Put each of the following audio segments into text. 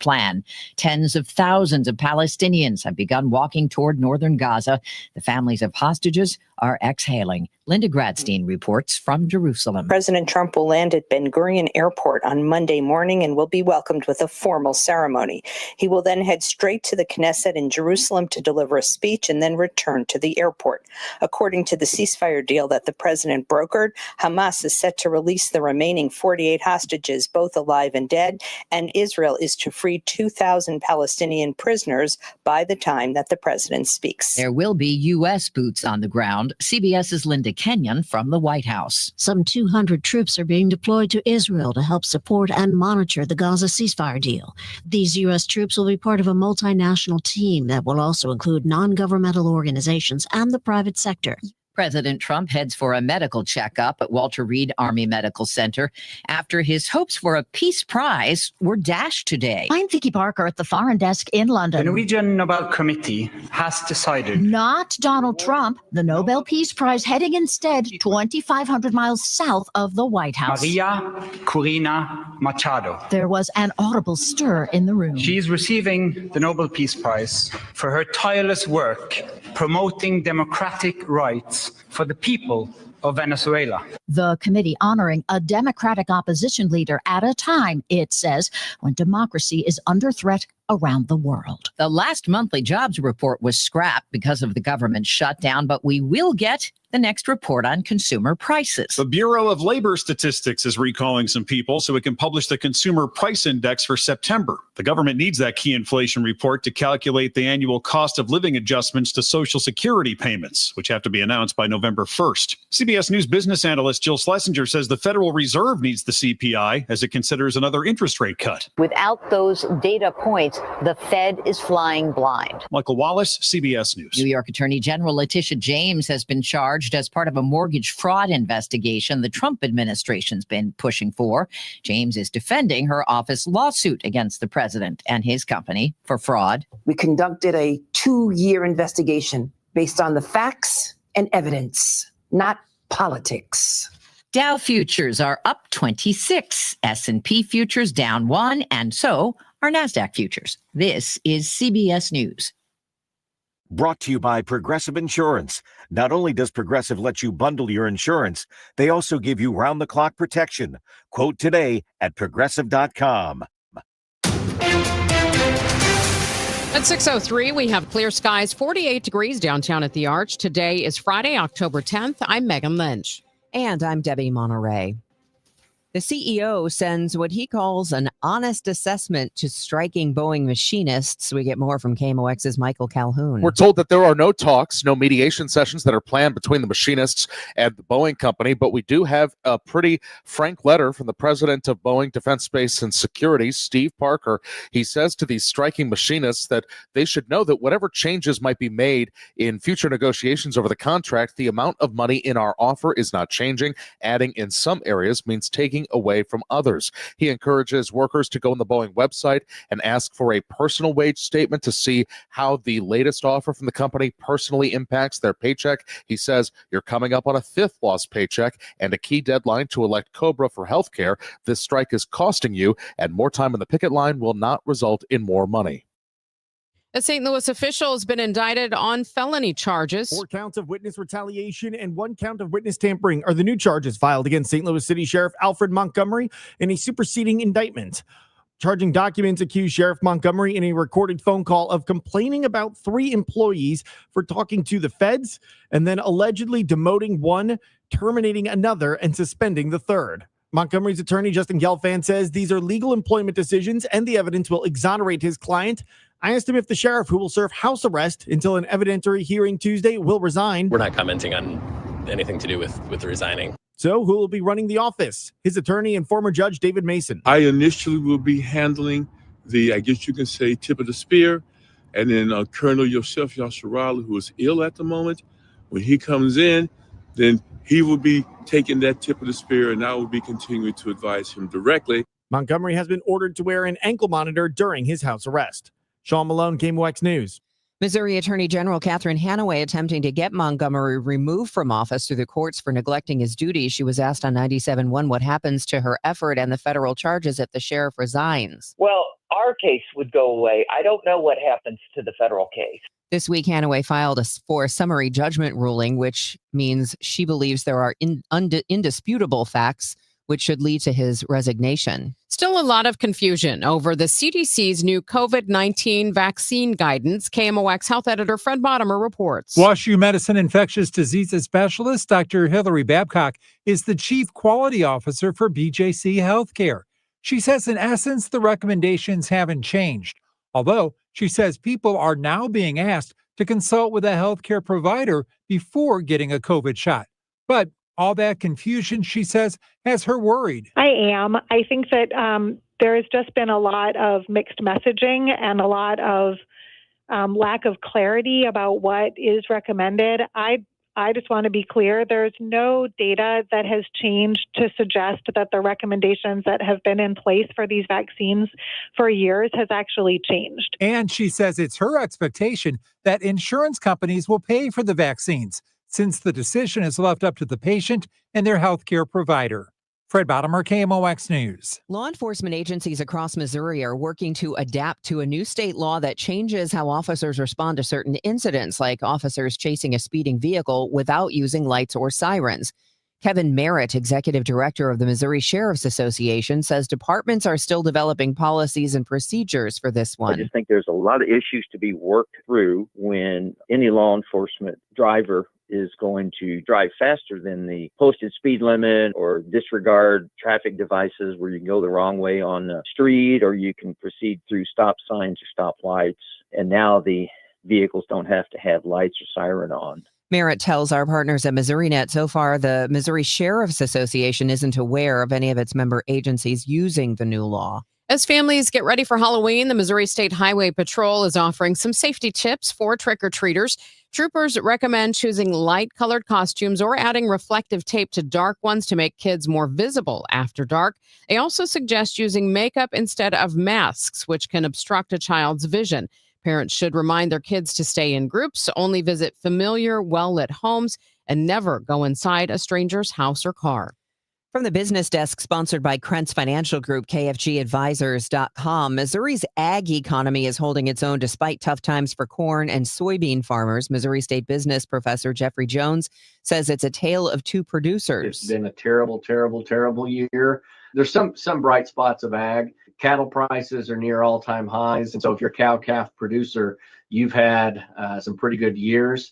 plan. Tens of thousands of Palestinians have begun walking toward northern Gaza. The families of hostages are exhaling. Linda Gradstein reports from Jerusalem. President Trump will land at Ben Gurion Airport on Monday morning and will be welcomed with a formal ceremony. He will then head straight to the Knesset in Jerusalem to deliver a speech and then return to the airport. According to the ceasefire deal that the president brokered, Hamas is set to release the remaining 48 hostages, both alive and dead, and Israel is to free 2,000 Palestinian prisoners by the time that the president speaks. There will be U.S. boots on the ground. CBS's Linda Kenyon from the White House. Some 200 troops are being deployed to Israel to help support and monitor the Gaza ceasefire deal. These U.S. troops will be part of a multinational team that will also include non-governmental organizations and the private sector. President Trump heads for a medical checkup at Walter Reed Army Medical Center after his hopes for a peace prize were dashed today. I'm Vicky Parker at the Foreign Desk in London. The Norwegian Nobel Committee has decided. Not Donald Trump. The Nobel Peace Prize heading instead 2,500 miles south of the White House. Maria Corina Machado. There was an audible stir in the room. She is receiving the Nobel Peace Prize for her tireless work promoting democratic rights for the people of Venezuela. The committee honoring a Democratic opposition leader at a time, it says, when democracy is under threat around the world. The last monthly jobs report was scrapped because of the government shutdown, but we will get the next report on consumer prices. The Bureau of Labor Statistics is recalling some people so it can publish the Consumer Price Index for September. The government needs that key inflation report to calculate the annual cost of living adjustments to Social Security payments, which have to be announced by November 1st. CBS News business analyst Jill Schlesinger says the Federal Reserve needs the CPI as it considers another interest rate cut. Without those data points, the Fed is flying blind. Michael Wallace, CBS News. New York Attorney General Letitia James has been charged as part of a mortgage fraud investigation the Trump administration's been pushing for. James is defending her office lawsuit against the president and his company for fraud. We conducted a 2-year investigation based on the facts and evidence, not politics. Dow futures are up 26, S&P futures down 1, and so are NASDAQ futures. This is CBS News. Brought to you by Progressive Insurance. Not only does Progressive let you bundle your insurance, they also give you round-the-clock protection. Quote today at Progressive.com. At 6:03, we have clear skies, 48 degrees downtown at the Arch. Today is Friday, October 10th. I'm Megan Lynch. And I'm Debbie Monterrey. The CEO sends what he calls an honest assessment to striking Boeing machinists. We get more from KMOX's Michael Calhoun. We're told that there are no talks, no mediation sessions that are planned between the machinists and the Boeing company, but we do have a pretty frank letter from the president of Boeing Defense, Space and Security, Steve Parker. He says to these striking machinists that they should know that whatever changes might be made in future negotiations over the contract, the amount of money in our offer is not changing. Adding in some areas means taking away from others. He encourages workers to go on the Boeing website and ask for a personal wage statement to see how the latest offer from the company personally impacts their paycheck. He says you're coming up on a 5th lost paycheck and a key deadline to elect Cobra for health care. This strike is costing you, and more time on the picket line will not result in more money. A St. Louis official has been indicted on felony charges. 4 counts of witness retaliation and 1 count of witness tampering are the new charges filed against St. Louis City Sheriff Alfred Montgomery in a superseding indictment. Charging documents accuse Sheriff Montgomery in a recorded phone call of complaining about 3 employees for talking to the feds and then allegedly demoting one, terminating another, and suspending the third. Montgomery's attorney, Justin Gelfand, says these are legal employment decisions and the evidence will exonerate his client. I asked him if the sheriff, who will serve house arrest until an evidentiary hearing Tuesday, will resign. We're not commenting on anything to do with resigning. So who will be running the office? His attorney and former judge, David Mason. I initially will be handling the, I guess you can say, tip of the spear. And then Colonel Yosef Yasharala, who is ill at the moment, when he comes in, then he will be taking that tip of the spear, and I will be continuing to advise him directly. Montgomery has been ordered to wear an ankle monitor during his house arrest. Sean Malone, KMOX News. Missouri Attorney General Catherine Hanaway attempting to get Montgomery removed from office through the courts for neglecting his duties. She was asked on 97.1 what happens to her effort and the federal charges if the sheriff resigns. Well, our case would go away. I don't know what happens to the federal case. This week, Hanaway filed for a summary judgment ruling, which means she believes there are indisputable facts which should lead to his resignation. Still a lot of confusion over the CDC's new COVID-19 vaccine guidance. KMOX health editor Fred Bottomer reports. WashU Medicine infectious diseases specialist Dr. Hillary Babcock is the chief quality officer for BJC Healthcare. She says, in essence, the recommendations haven't changed, although she says people are now being asked to consult with a healthcare provider before getting a COVID shot. But all that confusion, she says, has her worried. I am. I think that there has just been a lot of mixed messaging and a lot of lack of clarity about what is recommended. I just want to be clear. There's no data that has changed to suggest that the recommendations that have been in place for these vaccines for years has actually changed. And she says it's her expectation that insurance companies will pay for the vaccines, since the decision is left up to the patient and their healthcare provider. Fred Bottomer, KMOX News. Law enforcement agencies across Missouri are working to adapt to a new state law that changes how officers respond to certain incidents, like officers chasing a speeding vehicle without using lights or sirens. Kevin Merritt, executive director of the Missouri Sheriff's Association, says departments are still developing policies and procedures for this one. I just think there's a lot of issues to be worked through when any law enforcement driver is going to drive faster than the posted speed limit or disregard traffic devices where you can go the wrong way on the street, or you can proceed through stop signs or stop lights. And now the vehicles don't have to have lights or siren on. Merritt tells our partners at MissouriNet so far the Missouri Sheriff's Association isn't aware of any of its member agencies using the new law. As families get ready for Halloween, the Missouri State Highway Patrol is offering some safety tips for trick-or-treaters. Troopers recommend choosing light-colored costumes or adding reflective tape to dark ones to make kids more visible after dark. They also suggest using makeup instead of masks, which can obstruct a child's vision. Parents should remind their kids to stay in groups, only visit familiar, well-lit homes, and never go inside a stranger's house or car. From the business desk sponsored by Krentz Financial Group, KFGadvisors.com, Missouri's ag economy is holding its own despite tough times for corn and soybean farmers. Missouri State business professor Jeffrey Jones says it's a tale of two producers. It's been a terrible, terrible, terrible year. There's some bright spots of ag. Cattle prices are near all-time highs. And so if you're a cow-calf producer, you've had some pretty good years.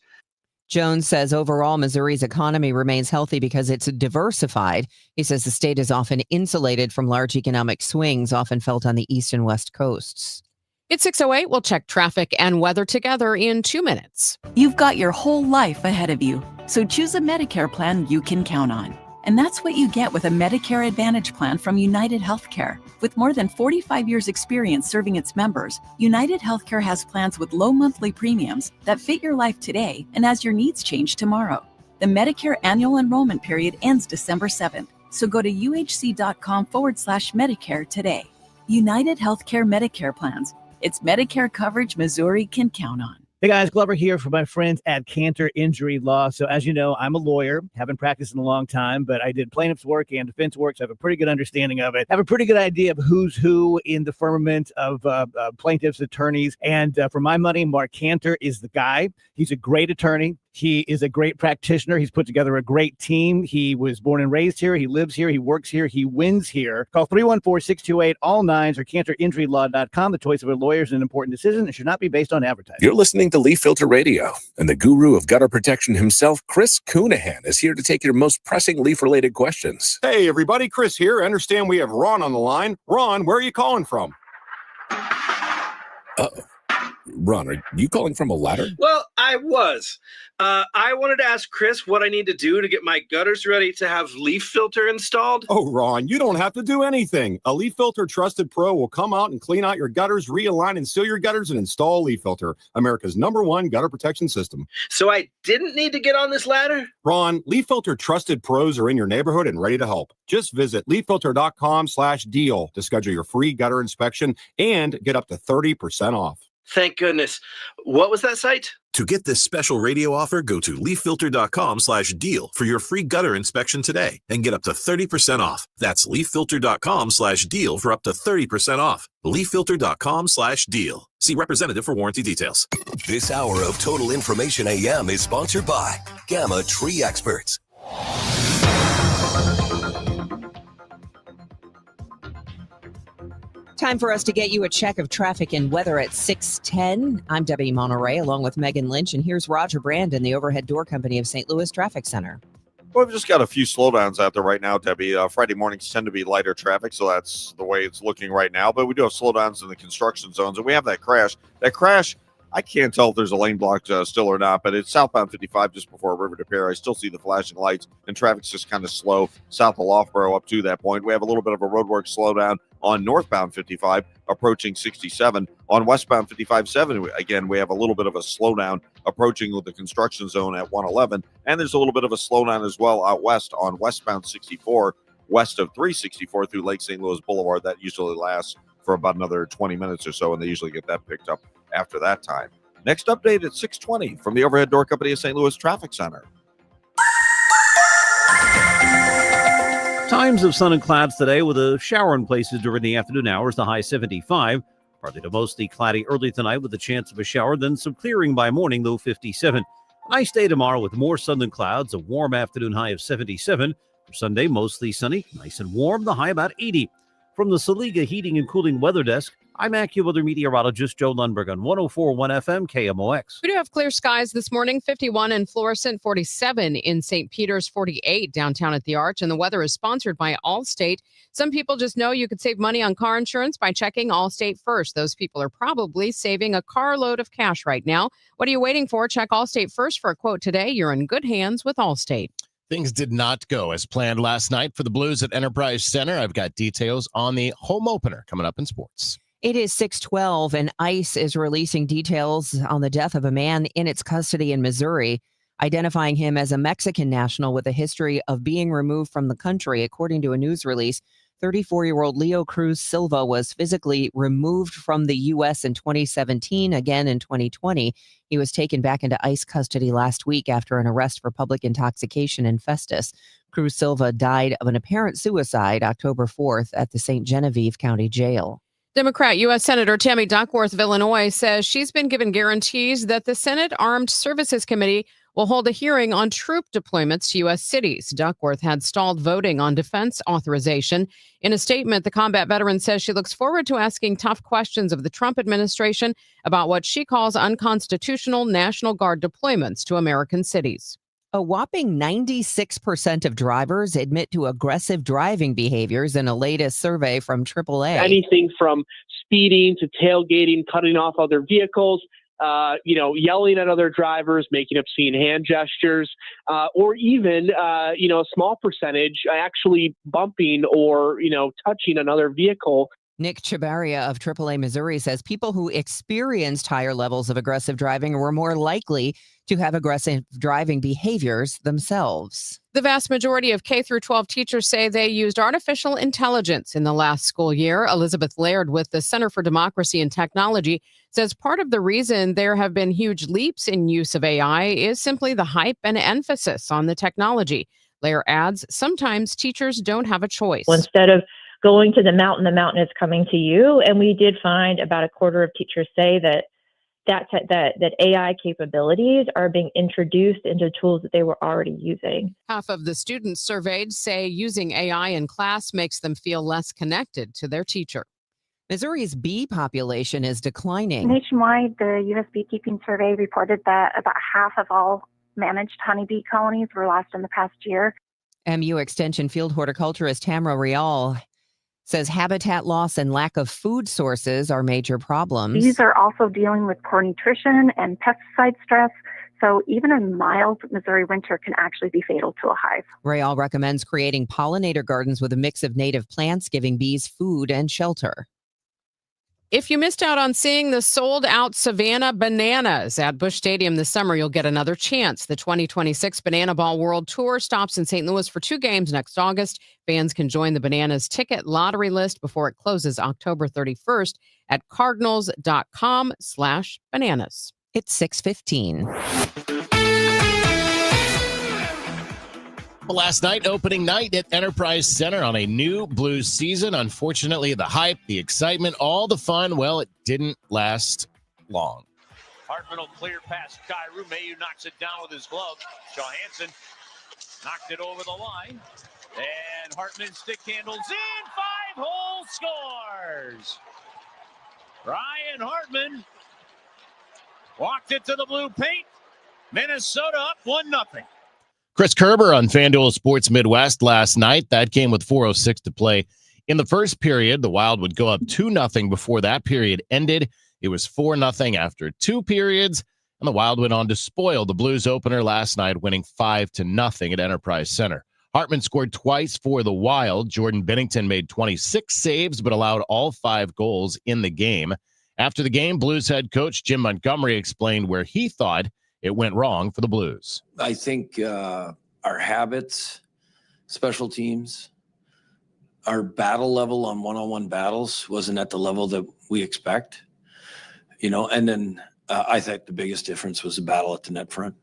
Jones says overall, Missouri's economy remains healthy because it's diversified. He says the state is often insulated from large economic swings, often felt on the east and west coasts. It's 6:08. We'll check traffic and weather together in 2 minutes. You've got your whole life ahead of you, so choose a Medicare plan you can count on. And that's what you get with a Medicare Advantage plan from United Healthcare. With more than 45 years experience serving its members, United Healthcare has plans with low monthly premiums that fit your life today and as your needs change tomorrow. The Medicare annual enrollment period ends December 7th, so go to uhc.com/Medicare today. United Healthcare Medicare plans. It's Medicare coverage Missouri can count on. Hey guys, Glover here for my friends at Cantor Injury Law. So as you know, I'm a lawyer, haven't practiced in a long time, but I did plaintiff's work and defense work, so I have a pretty good understanding of it. I have a pretty good idea of who's who in the firmament of plaintiffs' attorneys. And for my money, Mark Cantor is the guy. He's a great attorney. He is a great practitioner. He's put together a great team. He was born and raised here. He lives here. He works here. He wins here. Call 314-628-ALL-9s or CantorInjuryLaw.com. The choice of a lawyer is an important decision and should not be based on advertising. You're listening to Leaf Filter Radio, and the guru of gutter protection himself, Chris Coonahan, is here to take your most pressing leaf-related questions. Hey, everybody. Chris here. I understand we have Ron on the line. Ron, where are you calling from? Uh-oh. Ron, are you calling from a ladder? Well, I was. I wanted to ask Chris what I need to do to get my gutters ready to have leaf filter installed. Oh, Ron, you don't have to do anything. A Leaf Filter Trusted Pro will come out and clean out your gutters, realign and seal your gutters, and install Leaf Filter, America's #1 gutter protection system. So I didn't need to get on this ladder? Ron, Leaf Filter Trusted Pros are in your neighborhood and ready to help. Just visit leaffilter.com/deal to schedule your free gutter inspection and get up to 30% off. Thank goodness. What was that site? To get this special radio offer, go to leaffilter.com/deal for your free gutter inspection today and get up to 30% off. That's leaffilter.com/deal for up to 30% off. leaffilter.com/deal. See representative for warranty details. This hour of Total Information AM is sponsored by Gamma Tree Experts. Time for us to get you a check of traffic and weather at 6:10. I'm Debbie Monterrey along with Megan Lynch, and here's Roger Brandon, the Overhead Door Company of St. Louis Traffic Center. Well, we've just got a few slowdowns out there right now, Debbie. Friday mornings tend to be lighter traffic, so that's the way it's looking right now. But we do have slowdowns in the construction zones, and we have that crash. That crash, I can't tell if there's a lane blocked still or not, but it's southbound 55 just before River de Pere. I still see the flashing lights, and traffic's just kind of slow south of Loughborough up to that point. We have a little bit of a roadwork slowdown on northbound 55 approaching 67. On westbound 55-7, again, we have a little bit of a slowdown approaching with the construction zone at 111. And there's a little bit of a slowdown as well out west on westbound 64, west of 364 through Lake St. Louis Boulevard. That usually lasts for about another 20 minutes or so, and they usually get that picked up after that time. Next update at 6:20 from the Overhead Door Company of St. Louis Traffic Center. Times of sun and clouds today with a shower in places during the afternoon hours, the high 75. Partly to mostly cloudy early tonight with a chance of a shower, then some clearing by morning, low 57. Nice day tomorrow with more sun than clouds, a warm afternoon high of 77. For Sunday, mostly sunny, nice and warm, the high about 80. From the Saliga Heating and Cooling Weather Desk, I'm AccuWeather meteorologist Joe Lundberg on 104.1 FM KMOX. We do have clear skies this morning, 51 in Florissant, 47 in St. Peter's, 48 downtown at the Arch, and the weather is sponsored by Allstate. Some people just know you could save money on car insurance by checking Allstate first. Those people are probably saving a carload of cash right now. What are you waiting for? Check Allstate first for a quote today. You're in good hands with Allstate. Things did not go as planned last night for the Blues at Enterprise Center. I've got details on the home opener coming up in sports. It is 6:12, and ICE is releasing details on the death of a man in its custody in Missouri, identifying him as a Mexican national with a history of being removed from the country. According to a news release, 34-year-old Leo Cruz Silva was physically removed from the U.S. in 2017, again in 2020. He was taken back into ICE custody last week after an arrest for public intoxication in Festus. Cruz Silva died of an apparent suicide October 4th at the St. Genevieve County Jail. Democrat U.S. Senator Tammy Duckworth of Illinois says she's been given guarantees that the Senate Armed Services Committee will hold a hearing on troop deployments to U.S. cities. Duckworth had stalled voting on defense authorization. In a statement, the combat veteran says she looks forward to asking tough questions of the Trump administration about what she calls unconstitutional National Guard deployments to American cities. A whopping 96% of drivers admit to aggressive driving behaviors in a latest survey from AAA. Anything from speeding to tailgating, cutting off other vehicles, yelling at other drivers, making obscene hand gestures, or even, a small percentage actually bumping or, touching another vehicle. Nick Chabaria of AAA Missouri says people who experienced higher levels of aggressive driving were more likely to have aggressive driving behaviors themselves. The vast majority of K-12 teachers say they used artificial intelligence in the last school year. Elizabeth Laird with the Center for Democracy and Technology says part of the reason there have been huge leaps in use of AI is simply the hype and emphasis on the technology. Laird adds, sometimes teachers don't have a choice. Instead of going to the mountain is coming to you. And we did find about a quarter of teachers say that AI capabilities are being introduced into tools that they were already using. Half of the students surveyed say using AI in class makes them feel less connected to their teacher. Missouri's bee population is declining. Nationwide, the U.S. Beekeeping Survey reported that about half of all managed honeybee colonies were lost in the past year. MU Extension field horticulturist Tamara Rial says habitat loss and lack of food sources are major problems. Bees are also dealing with poor nutrition and pesticide stress, so even a mild Missouri winter can actually be fatal to a hive. Rial recommends creating pollinator gardens with a mix of native plants, giving bees food and shelter. If you missed out on seeing the sold-out Savannah Bananas at Busch Stadium this summer, you'll get another chance. The 2026 Banana Ball World Tour stops in St. Louis for 2 games next August. Fans can join the Bananas ticket lottery list before it closes October 31st at cardinals.com/bananas. It's 6:15. Well, last night, opening night at Enterprise Center on a new Blues season. Unfortunately, the hype, the excitement, all the fun, well, it didn't last long. Hartman will clear past Kyrou. Mayu knocks it down with his glove. Johansson knocked it over the line. And Hartman stick handles in. 5-hole scores. Ryan Hartman walked it to the blue paint. Minnesota up 1-0. Chris Kerber on FanDuel Sports Midwest last night. That game with 4:06 to play. In the first period, the Wild would go up 2-0 before that period ended. It was 4-0 after 2 periods, and the Wild went on to spoil the Blues opener last night, winning 5-0 at Enterprise Center. Hartman scored twice for the Wild. Jordan Binnington made 26 saves, but allowed all 5 goals in the game. After the game, Blues head coach Jim Montgomery explained where he thought it went wrong for the Blues. I think our habits, special teams, our battle level on one-on-one battles wasn't at the level that we expect, and then I think the biggest difference was the battle at the net front.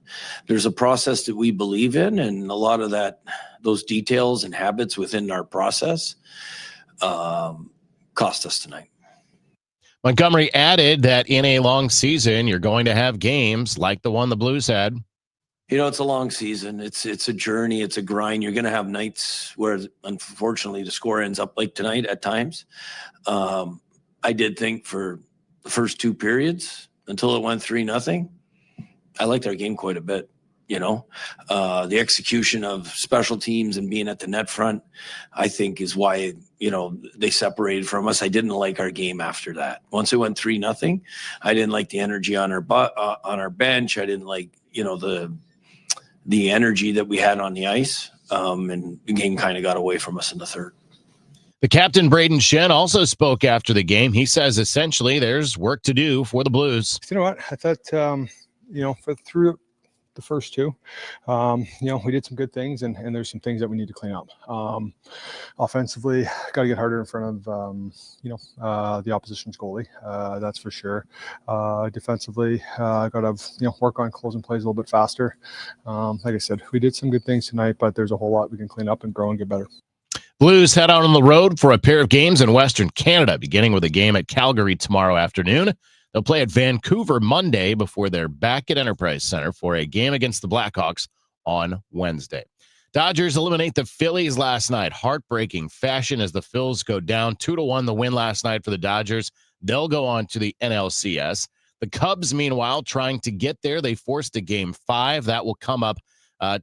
There's a process that we believe in, and a lot of those details and habits within our process cost us tonight. Montgomery added that in a long season, you're going to have games like the one the Blues had. It's a long season. It's a journey. It's a grind. You're going to have nights where, unfortunately, the score ends up like tonight at times. I did think for the first 2 periods until it went 3-0, I liked our game quite a bit. The execution of special teams and being at the net front, I think is why, they separated from us. I didn't like our game after that. Once it went 3-0, I didn't like the energy on our bench. I didn't like, the energy that we had on the ice. And the game kind of got away from us in the third. The captain, Braden Shen, also spoke after the game. He says essentially there's work to do for the Blues. You know what? I thought, through the first 2, we did some good things, and there's some things that we need to clean up. Offensively, got to get harder in front of, the opposition's goalie. That's for sure. Defensively, got to, work on closing plays a little bit faster. Like I said, we did some good things tonight, but there's a whole lot we can clean up and grow and get better. Blues head out on the road for a pair of games in Western Canada, beginning with a game at Calgary tomorrow afternoon. They'll play at Vancouver Monday before they're back at Enterprise Center for a game against the Blackhawks on Wednesday. Dodgers eliminate the Phillies last night. Heartbreaking fashion as the Phils go down 2-1 the win last night for the Dodgers. They'll go on to the NLCS. The Cubs, meanwhile, trying to get there. They forced a Game 5. That will come up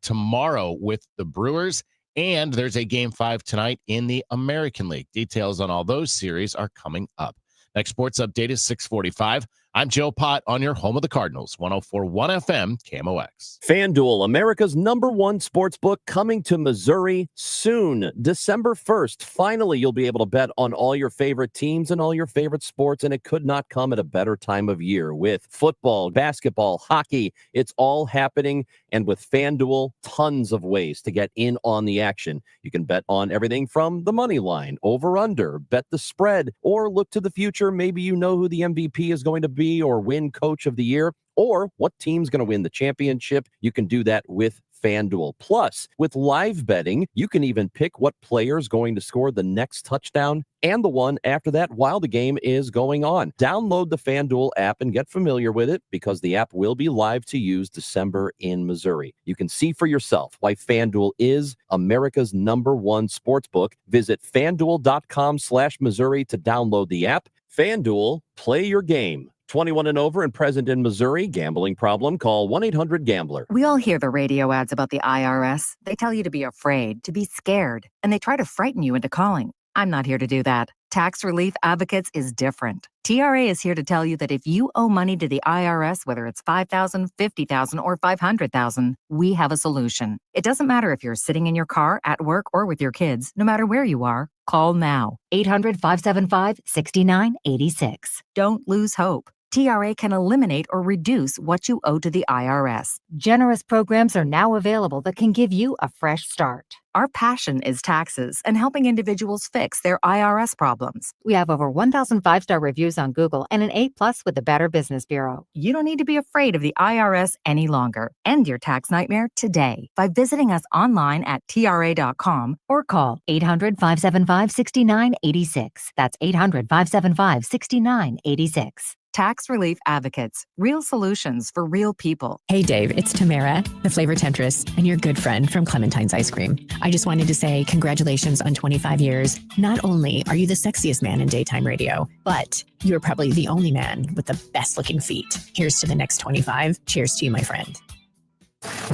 tomorrow with the Brewers. And there's a Game 5 tonight in the American League. Details on all those series are coming up. Next sports update is 6:45. I'm Joe Pott on your home of the Cardinals, 104.1 FM, KMOX. FanDuel, America's #1 sportsbook, coming to Missouri soon. December 1st, finally you'll be able to bet on all your favorite teams and all your favorite sports, and it could not come at a better time of year. With football, basketball, hockey, it's all happening, and with FanDuel, tons of ways to get in on the action. You can bet on everything from the money line, over-under, bet the spread, or look to the future. Maybe you know who the MVP is going to be or win coach of the year, or what team's going to win the championship. You can do that with FanDuel. Plus, with live betting, you can even pick what player's going to score the next touchdown and the one after that while the game is going on. Download the FanDuel app and get familiar with it, because the app will be live to use December in Missouri. You can see for yourself why FanDuel is America's #1 sportsbook. Visit FanDuel.com/Missouri to download the app. FanDuel, play your game. 21 and over and present in Missouri. Gambling problem? Call 1-800-GAMBLER. We all hear the radio ads about the IRS. They tell you to be afraid, to be scared, and they try to frighten you into calling. I'm not here to do that. Tax Relief Advocates is different. TRA is here to tell you that if you owe money to the IRS, whether it's $5,000, $50,000, or $500,000, we have a solution. It doesn't matter if you're sitting in your car, at work, or with your kids. No matter where you are, call now. 800-575-6986. Don't lose hope. TRA can eliminate or reduce what you owe to the IRS. Generous programs are now available that can give you a fresh start. Our passion is taxes and helping individuals fix their IRS problems. We have over 1,000 5-star reviews on Google and an A+ with the Better Business Bureau. You don't need to be afraid of the IRS any longer. End your tax nightmare today by visiting us online at TRA.com or call 800-575-6986. That's 800-575-6986. Tax Relief Advocates. Real solutions for real people. Hey Dave, it's Tamara, the flavor temptress, and your good friend from Clementine's Ice Cream. I just wanted to say congratulations on 25 years. Not only are you the sexiest man in daytime radio, but you're probably the only man with the best looking feet. Here's to the next 25. Cheers to you, my friend.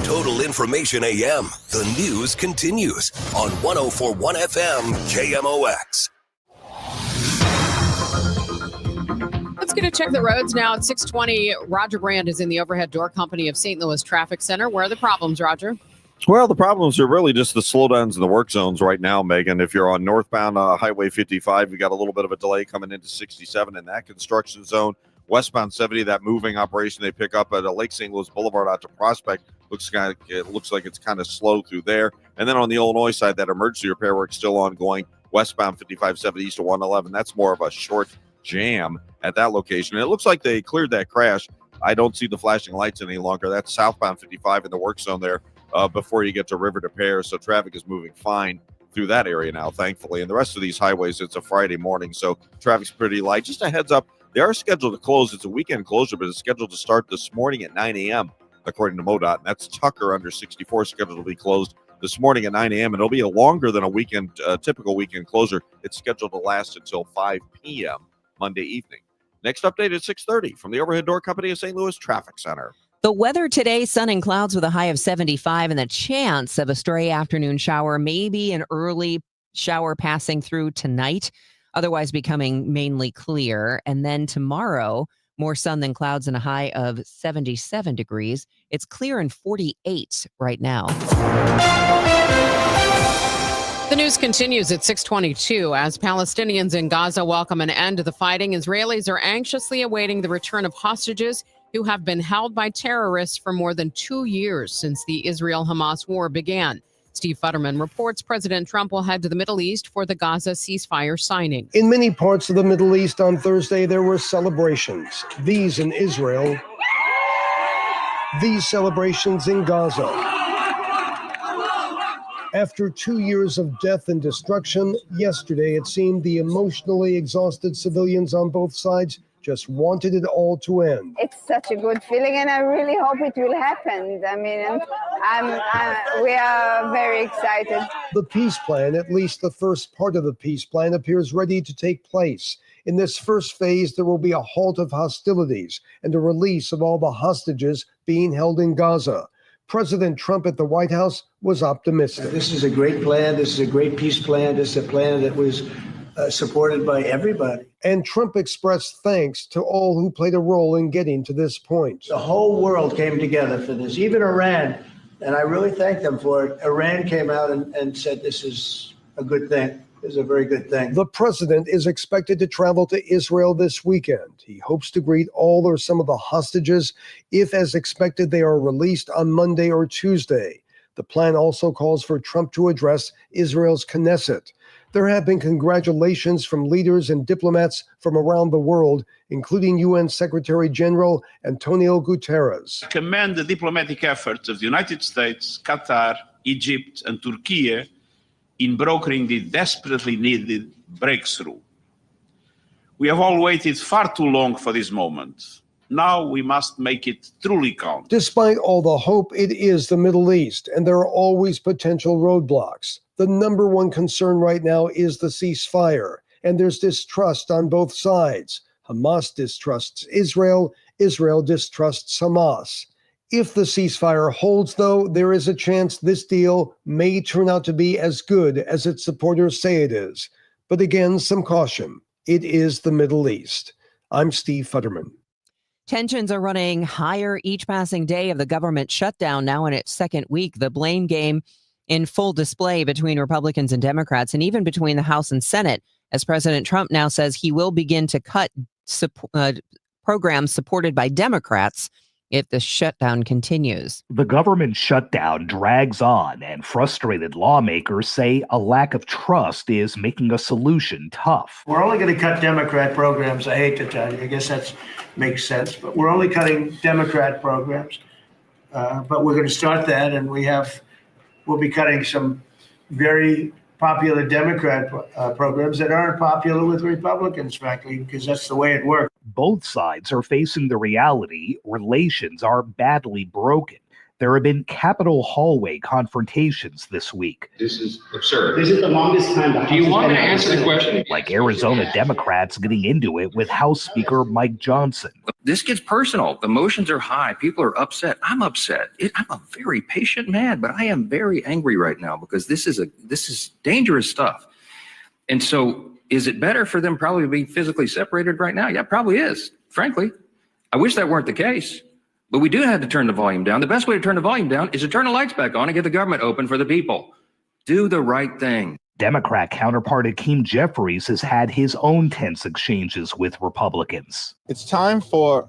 Total Information AM. The news continues on 104.1 FM KMOX. Let's get a check the roads now at 6:20. Roger Brand is in the overhead door company of St. Louis Traffic Center. Where are the problems, Roger? Well, the problems are really just the slowdowns in the work zones right now, Megan. If you're on northbound Highway 55, you got a little bit of a delay coming into 67 in that construction zone. Westbound 70, that moving operation they pick up at Lake St. Louis Boulevard out to Prospect, looks like it's kind of slow through there. And then on the Illinois side, that emergency repair work still ongoing. Westbound 5570 east to 111, that's more of a short jam at that location. And it looks like they cleared that crash. I don't see the flashing lights any longer. That's southbound 55 in the work zone there before you get to River to Pear. So traffic is moving fine through that area now, thankfully. And the rest of these highways, it's a Friday morning, so traffic's pretty light. Just a heads up, they are scheduled to close. It's a weekend closure, but it's scheduled to start this morning at 9 a.m., according to MoDOT. And that's Tucker under 64 scheduled to be closed this morning at 9 a.m. And it'll be a longer than a weekend, typical weekend closure. It's scheduled to last until 5 p.m. Monday evening. Next update at 6:30 from the overhead door company of St. Louis Traffic Center. The weather today, sun and clouds with a high of 75 and the chance of a stray afternoon shower, maybe an early shower passing through tonight, otherwise becoming mainly clear. And then tomorrow, more sun than clouds and a high of 77 degrees. It's clear and 48 right now. The news continues at 6:22. As Palestinians in Gaza welcome an end to the fighting, Israelis are anxiously awaiting the return of hostages who have been held by terrorists for more than 2 years since the Israel-Hamas war began. Steve Futterman reports President Trump will head to the Middle East for the Gaza ceasefire signing. In many parts of the Middle East on Thursday, there were celebrations. These in Israel, these celebrations in Gaza. After 2 years of death and destruction, yesterday it seemed the emotionally exhausted civilians on both sides just wanted it all to end. It's such a good feeling, and I really hope it will happen. I mean, we are very excited. The peace plan, at least the first part of the peace plan, appears ready to take place. In this first phase, there will be a halt of hostilities and a release of all the hostages being held in Gaza. President Trump at the White House was optimistic. This is a great plan. This is a great peace plan. This is a plan that was supported by everybody. And Trump expressed thanks to all who played a role in getting to this point. The whole world came together for this, even Iran, and I really thank them for it. Iran came out and said this is a good thing. This is a very good thing. The president is expected to travel to Israel this weekend. He hopes to greet all or some of the hostages if, as expected, they are released on Monday or Tuesday. The plan also calls for Trump to address Israel's Knesset. There have been congratulations from leaders and diplomats from around the world, including UN Secretary General Antonio Guterres. I commend the diplomatic efforts of the United States, Qatar, Egypt, and Turkey in brokering the desperately needed breakthrough. We have all waited far too long for this moment. Now we must make it truly count. Despite all the hope, it is the Middle East, and there are always potential roadblocks. The number one concern right now is the ceasefire, and there's distrust on both sides. Hamas distrusts Israel, Israel distrusts Hamas. If the ceasefire holds, though, there is a chance this deal may turn out to be as good as its supporters say it is. But again, some caution. It is the Middle East. I'm Steve Futterman. Tensions are running higher each passing day of the government shutdown, now in its second week. The blame game in full display between Republicans and Democrats, and even between the House and Senate, as President Trump now says he will begin to cut programs supported by Democrats if the shutdown continues. The government shutdown drags on, and frustrated lawmakers say a lack of trust is making a solution tough. We're only going to cut Democrat programs. I hate to tell you. I guess that makes sense. But we're only cutting Democrat programs. But we're going to start that, and we'll be cutting some very popular Democrat programs that aren't popular with Republicans, frankly, because that's the way it works. Both sides are facing the reality relations are badly broken. There have been Capitol hallway confrontations this week. This is absurd. This is the longest time. Do you want me to answer the question? Like Arizona Democrats getting into it with House Speaker Mike Johnson. This gets personal. The emotions are high. People are upset. I'm upset. I'm a very patient man, but I am very angry right now because this is dangerous stuff. And so is it better for them probably to be physically separated right now? Yeah, it probably is, frankly. I wish that weren't the case. But we do have to turn the volume down. The best way to turn the volume down is to turn the lights back on and get the government open for the people. Do the right thing. Democrat counterpart Hakeem Jeffries has had his own tense exchanges with Republicans. It's time for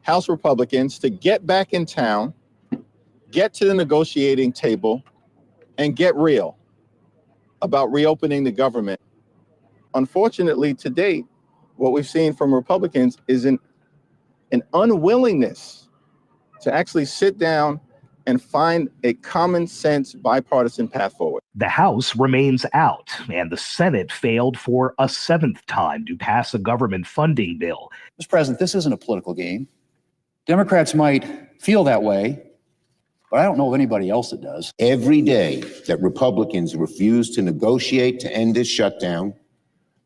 House Republicans to get back in town, get to the negotiating table, and get real about reopening the government. Unfortunately, to date, what we've seen from Republicans is an unwillingness to actually sit down and find a common sense bipartisan path forward. The House remains out, and the Senate failed for a seventh time to pass a government funding bill. Mr. President, this isn't a political game. Democrats might feel that way, but I don't know of anybody else that does. Every day that Republicans refuse to negotiate to end this shutdown,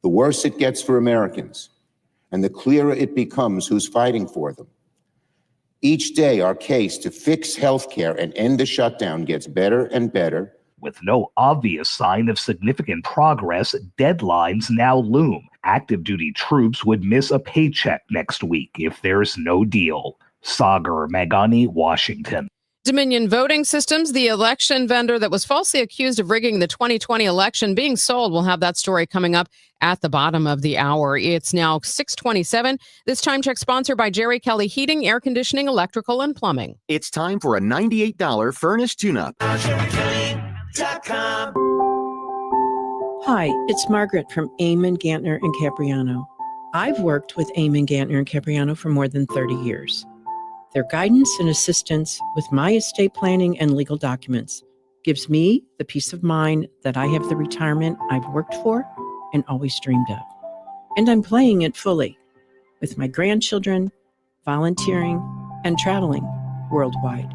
the worse it gets for Americans, and the clearer it becomes who's fighting for them. Each day, our case to fix healthcare and end the shutdown gets better and better. With no obvious sign of significant progress, deadlines now loom. Active duty troops would miss a paycheck next week if there's no deal. Sagar Magani, Washington. Dominion Voting Systems, the election vendor that was falsely accused of rigging the 2020 election, being sold. We'll have that story coming up at the bottom of the hour. It's now 6:27. This time check sponsored by Jerry Kelley Heating, Air Conditioning, Electrical, and Plumbing. It's time for a $98 furnace tune-up. Hi, it's Margaret from Eamon, Gantner, and Capriano. I've worked with Eamon, Gantner, and Capriano for more than 30 years. Their guidance and assistance with my estate planning and legal documents gives me the peace of mind that I have the retirement I've worked for and always dreamed of. And I'm playing it fully with my grandchildren, volunteering, and traveling worldwide.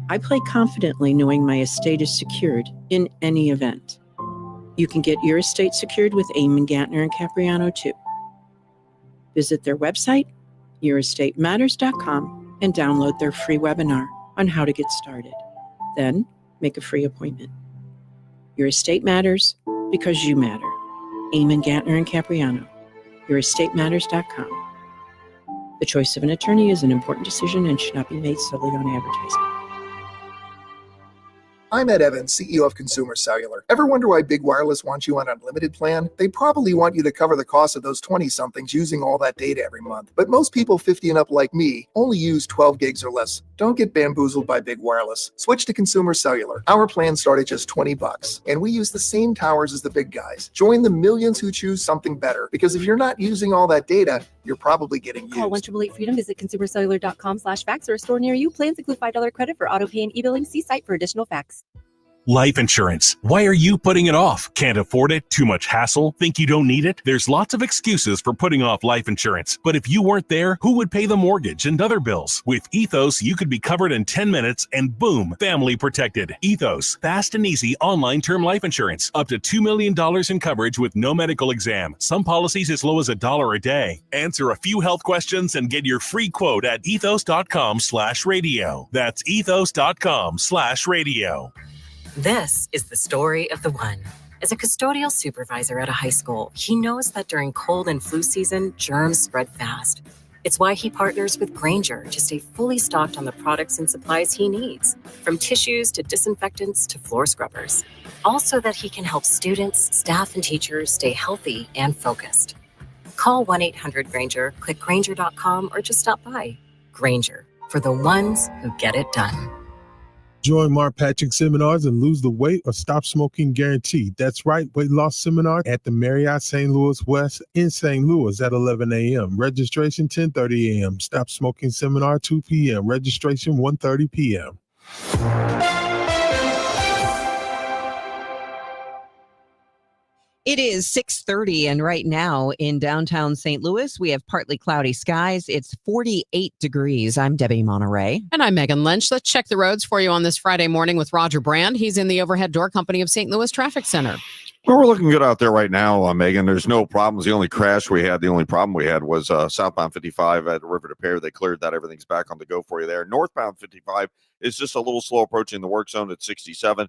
I play confidently knowing my estate is secured in any event. You can get your estate secured with Eamon, Gantner, and Capriano too. Visit their website, yourestatemasters.com, and download their free webinar on how to get started. Then make a free appointment. Your estate matters because you matter. Eamon, Gantner, and Capriano, yourestatemasters.com. The choice of an attorney is an important decision and should not be made solely on advertising. I'm Ed Evans, CEO of Consumer Cellular. Ever wonder why Big Wireless wants you on an unlimited plan? They probably want you to cover the cost of those 20-somethings using all that data every month. But most people 50 and up like me only use 12 gigs or less. Don't get bamboozled by Big Wireless. Switch to Consumer Cellular. Our plans start at just $20, and we use the same towers as the big guys. Join the millions who choose something better, because if you're not using all that data, you're probably getting used. Call 1-888-FREEDOM, visit consumercellular.com/facts or a store near you. Plans include $5 credit for auto pay and e-billing. See site for additional facts. Life insurance. Why are you putting it off? Can't afford it? Too much hassle? Think you don't need it? There's lots of excuses for putting off life insurance. But if you weren't there, who would pay the mortgage and other bills? With Ethos, you could be covered in 10 minutes and boom, family protected. Ethos, fast and easy online term life insurance. Up to $2 million in coverage with no medical exam. Some policies as low as $1 a day. Answer a few health questions and get your free quote at ethos.com/radio. That's ethos.com/radio. This is the story of the one. As a custodial supervisor at a high school, he knows that during cold and flu season, germs spread fast. It's why he partners with Grainger to stay fully stocked on the products and supplies he needs, from tissues to disinfectants to floor scrubbers. Also that he can help students, staff, and teachers stay healthy and focused. Call 1-800-GRANGER, click Grainger.com, or just stop by. Grainger, for the ones who get it done. Join Mark Patrick seminars and lose the weight or stop smoking guaranteed. That's right, weight loss seminar at the Marriott St. Louis West in St. Louis at 11 a.m. Registration 10:30 a.m. Stop smoking seminar 2 p.m. Registration 1:30 p.m. It is 6:30, and right now in downtown St. Louis, we have partly cloudy skies. It's 48 degrees. I'm Debbie Monterrey. And I'm Megan Lynch. Let's check the roads for you on this Friday morning with Roger Brand. He's in the Overhead Door Company of St. Louis Traffic Center. Well, we're looking good out there right now, Megan. There's no problems. The only problem we had was southbound 55 at River to Pear. They cleared that. Everything's back on the go for you there. Northbound 55 is just a little slow approaching the work zone at 67.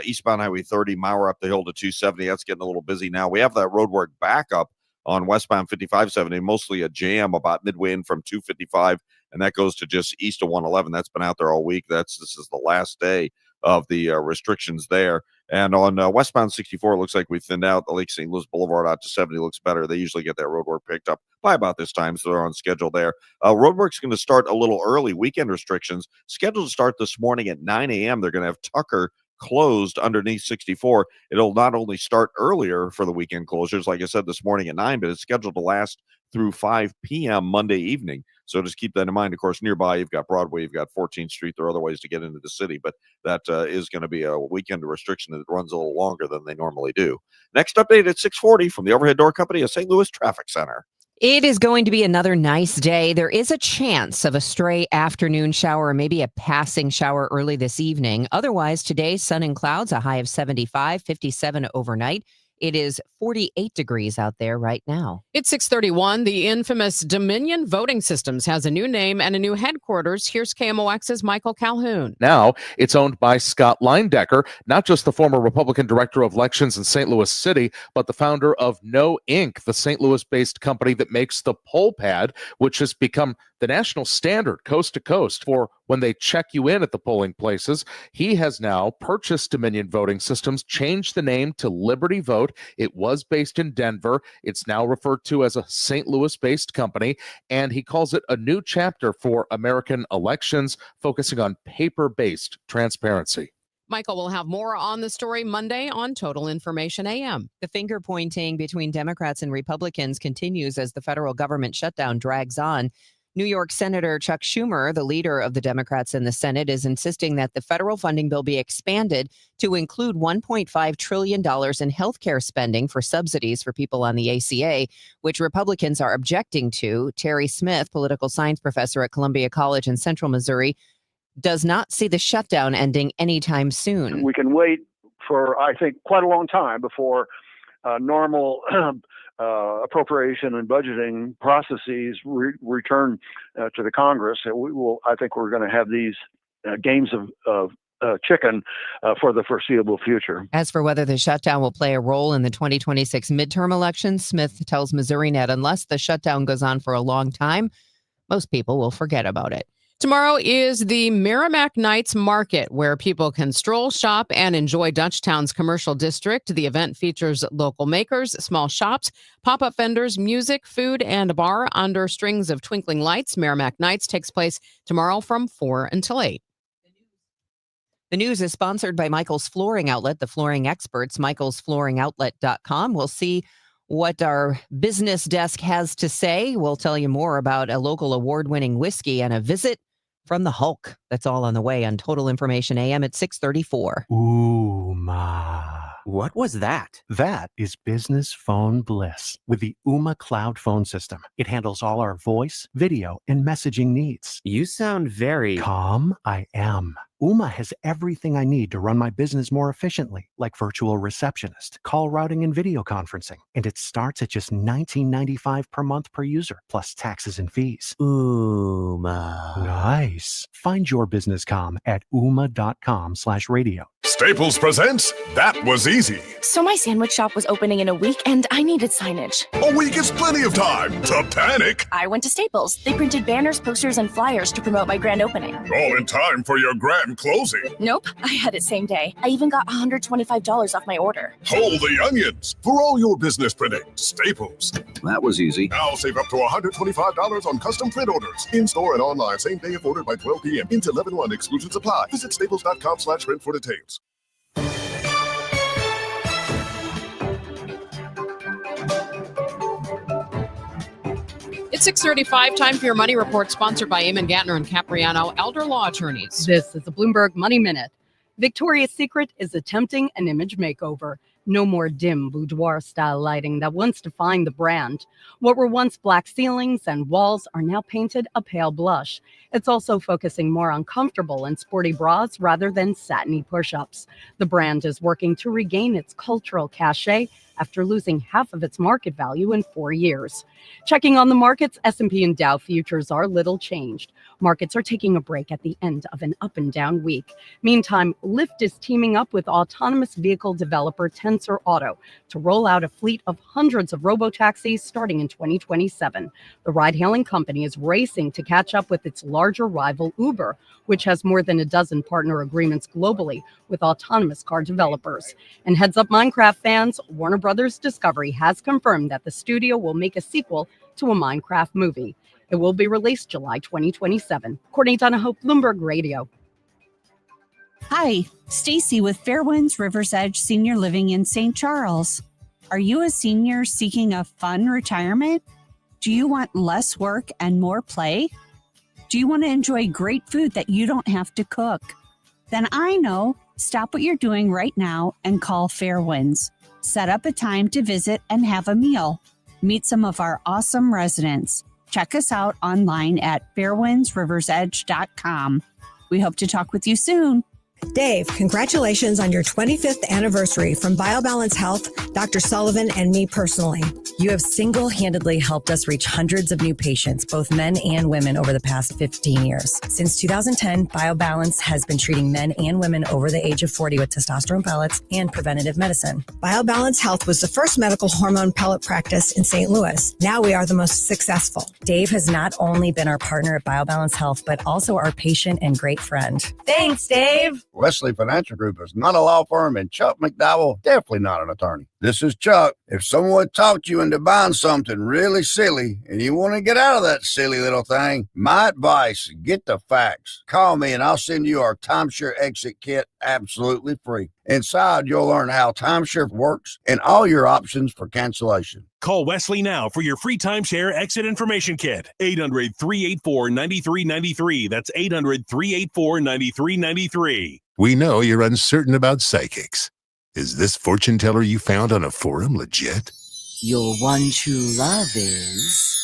Eastbound Highway 30, Mauer up the hill to 270. That's getting a little busy now. We have that road work back up on westbound 5570, mostly a jam about midway in from 255, and that goes to just east of 111. That's been out there all week. This is the last day of the restrictions there. And on westbound 64, it looks like we thinned out the Lake St. Louis Boulevard out to 70. Looks better. They usually get that road work picked up by about this time, so they're on schedule there. Road work's going to start a little early. Weekend restrictions scheduled to start this morning at 9 a.m. They're going to have Tucker closed underneath 64. It'll not only start earlier for the weekend closures, like I said, this morning at 9, but it's scheduled to last through 5 p.m. Monday evening. So just keep that in mind. Of course, nearby, you've got Broadway, you've got 14th Street. There are other ways to get into the city, but that is going to be a weekend restriction that runs a little longer than they normally do. Next update at 6:40 from the Overhead Door Company of St. Louis Traffic Center. It is going to be another nice day. There is a chance of a stray afternoon shower or maybe a passing shower early this evening. Otherwise, today, sun and clouds, a high of 75, 57 overnight. It is 48 degrees out there right now. It's 6:31. The infamous Dominion Voting Systems has a new name and a new headquarters. Here's KMOX's Michael Calhoun. Now it's owned by Scott Leindecker, not just the former Republican director of elections in St. Louis City, but the founder of No Inc., the St. Louis-based company that makes the poll pad, which has become the national standard coast to coast for when they check you in at the polling places. He has now purchased Dominion Voting Systems, changed the name to Liberty Vote. It was based in Denver. It's now referred to as a St. Louis-based company, and he calls it a new chapter for American elections, focusing on paper-based transparency. Michael will have more on the story Monday on Total Information AM. The finger pointing between Democrats and Republicans continues as the federal government shutdown drags on. New York Senator Chuck Schumer, the leader of the Democrats in the Senate, is insisting that the federal funding bill be expanded to include $1.5 trillion in health care spending for subsidies for people on the ACA, which Republicans are objecting to. Terry Smith, political science professor at Columbia College in Central Missouri, does not see the shutdown ending anytime soon. We can wait for, I think, quite a long time before normal appropriation and budgeting processes return to the Congress. I think we're going to have these games of chicken for the foreseeable future. As for whether the shutdown will play a role in the 2026 midterm elections, Smith tells MissouriNet unless the shutdown goes on for a long time, most people will forget about it. Tomorrow is the Merrimack Nights Market, where people can stroll, shop, and enjoy Dutchtown's commercial district. The event features local makers, small shops, pop-up vendors, music, food, and a bar under strings of twinkling lights. Merrimack Nights takes place tomorrow from 4 until 8. The news is sponsored by Michael's Flooring Outlet, the flooring experts, michaelsflooringoutlet.com. We'll see what our business desk has to say. We'll tell you more about a local award-winning whiskey and a visit from the Hulk. That's all on the way on Total Information AM at 6:34. Ooh, ma. What was that? That is business phone bliss with the Ooma Cloud phone system. It handles all our voice, video, and messaging needs. You sound very calm. I am. Ooma has everything I need to run my business more efficiently, like virtual receptionist, call routing, and video conferencing. And it starts at just $19.95 per month per user, plus taxes and fees. Ooma. Nice. Find your business comm at ooma.com/radio. Staples presents That Was Easy. So my sandwich shop was opening in a week and I needed signage. A week is plenty of time to panic. I went to Staples. They printed banners, posters, and flyers to promote my grand opening. All in time for your grand I'm closing. Nope, I had it same day. I even got $125 off my order. Hold the onions. For all your business printing, Staples. That was easy. Now save up to $125 on custom print orders. In-store and online, same day if ordered by 12 p.m. Into 11/1. Exclusions apply. Visit staples.com/print for details. It's 6:35. Time for your money report, sponsored by Eamon Gantner and Capriano, elder law attorneys. This is the Bloomberg Money Minute. Victoria's Secret is attempting an image makeover. No more dim boudoir-style lighting that once defined the brand. What were once black ceilings and walls are now painted a pale blush. It's also focusing more on comfortable and sporty bras rather than satiny push-ups. The brand is working to regain its cultural cachet after losing half of its market value in 4 years. Checking on the markets, S&P and Dow futures are little changed. Markets are taking a break at the end of an up and down week. Meantime, Lyft is teaming up with autonomous vehicle developer Tensor Auto to roll out a fleet of hundreds of robotaxis starting in 2027. The ride-hailing company is racing to catch up with its larger rival Uber, which has more than a dozen partner agreements globally with autonomous car developers. And heads up Minecraft fans, Warner Brothers Discovery has confirmed that the studio will make a sequel to a Minecraft movie. It will be released July 2027. Courtney Donahoe, Bloomberg Radio. Hi, Stacy with Fairwinds River's Edge Senior Living in St. Charles. Are you a senior seeking a fun retirement? Do you want less work and more play? Do you want to enjoy great food that you don't have to cook? Then I know. Stop what you're doing right now and call Fairwinds. Set up a time to visit and have a meal. Meet some of our awesome residents. Check us out online at fairwindsriversedge.com. We hope to talk with you soon. Dave, congratulations on your 25th anniversary from BioBalance Health, Dr. Sullivan, and me personally. You have single-handedly helped us reach hundreds of new patients, both men and women, over the past 15 years. Since 2010, BioBalance has been treating men and women over the age of 40 with testosterone pellets and preventative medicine. BioBalance Health was the first medical hormone pellet practice in St. Louis. Now we are the most successful. Dave has not only been our partner at BioBalance Health, but also our patient and great friend. Thanks, Dave. Wesley Financial Group is not a law firm, and Chuck McDowell definitely not an attorney. This is Chuck. If someone talked you into buying something really silly and you want to get out of that silly little thing, my advice, get the facts. Call me and I'll send you our timeshare exit kit absolutely free. Inside, you'll learn how timeshare works and all your options for cancellation. Call Wesley now for your free timeshare exit information kit. 800-384-9393. That's 800-384-9393. We know you're uncertain about psychics. Is this fortune teller you found on a forum legit? Your one true love is...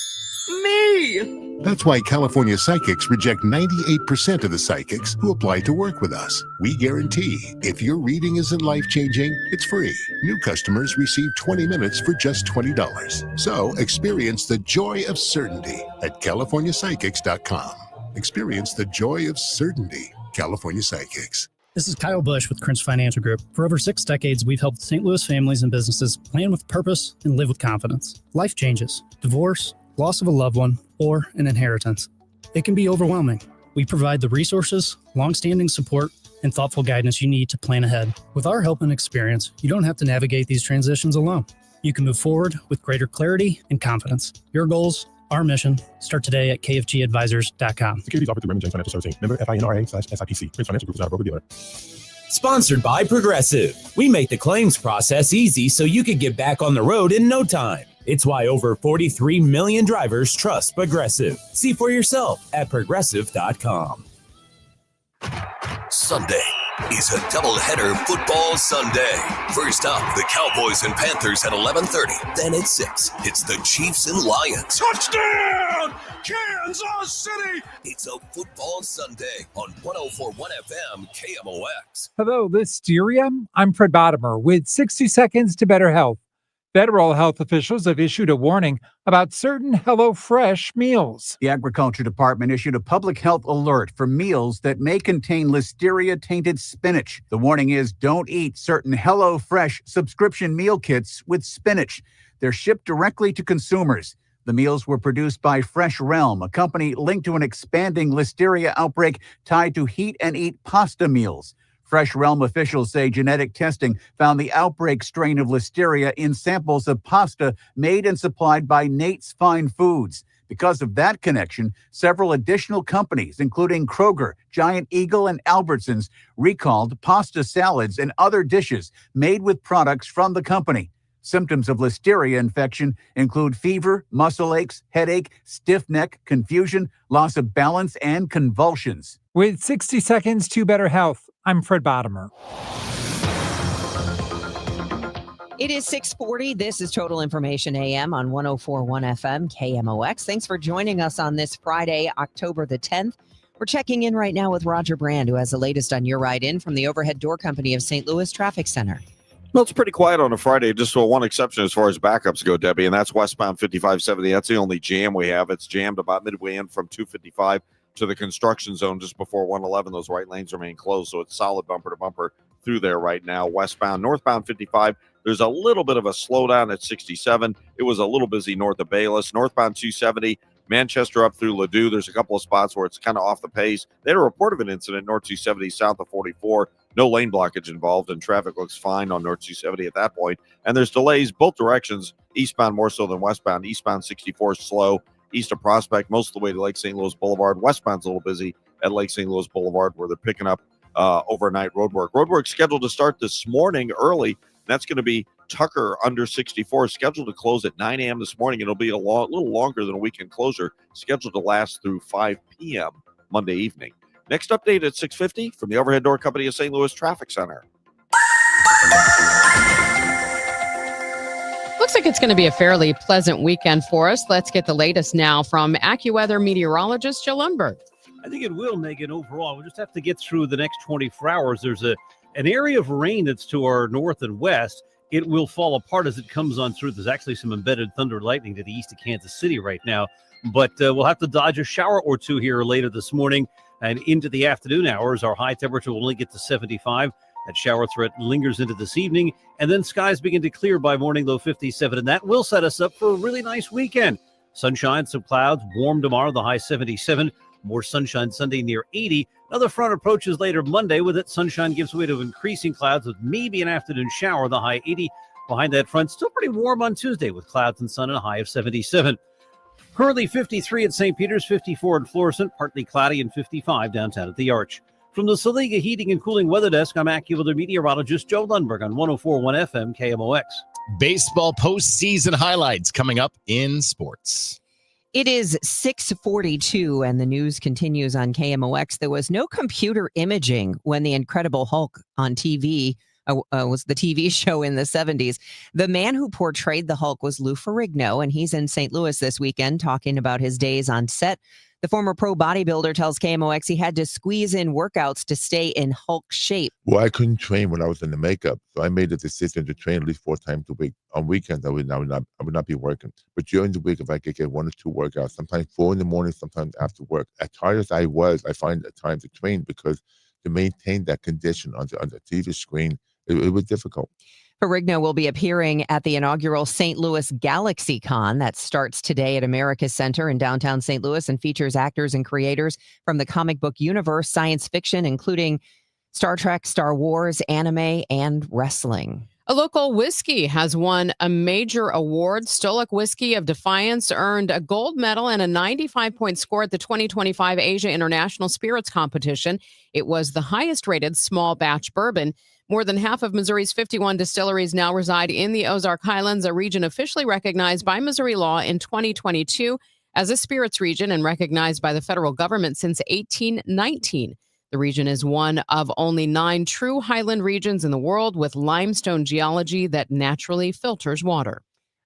me! That's why California Psychics reject 98% of the psychics who apply to work with us. We guarantee if your reading isn't life-changing, it's free. New customers receive 20 minutes for just $20. So experience the joy of certainty at CaliforniaPsychics.com. Experience the joy of certainty. California Psychics. This is Kyle Bush with Krintz Financial Group. For over 6 decades, we've helped St. Louis families and businesses plan with purpose and live with confidence. Life changes, divorce, loss of a loved one, or an inheritance. It can be overwhelming. We provide the resources, long-standing support, and thoughtful guidance you need to plan ahead. With our help and experience, you don't have to navigate these transitions alone. You can move forward with greater clarity and confidence. Your goals, our mission. Start today at kfgadvisors.com. Securities offered through Raymond James Financial Services. Member FINRA/SIPC. Prince Financial Group is not a broker-dealer. Sponsored by Progressive. We make the claims process easy so you can get back on the road in no time. It's why over 43 million drivers trust Progressive. See for yourself at progressive.com. Sunday is a doubleheader football Sunday. First up, the Cowboys and Panthers at 11:30. Then at 6, it's the Chiefs and Lions. Touchdown! Kansas City! It's a football Sunday on 104.1 FM KMOX. Hello, Listeria. I'm Fred Bottomer with 60 Seconds to Better Health. Federal health officials have issued a warning about certain HelloFresh meals. The Agriculture Department issued a public health alert for meals that may contain listeria-tainted spinach. The warning is don't eat certain HelloFresh subscription meal kits with spinach. They're shipped directly to consumers. The meals were produced by Fresh Realm, a company linked to an expanding listeria outbreak tied to heat and eat pasta meals. Fresh Realm officials say genetic testing found the outbreak strain of listeria in samples of pasta made and supplied by Nate's Fine Foods. Because of that connection, several additional companies, including Kroger, Giant Eagle, and Albertsons, recalled pasta salads and other dishes made with products from the company. Symptoms of listeria infection include fever, muscle aches, headache, stiff neck, confusion, loss of balance, and convulsions. With 60 seconds to better health, I'm Fred Bottomer. It is 6:40. This is Total Information AM on 104.1 FM KMOX. Thanks for joining us on this Friday, October the 10th. We're checking in right now with Roger Brand, who has the latest on your ride in from the Overhead Door Company of St. Louis Traffic Center. Well, it's pretty quiet on a Friday, just with one exception as far as backups go, Debbie, and that's westbound 5570. That's the only jam we have. It's jammed about midway in from 255 to the construction zone just before 111. Those right lanes remain closed, so it's solid bumper to bumper through there right now. Westbound, northbound 55, there's a little bit of a slowdown at 67. It was a little busy north of Bayless. Northbound 270, Manchester up through Ladue. There's a couple of spots where it's kind of off the pace. They had a report of an incident north 270 south of 44. No lane blockage involved, and traffic looks fine on North 270 at that point. And there's delays both directions, eastbound more so than westbound. Eastbound 64 is slow, east of Prospect, most of the way to Lake St. Louis Boulevard. Westbound's a little busy at Lake St. Louis Boulevard, where they're picking up overnight roadwork. Roadwork scheduled to start this morning early. That's going to be Tucker under 64, scheduled to close at 9 a.m. this morning. It'll be a little longer than a weekend closure, scheduled to last through 5 p.m. Monday evening. Next update at 6:50 from the Overhead Door Company of St. Louis Traffic Center. Looks like it's going to be a fairly pleasant weekend for us. Let's get the latest now from AccuWeather meteorologist Jill Lundberg. I think it will, Megan, overall. We'll just have to get through the next 24 hours. There's an area of rain that's to our north and west. It will fall apart as it comes on through. There's actually some embedded thunder and lightning to the east of Kansas City right now. But we'll have to dodge a shower or two here later this morning and into the afternoon hours. Our high temperature will only get to 75. That shower threat lingers into this evening. And then skies begin to clear by morning, low 57. And that will set us up for a really nice weekend. Sunshine, some clouds, warm tomorrow, the high 77. More sunshine Sunday near 80. Another front approaches later Monday. With it, sunshine gives way to increasing clouds with maybe an afternoon shower, the high 80. Behind that front, still pretty warm on Tuesday with clouds and sun and a high of 77. Currently 53 at St. Peter's, 54 in Florissant, partly cloudy, and 55 downtown at the Arch. From the Saliga Heating and Cooling Weather Desk, I'm AccuWeather meteorologist Joe Lundberg on 104.1 FM KMOX. Baseball postseason highlights coming up in sports. It is 6:42 and the news continues on KMOX. There was no computer imaging when the Incredible Hulk on TV was the TV show in the 70s. The man who portrayed the Hulk was Lou Ferrigno, and he's in St. Louis this weekend talking about his days on set. The former pro bodybuilder tells KMOX he had to squeeze in workouts to stay in Hulk shape. Well, I couldn't train when I was in the makeup, so I made the decision to train at least 4 times a week. On weekends, I would not be working. But during the week, if I could get 1 or 2 workouts, sometimes 4 in the morning, sometimes after work. As tired as I was, I find it time to train because to maintain that condition on the TV screen, it was difficult. Ferrigno will be appearing at the inaugural St. Louis Galaxy Con that starts today at America's Center in downtown St. Louis and features actors and creators from the comic book universe, science fiction, including Star Trek, Star Wars, anime, and wrestling. A local whiskey has won a major award. Stolich Whiskey of Defiance earned a gold medal and a 95-point score at the 2025 Asia International Spirits Competition. It was the highest-rated small batch bourbon. More than half of Missouri's 51 distilleries now reside in the Ozark Highlands, a region officially recognized by Missouri law in 2022 as a spirits region and recognized by the federal government since 1819. The region is one of only 9 true highland regions in the world with limestone geology that naturally filters water.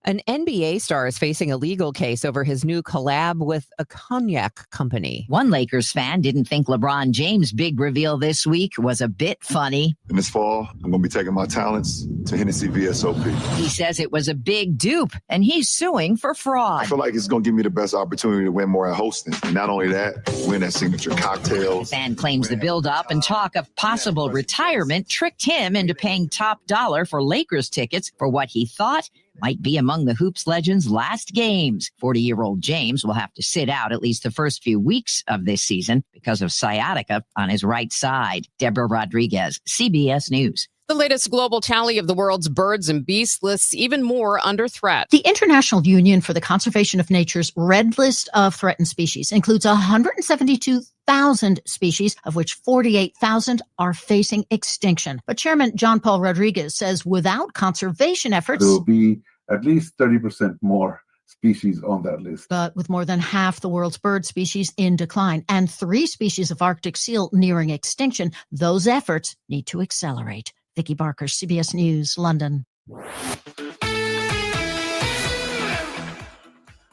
An NBA star is facing a legal case over his new collab with a cognac company. One Lakers fan didn't think LeBron James' big reveal this week was a bit funny. In this fall, I'm going to be taking my talents to Hennessy VSOP. He says it was a big dupe, and he's suing for fraud. I feel like it's going to give me the best opportunity to win more at hosting. And not only that, win at signature cocktails. The fan claims the build-up and talk of possible retirement tricked him into paying top dollar for Lakers tickets for what he thought might be among the Hoops legend's last games. 40-year-old James will have to sit out at least the first few weeks of this season because of sciatica on his right side. Deborah Rodriguez, CBS News. The latest global tally of the world's birds and beasts lists even more under threat. The International Union for the Conservation of Nature's Red List of Threatened Species includes 172,000 species, of which 48,000 are facing extinction. But Chairman John Paul Rodriguez says without conservation efforts, there will be at least 30% more species on that list. But with more than half the world's bird species in decline and 3 species of Arctic seal nearing extinction, those efforts need to accelerate. Vicki Barker, CBS News, London.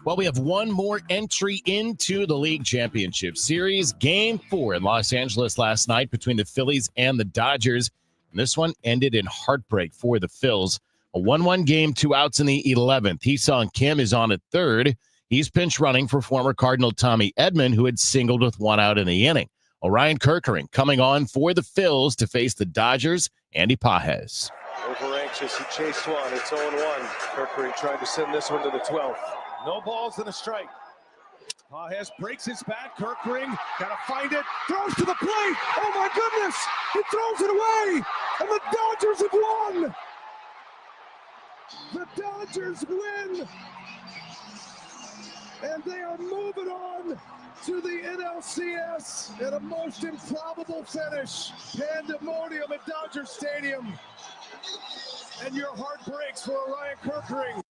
Well, we have one more entry into the league championship series. Game 4 in Los Angeles last night between the Phillies and the Dodgers. And this one ended in heartbreak for the Phils. A 1-1 game, 2 outs in the 11th. Hee-Sung Kim is on at third. He's pinch running for former Cardinal Tommy Edman, who had singled with 1 out in the inning. Orion Kerkering coming on for the Phils to face the Dodgers. Andy Pages. Over anxious, he chased one. It's 0-1. Kerkering tried to send this one to the 12th. No balls and a strike. Pages breaks his bat. Kerkering gotta find it. Throws to the plate. Oh my goodness! He throws it away, and the Dodgers have won. The Dodgers win, and they are moving on to the NLCS in a most improbable finish. Pandemonium at Dodger Stadium. And your heart breaks for Orion Kerkering.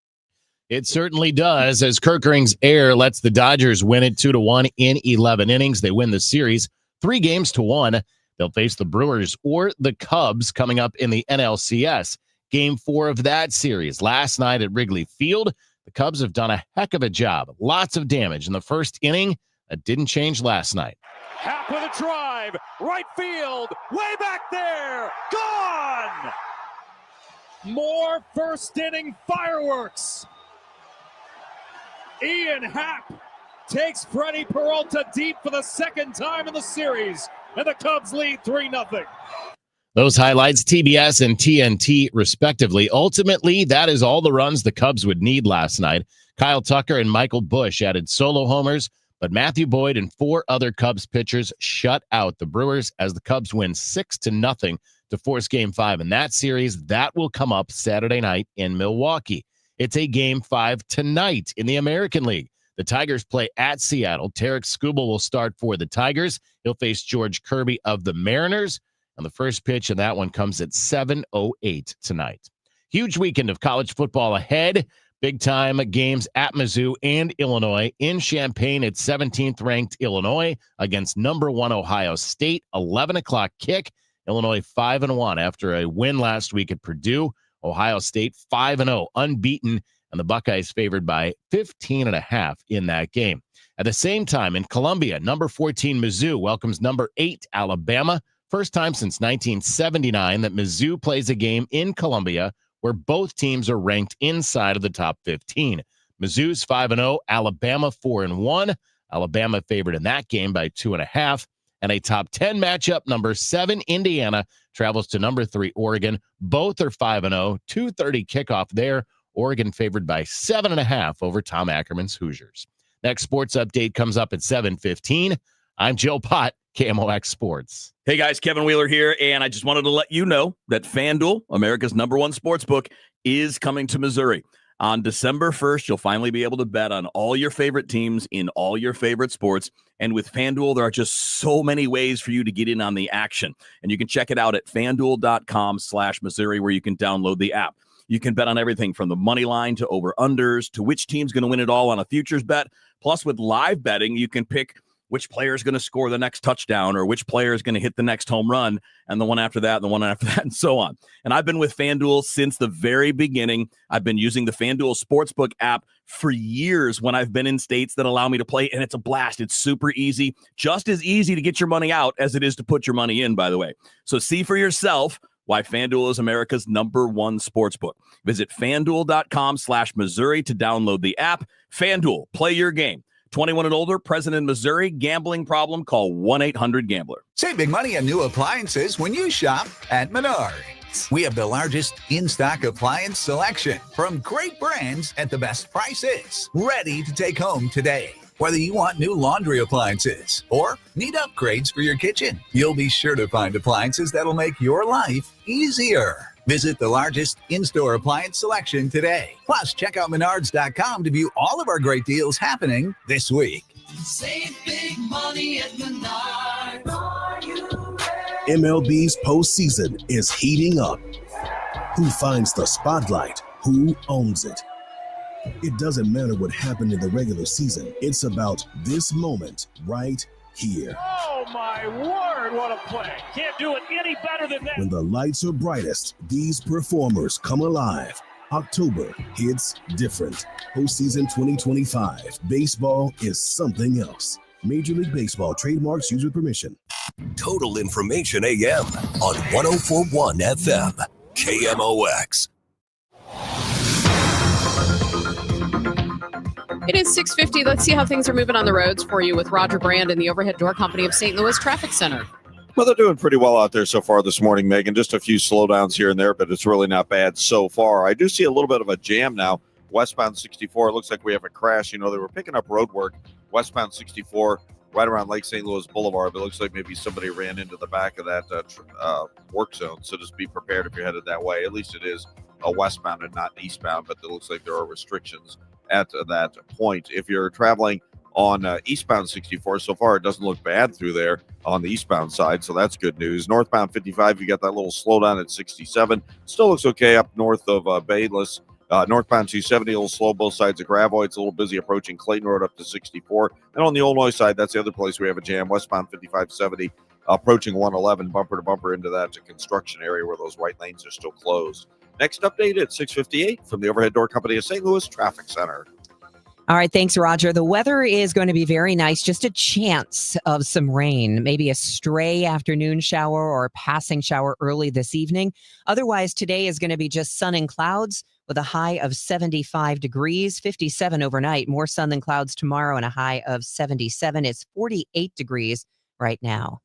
It certainly does, as Kerkering's error lets the Dodgers win it 2-1 in 11 innings. They win the series 3-1. They'll face the Brewers or the Cubs coming up in the NLCS. Game 4 of that series last night at Wrigley Field. The Cubs have done a heck of a job. Lots of damage in the first inning. That didn't change last night. Happ with a drive, right field, way back there, gone! More first inning fireworks. Ian Happ takes Freddie Peralta deep for the second time in the series, and the Cubs lead 3-0. Those highlights, TBS and TNT, respectively. Ultimately, that is all the runs the Cubs would need last night. Kyle Tucker and Michael Busch added solo homers, but Matthew Boyd and 4 other Cubs pitchers shut out the Brewers as the Cubs win 6-0 to force Game 5 in that series. That will come up Saturday night in Milwaukee. It's a Game 5 tonight in the American League. The Tigers play at Seattle. Tarek Skubal will start for the Tigers. He'll face George Kirby of the Mariners. And the first pitch in that one comes at 7:08 tonight. Huge weekend of college football ahead. Big-time games at Mizzou and Illinois. In Champaign, it's 17th-ranked Illinois against number 1 Ohio State. 11 o'clock kick. Illinois 5-1 after a win last week at Purdue. Ohio State 5-0, unbeaten, and the Buckeyes favored by 15.5 in that game. At the same time, in Columbia, number 14 Mizzou welcomes number 8 Alabama. First time since 1979 that Mizzou plays a game in Columbia where both teams are ranked inside of the top 15. Mizzou's 5-0, Alabama 4-1. Alabama favored in that game by 2.5. And a top 10 matchup, number 7 Indiana travels to number 3 Oregon. Both are 5-0, 2:30 kickoff there. Oregon favored by 7.5 over Tom Ackerman's Hoosiers. Next sports update comes up at 7:15. I'm Joe Pott, KMOX Sports. Hey guys, Kevin Wheeler here, and I just wanted to let you know that FanDuel, America's #1 sportsbook, is coming to Missouri. On December 1st, you'll finally be able to bet on all your favorite teams in all your favorite sports. And with FanDuel, there are just so many ways for you to get in on the action. And you can check it out at FanDuel.com/Missouri, where you can download the app. You can bet on everything from the money line to over-unders to which team's going to win it all on a futures bet. Plus, with live betting, you can pick which player is going to score the next touchdown or which player is going to hit the next home run and the one after that and the one after that and so on. And I've been with FanDuel since the very beginning. I've been using the FanDuel Sportsbook app for years when I've been in states that allow me to play, and it's a blast. It's super easy, just as easy to get your money out as it is to put your money in, by the way. So see for yourself why FanDuel is America's #1 sportsbook. Visit FanDuel.com/Missouri to download the app. FanDuel, play your game. 21 and older, present in Missouri. Gambling problem? Call 1-800-GAMBLER. Save big money on new appliances when you shop at Menards. appliance. We have the largest in-stock appliance selection from great brands at the best prices. Ready to take home today. Whether you want new laundry appliances or need upgrades for your kitchen, you'll be sure to find appliances that'll make your life easier. Visit the largest in-store appliance selection today. Plus, check out Menards.com to view all of our great deals happening this week. Save big money at Menards. MLB's postseason is heating up. Who finds the spotlight? Who owns it? It doesn't matter what happened in the regular season. It's about this moment right here. Oh, my word, what a play. Can't do it any better than that. When the lights are brightest, these performers come alive. October hits different. Postseason 2025. Baseball is something else. Major League Baseball trademarks used with permission. Total Information AM on 104.1 FM. KMOX. It is 6:50. Let's see how things are moving on the roads for you with Roger Brand and the Overhead Door Company of St. Louis Traffic Center. Well, they're doing pretty well out there so far this morning, Megan. Just a few slowdowns here and there, but it's really not bad so far. I do see a little bit of a jam now. Westbound 64, it looks like we have a crash. You know, they were picking up road work. Westbound 64, right around Lake St. Louis Boulevard. But it looks like maybe somebody ran into the back of that work zone. So just be prepared if you're headed that way. At least it is a westbound and not eastbound, but it looks like there are restrictions at that point. If you're traveling on eastbound 64, so far it doesn't look bad through there on the eastbound side, so that's good news. Northbound 55, you got that little slowdown at 67. Still looks okay up north of Bayless. Northbound 270, a little slow both sides of Gravois. It's a little busy approaching Clayton Road up to 64. And on the Illinois side, that's the other place we have a jam. Westbound 5570, approaching 111, bumper to bumper into that construction area where those right lanes are still closed. Next update at 6:58 from the Overhead Door Company of St. Louis Traffic Center. All right, thanks, Roger. The weather is going to be very nice. Just a chance of some rain, maybe a stray afternoon shower or a passing shower early this evening. Otherwise, today is going to be just sun and clouds with a high of 75 degrees, 57 overnight. More sun than clouds tomorrow and a high of 77. It's 48 degrees right now.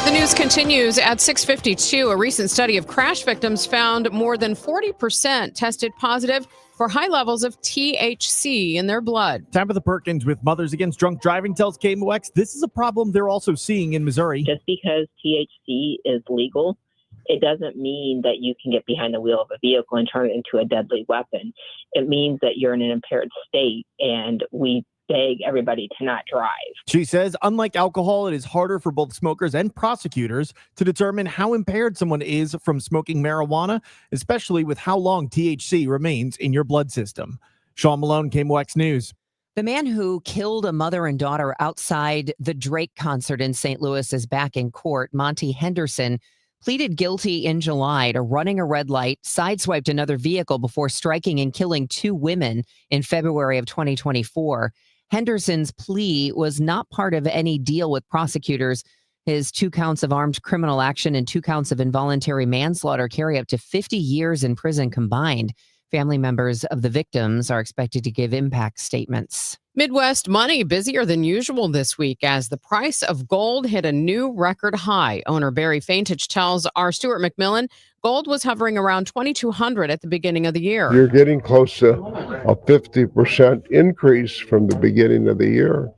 The news continues at 6:52. A recent study of crash victims found more than 40% tested positive for high levels of THC in their blood. Tabitha Perkins with Mothers Against Drunk Driving tells KMOX this is a problem they're also seeing in Missouri. Just because THC is legal, it doesn't mean that you can get behind the wheel of a vehicle and turn it into a deadly weapon. It means that you're in an impaired state, and we beg everybody to not drive. She says, unlike alcohol, it is harder for both smokers and prosecutors to determine how impaired someone is from smoking marijuana, especially with how long THC remains in your blood system. Sean Malone, KMOX News. The man who killed a mother and daughter outside the Drake concert in St. Louis is back in court. Monty Henderson pleaded guilty in July to running a red light, sideswiped another vehicle before striking and killing two women in February of 2024. Henderson's plea was not part of any deal with prosecutors. His 2 counts of armed criminal action and 2 counts of involuntary manslaughter carry up to 50 years in prison combined. Family members of the victims are expected to give impact statements. Midwest money busier than usual this week as the price of gold hit a new record high. Owner Barry Faintich tells our Stuart McMillan gold was hovering around $2,200 at the beginning of the year. You're getting close to a 50% increase from the beginning of the year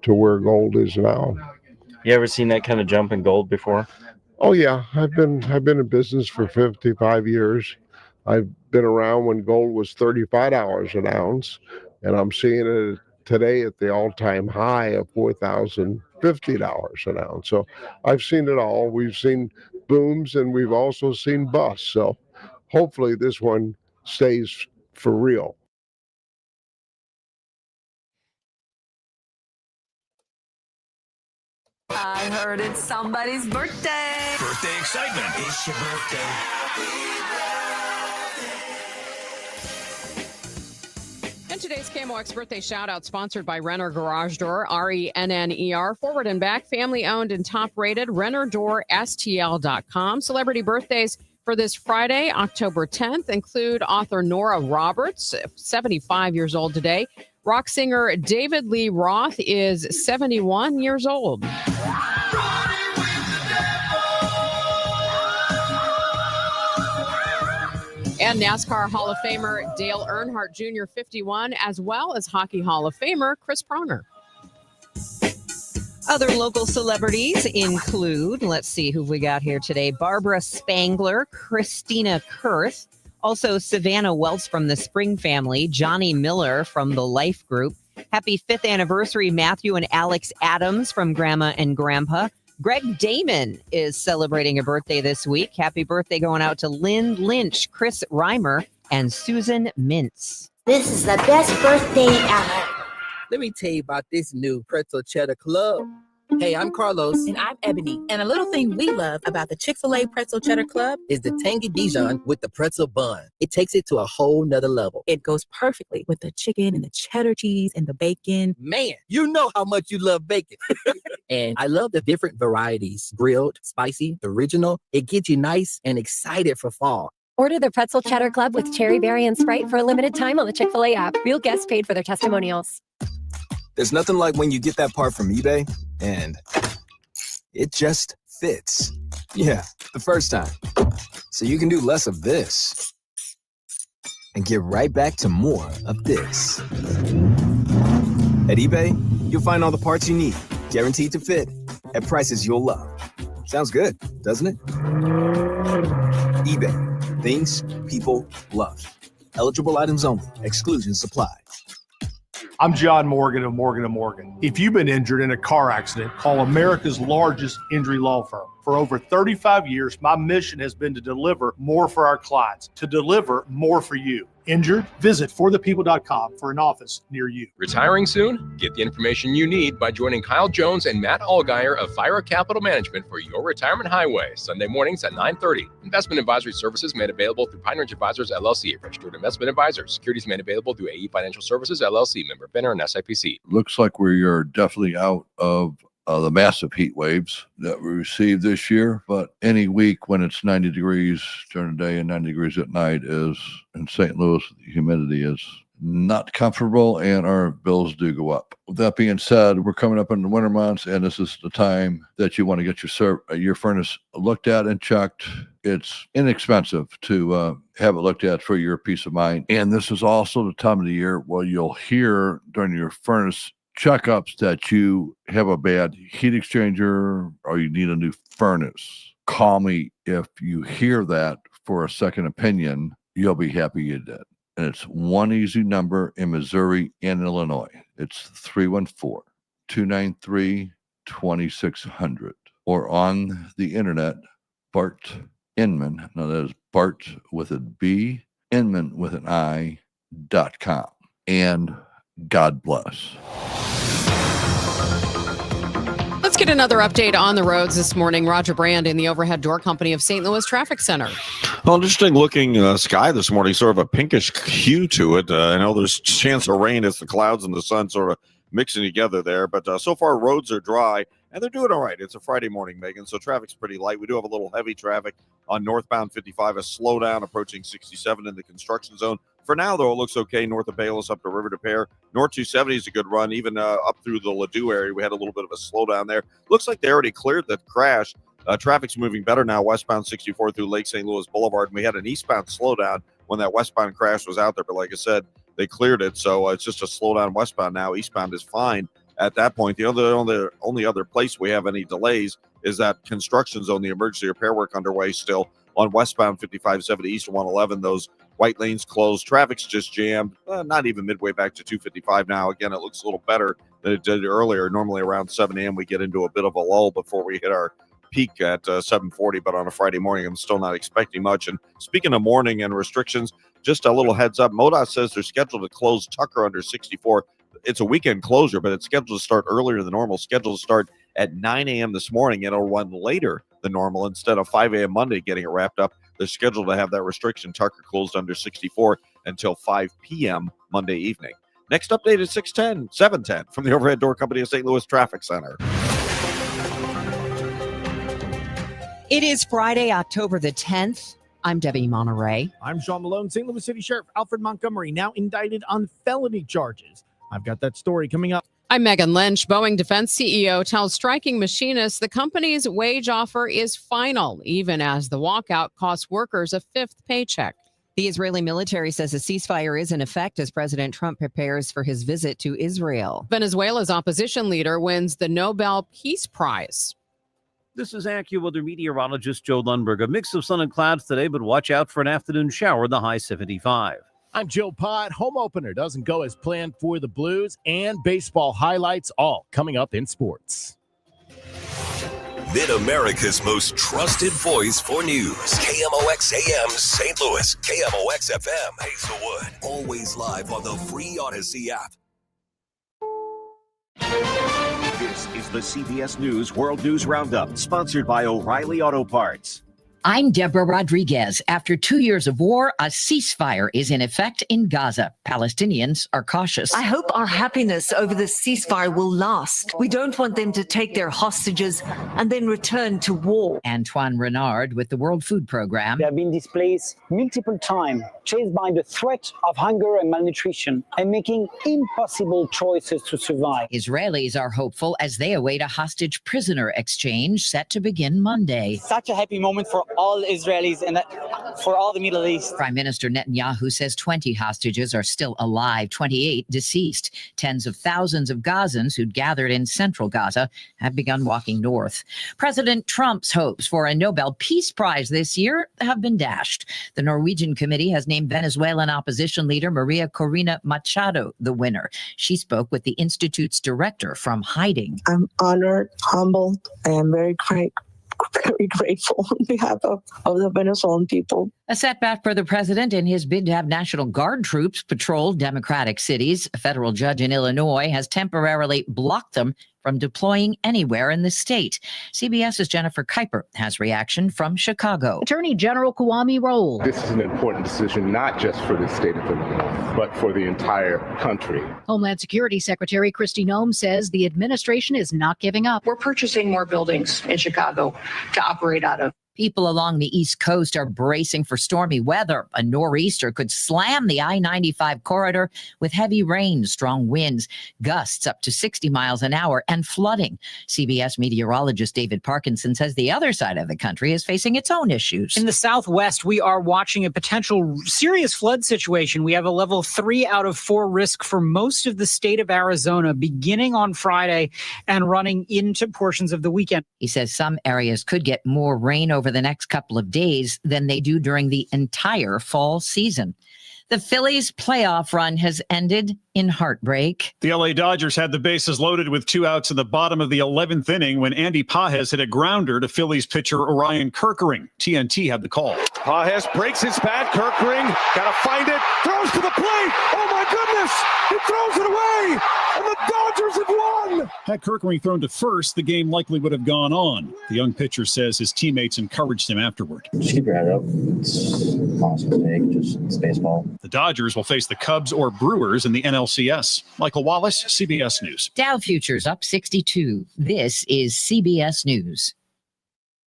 to where gold is now. You ever seen that kind of jump in gold before? Oh yeah, I've been in business for 55 years. I've been around when gold was $35 an ounce, and I'm seeing it today at the all-time high of $4,050 an ounce. So I've seen it all. We've seen booms and we've also seen busts. So hopefully this one stays for real. I heard it's somebody's birthday. Birthday excitement. It's your birthday. And today's KMOX birthday shout-out sponsored by Renner Garage Door, RENNER, forward and back, family-owned and top-rated, RennerDoorSTL.com. Celebrity birthdays for this Friday, October 10th, include author Nora Roberts, 75 years old today. Rock singer David Lee Roth is 71 years old. And NASCAR Hall of Famer Dale Earnhardt Jr., 51, as well as Hockey Hall of Famer Chris Pronger. Other local celebrities include, let's see who we got here today, Barbara Spangler, Christina Kurth, also Savannah Wells from the Spring family, Johnny Miller from the Life Group. Happy 5th anniversary, Matthew and Alex Adams from Grandma and Grandpa. Greg Damon is celebrating a birthday this week. Happy birthday going out to Lynn Lynch, Chris Reimer, and Susan Mintz. This is the best birthday ever. Let me tell you about this new pretzel cheddar club. Hey, I'm Carlos. And I'm Ebony. And a little thing we love about the Chick-fil-A Pretzel Cheddar Club is the tangy Dijon with the pretzel bun. It takes it to a whole nother level. It goes perfectly with the chicken and the cheddar cheese and the bacon. Man, you know how much you love bacon. And I love the different varieties. Grilled, spicy, original. It gets you nice and excited for fall. Order the Pretzel Cheddar Club with Cherry Berry and Sprite for a limited time on the Chick-fil-A app. Real guests paid for their testimonials. There's nothing like when you get that part from eBay and it just fits. Yeah, the first time. So you can do less of this and get right back to more of this. At eBay, you'll find all the parts you need, guaranteed to fit, at prices you'll love. Sounds good, doesn't it? eBay, things people love. Eligible items only. Exclusions apply. I'm John Morgan of Morgan & Morgan. If you've been injured in a car accident, call America's largest injury law firm. For over 35 years, my mission has been to deliver more for our clients, to deliver more for you. Injured? Visit forthepeople.com for an office near you. Retiring soon? Get the information you need by joining Kyle Jones and Matt Allgeier of Fire Capital Management for your retirement highway, Sunday mornings at 9:30. Investment advisory services made available through Pine Ridge Advisors, LLC, registered investment advisors. Securities made available through AE Financial Services, LLC, member FINRA and SIPC. Looks like we are definitely out of the massive heat waves that we received this year. But any week when it's 90 degrees during the day and 90 degrees at night is, in St. Louis, the humidity is not comfortable and our bills do go up. With that being said, we're coming up in the winter months and this is the time that you want to get your furnace looked at and checked. It's inexpensive to have it looked at for your peace of mind. And this is also the time of the year where you'll hear during your furnace checkups that you have a bad heat exchanger or you need a new furnace. Call me if you hear that for a second opinion. You'll be happy you did. And it's one easy number in Missouri and Illinois. It's 314-293-2600. Or on the internet, Bart Inman. Now that is Bart with a B, Inman with an I.com. And God bless. Let's get another update on the roads this morning. Roger Brand in the Overhead Door Company of St. Louis Traffic Center. Well, interesting looking sky this morning, sort of a pinkish hue to it. I know there's a chance of rain as the clouds and the sun sort of mixing together there, but so far roads are dry and they're doing all right. It's a Friday morning, Megan, so traffic's pretty light. We do have a little heavy traffic on northbound 55, a slowdown approaching 67 in the construction zone. For now, though, it looks okay north of Bayless up to River de Pere. North 270 is a good run. Even up through the Ladue area, we had a little bit of a slowdown there. Looks like they already cleared that crash. Traffic's moving better now, westbound 64 through Lake St. Louis Boulevard. And we had an eastbound slowdown when that westbound crash was out there. But like I said, they cleared it. So it's just a slowdown westbound now. Eastbound is fine at that point. The only other place we have any delays is that construction zone, the emergency repair work underway still on westbound 5570 east of 111. Those white lanes closed. Traffic's just jammed, not even midway back to 255 now. Again, it looks a little better than it did earlier. Normally around 7 a.m. we get into a bit of a lull before we hit our peak at 7:40, but on a Friday morning, I'm still not expecting much. And speaking of morning and restrictions, just a little heads up, MoDOT says they're scheduled to close Tucker under 64. It's a weekend closure, but it's scheduled to start earlier than normal. Scheduled to start at 9 a.m. this morning. It'll run later than normal. Instead of 5 a.m. Monday getting it wrapped up, they're scheduled to have that restriction. Tucker closed under 64 until 5 p.m. Monday evening. Next update is 710 from the Overhead Door Company of St. Louis Traffic Center. It is Friday, October the 10th. I'm Debbie Monterrey. I'm Sean Malone. St. Louis City Sheriff Alfred Montgomery now indicted on felony charges. I've got that story coming up. I'm Megan Lynch. Boeing Defense CEO tells striking machinists the company's wage offer is final, even as the walkout costs workers a fifth paycheck. The Israeli military says a ceasefire is in effect as President Trump prepares for his visit to Israel. Venezuela's opposition leader wins the Nobel Peace Prize. This is AccuWeather meteorologist Joe Lundberg. A mix of sun and clouds today, but watch out for an afternoon shower, the high 75. I'm Joe Pott. Home opener doesn't go as planned for the Blues, and baseball highlights all coming up in sports. Mid-America's most trusted voice for news. KMOX AM St. Louis. KMOX FM Hazelwood. Always live on the free Odyssey app. This is the CBS News World News Roundup, sponsored by O'Reilly Auto Parts. I'm Deborah Rodriguez. After 2 years of war, a ceasefire is in effect in Gaza. Palestinians are cautious. I hope our happiness over the ceasefire will last. We don't want them to take their hostages and then return to war. Antoine Renard with the World Food Program. They have been displaced multiple times, chased by the threat of hunger and malnutrition, and making impossible choices to survive. Israelis are hopeful as they await a hostage prisoner exchange set to begin Monday. Such a happy moment for all Israelis and for all the Middle East. Prime Minister Netanyahu says 20 hostages are still alive, 28 deceased. Tens of thousands of Gazans who'd gathered in central Gaza have begun walking north. President Trump's hopes for a Nobel Peace Prize this year have been dashed. The Norwegian committee has named Venezuelan opposition leader Maria Corina Machado the winner. She spoke with the Institute's director from hiding. I'm honored, humbled, and very grateful on behalf of the Venezuelan people. A setback for the president in his bid to have National Guard troops patrol Democratic cities. A federal judge in Illinois has temporarily blocked them from deploying anywhere in the state. CBS's Jennifer Kuiper has reaction from Chicago. Attorney General Kwame Roll. This is an important decision, not just for the state of Illinois, but for the entire country. Homeland Security Secretary Kristi Noem says the administration is not giving up. We're purchasing more buildings in Chicago to operate out of. People along the East Coast are bracing for stormy weather. A nor'easter could slam the I-95 corridor with heavy rain, strong winds, gusts up to 60 miles an hour, and flooding. CBS meteorologist David Parkinson says the other side of the country is facing its own issues. In the Southwest, we are watching a potential serious flood situation. We have a level 3 out of 4 risk for most of the state of Arizona, beginning on Friday and running into portions of the weekend. He says some areas could get more rain over the next couple of days than they do during the entire fall season. The Phillies' playoff run has ended in heartbreak. The LA Dodgers had the bases loaded with 2 outs in the bottom of the 11th inning when Andy Pages hit a grounder to Phillies pitcher Orion Kerkering. TNT had the call. Pages breaks his bat. Kerkering got to find it. Throws to the plate. Oh, my goodness. He throws it away. And the Dodgers have won. Had Kerkering thrown to first, the game likely would have gone on. The young pitcher says his teammates encouraged him afterward. Just keep your head up. It's possible mistake. It's baseball. The Dodgers will face the Cubs or Brewers in the NLCS. Michael Wallace, CBS News. Dow futures up 62. This is CBS News.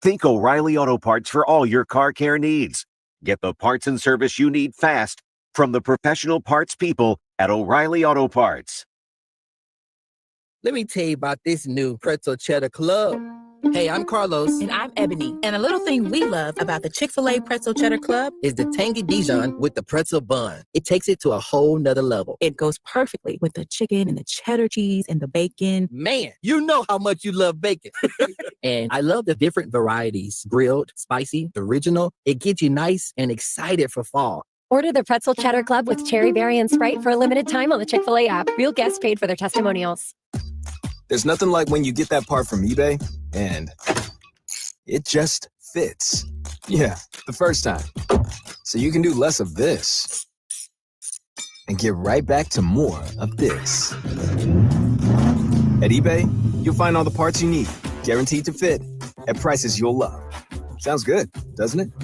Think O'Reilly Auto Parts for all your car care needs. Get the parts and service you need fast from the professional parts people at O'Reilly Auto Parts. Let me tell you about this new pretzel cheddar club. Hey, I'm Carlos. And I'm Ebony. And a little thing we love about the Chick-fil-A Pretzel Cheddar Club is the tangy Dijon with the pretzel bun. It takes it to a whole nother level. It goes perfectly with the chicken and the cheddar cheese and the bacon. Man, you know how much you love bacon. And I love the different varieties. Grilled, spicy, original. It gets you nice and excited for fall. Order the Pretzel Cheddar Club with cherry berry and Sprite for a limited time on the Chick-fil-A app. Real guests paid for their testimonials. There's nothing like when you get that part from eBay and it just fits. Yeah, the first time. So you can do less of this and get right back to more of this. At eBay, you'll find all the parts you need, guaranteed to fit, at prices you'll love. Sounds good, doesn't it?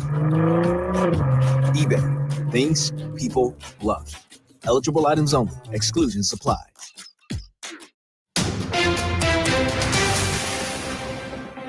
eBay, things people love. Eligible items only. Exclusions apply.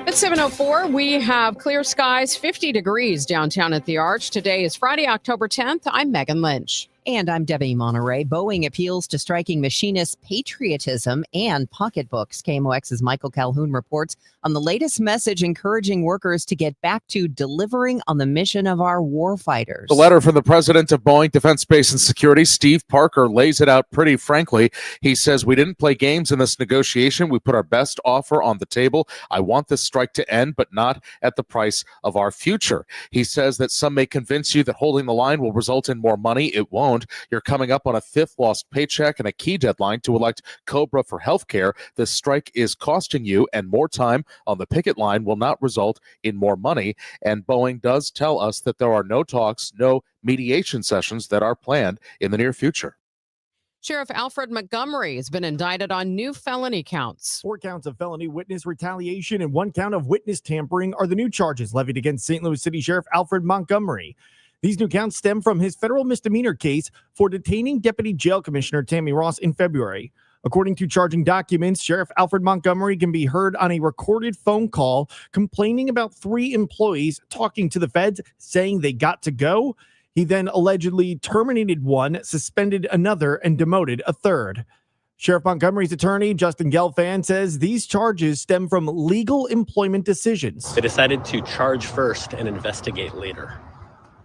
At 7:04, we have clear skies, 50 degrees downtown at the Arch. Today is Friday, October 10th. I'm Megan Lynch. And I'm Debbie Monterrey. Boeing appeals to striking machinists' patriotism and pocketbooks. KMOX's Michael Calhoun reports on the latest message encouraging workers to get back to delivering on the mission of our warfighters. The letter from the president of Boeing Defense, Space and Security, Steve Parker, lays it out pretty frankly. He says, "We didn't play games in this negotiation. We put our best offer on the table. I want this strike to end, but not at the price of our future." He says that some may convince you that holding the line will result in more money. It won't. You're coming up on a fifth lost paycheck and a key deadline to elect Cobra for health care. This strike is costing you, and more time on the picket line will not result in more money. And Boeing does tell us that there are no talks, no mediation sessions that are planned in the near future. Sheriff Alfred Montgomery has been indicted on new felony counts. 4 counts of felony witness retaliation and 1 count of witness tampering are the new charges levied against St. Louis City Sheriff Alfred Montgomery. These new counts stem from his federal misdemeanor case for detaining Deputy Jail Commissioner Tammy Ross in February. According to charging documents, Sheriff Alfred Montgomery can be heard on a recorded phone call complaining about 3 employees talking to the feds, saying they got to go. He then allegedly terminated 1, suspended another, and demoted a 3rd. Sheriff Montgomery's attorney, Justin Gelfand, says these charges stem from legal employment decisions. They decided to charge first and investigate later.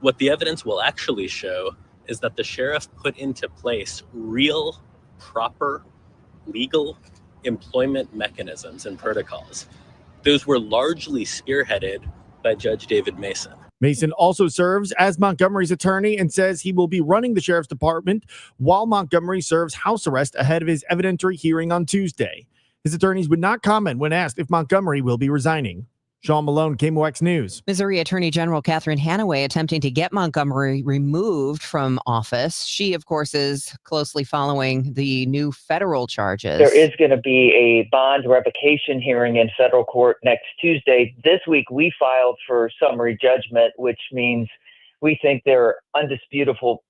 What the evidence will actually show is that the sheriff put into place real, proper, legal employment mechanisms and protocols. Those were largely spearheaded by Judge David Mason. Mason also serves as Montgomery's attorney and says he will be running the sheriff's department while Montgomery serves house arrest ahead of his evidentiary hearing on Tuesday. His attorneys would not comment when asked if Montgomery will be resigning. Sean Malone, KMOX News. Missouri Attorney General Catherine Hanaway attempting to get Montgomery removed from office. She, of course, is closely following the new federal charges. There is going to be a bond revocation hearing in federal court next Tuesday. This week, we filed for summary judgment, which means we think there are undisputable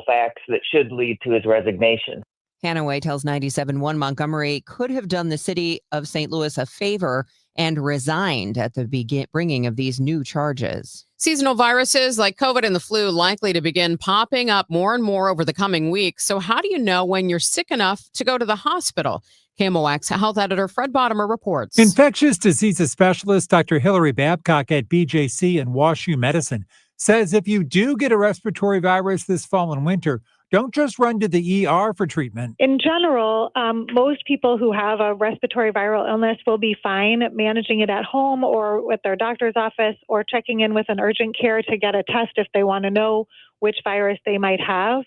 facts that should lead to his resignation. Hanaway tells 97.1 Montgomery could have done the city of St. Louis a favor and resigned at the bringing of these new charges. Seasonal viruses like COVID and the flu likely to begin popping up more and more over the coming weeks. So how do you know when you're sick enough to go to the hospital? KMOX health editor Fred Bottomer reports. Infectious diseases specialist Dr. Hillary Babcock at BJC and WashU Medicine says if you do get a respiratory virus this fall and winter, don't just run to the ER for treatment. In general, most people who have a respiratory viral illness will be fine managing it at home or with their doctor's office or checking in with an urgent care to get a test if they want to know which virus they might have.